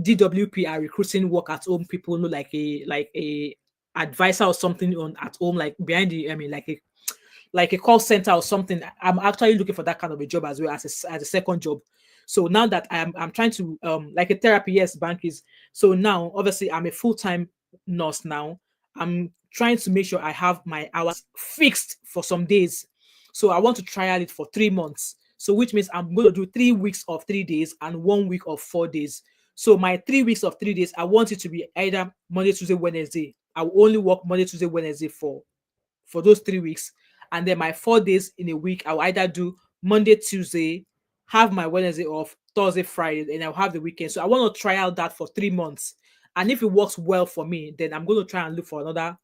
A: DWP are recruiting work at home people, like a advisor or something on at home, like behind the, I mean, like a call center or something. I'm actually looking for that kind of a job as well as a second job. So now that I'm trying to like a therapy, yes, bank is. So now obviously I'm a full-time nurse now. I'm trying to make sure I have my hours fixed for some days. So I want to trial it for 3 months. So which means I'm going to do 3 weeks of 3 days and 1 week of 4 days. So my 3 weeks of 3 days, I want it to be either Monday, Tuesday, Wednesday. I will only work Monday, Tuesday, Wednesday for those 3 weeks. And then my 4 days in a week, I'll either do Monday, Tuesday, have my Wednesday off, Thursday, Friday, and I'll have the weekend. So I want to try out that for 3 months. And if it works well for me, then I'm going to try and look for another,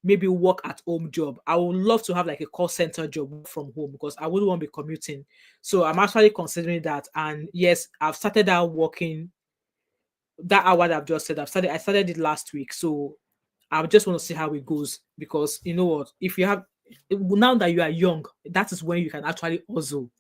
A: maybe work at home job. I would love to have like a call center job from home because I wouldn't want to be commuting. So I'm actually considering that. And yes, I've started out working that hour that I've just said. I started it last week. So I just want to see how it goes because you know what? If you have, now that you are young, that is when you can actually hustle.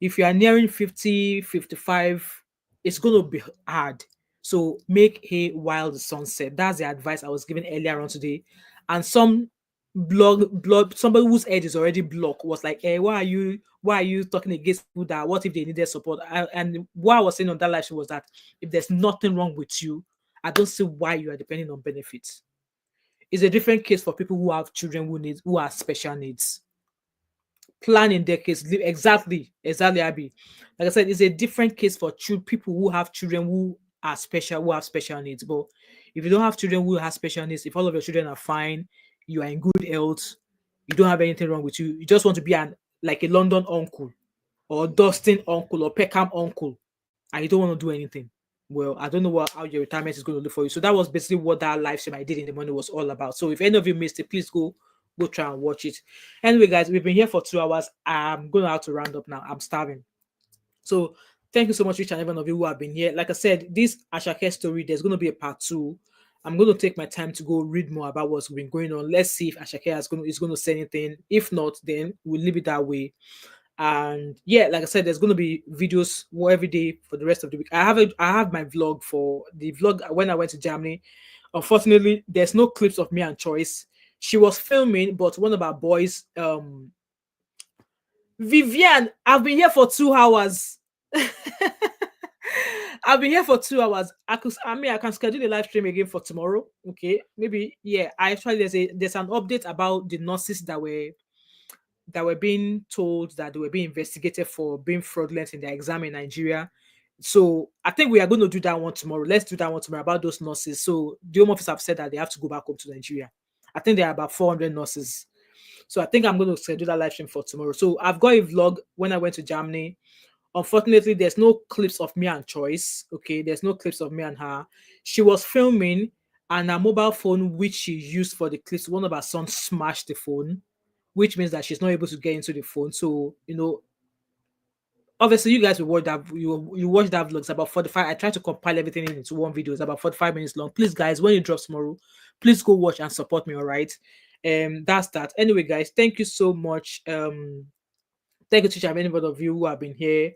A: If you are nearing 50, 55, it's going to be hard. So make hay while the sun set. That's the advice I was given earlier on today. And some blog somebody whose head is already blocked was like, hey, why are you talking against people that what if they needed support? And what I was saying on that live show was that if there's nothing wrong with you, I don't see why you are depending on benefits. It's a different case for people who have children who have special needs. Plan in their case. Exactly, Abby. Like I said, it's a different case for people who have children who have special needs. But if you don't have children who have special needs, if all of your children are fine, you are in good health, you don't have anything wrong with you, you just want to be like a London uncle or Dustin uncle or Peckham uncle, and you don't want to do anything. Well, I don't know how your retirement is going to look for you. So that was basically what that live stream I did in the morning was all about. So if any of you missed it, please go try and watch it. Anyway, guys, we've been here for 2 hours. I'm going to have to round up now. I'm starving. So thank you so much, each and every one of you who have been here. Like I said, this Asake story, there's going to be a part 2. I'm going to take my time to go read more about what's been going on. Let's see if Asake is going to say anything. If not, then we'll leave it that way. And yeah, like I said, there's going to be videos every day for the rest of the week. I have my vlog for the vlog when I went to Germany. Unfortunately, there's no clips of me and Choice. She was filming, but one of our boys, Vivian, I've been here for 2 hours. I've been here for 2 hours. I can schedule a live stream again for tomorrow. Okay, maybe. Yeah, I actually there's an update about the nurses that were being told that they were being investigated for being fraudulent in their exam in Nigeria. So I think we are going to do that one tomorrow. Let's do that one tomorrow about those nurses. So the Home Office have said that they have to go back home to Nigeria. I think there are about 400 nurses. So I think I'm going to schedule that live stream for tomorrow. So I've got a vlog when I went to Germany. Unfortunately, there's no clips of me and Choice. Okay, there's no clips of me and her. She was filming, and her mobile phone, which she used for the clips, one of her sons smashed the phone, which means that she's not able to get into the phone. So, obviously you guys will watch that. You watch that vlog. It's about 45. I try to compile everything into one video. It's about 45 minutes long. Please, guys, when it drops tomorrow, please go watch and support me. All right. That's that. Anyway, guys, thank you so much. Thank you to any of you who have been here.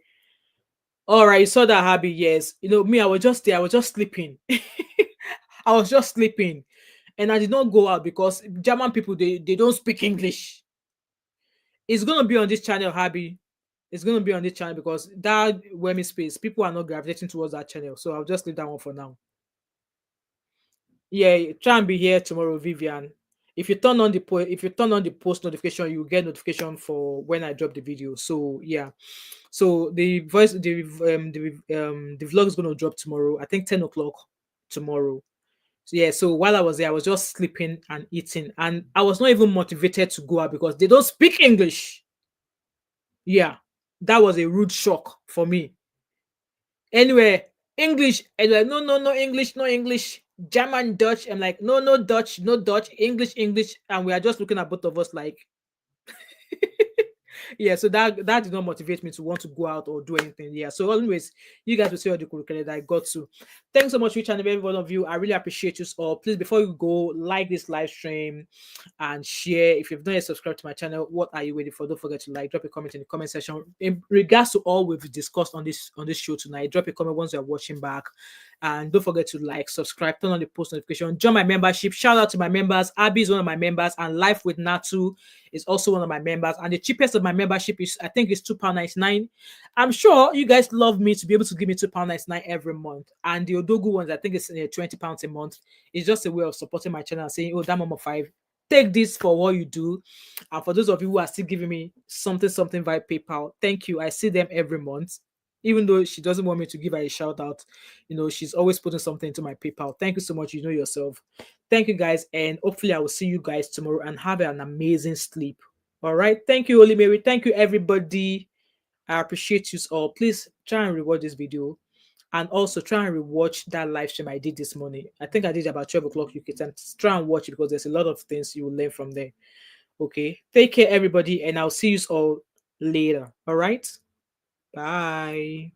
A: All right, you saw that, Happy. Yes, me, I was just there. I was just sleeping. I was just sleeping, and I did not go out because German people they don't speak English. It's gonna be on this channel, Happy. It's gonna be on this channel because that Wemi space, people are not gravitating towards that channel. So I'll just leave that one for now. Yeah, try and be here tomorrow, Vivian. If you turn on the post notification, you get notification for when I drop the video. So yeah, so the vlog is gonna drop tomorrow. I think 10 o'clock tomorrow. So yeah, so while I was there, I was just sleeping and eating, and I was not even motivated to go out because they don't speak English. Yeah, that was a rude shock for me. Anyway, English, and like, no, English, no English, German, Dutch. I'm like, no, Dutch, no Dutch, English, and we are just looking at both of us like, yeah. So that did not motivate me to want to go out or do anything. Yeah. So anyways, you guys will see all the curriculum that I got to. Thanks so much, each and every one of you. I really appreciate you all. Please, before you go, like this live stream and share. If you've not yet subscribed to my channel, what are you waiting for? Don't forget to drop a comment in the comment section. In regards to all we've discussed on this show tonight, drop a comment once you're watching back. And don't forget to subscribe, turn on the post notification, join my membership. Shout out to my members. Abby is one of my members, and Life with Natu is also one of my members. And the cheapest of my membership is, I think, it's £2.99. I'm sure you guys love me to be able to give me £2.99 every month. And the Odogu ones, I think it's £20 a month. It's just a way of supporting my channel, saying, oh, that mama 5. Take this for what you do. And for those of you who are still giving me something via PayPal, thank you. I see them every month. Even though she doesn't want me to give her a shout out, she's always putting something into my PayPal. Thank you so much. You know yourself. Thank you, guys. And hopefully I will see you guys tomorrow and have an amazing sleep. All right. Thank you, Holy Mary. Thank you, everybody. I appreciate you all. Please try and reward this video. And also try and rewatch that live stream I did this morning. I think I did about 12 o'clock UK time. Try and watch it because there's a lot of things you will learn from there. Okay. Take care, everybody, and I'll see you all later. All right. Bye.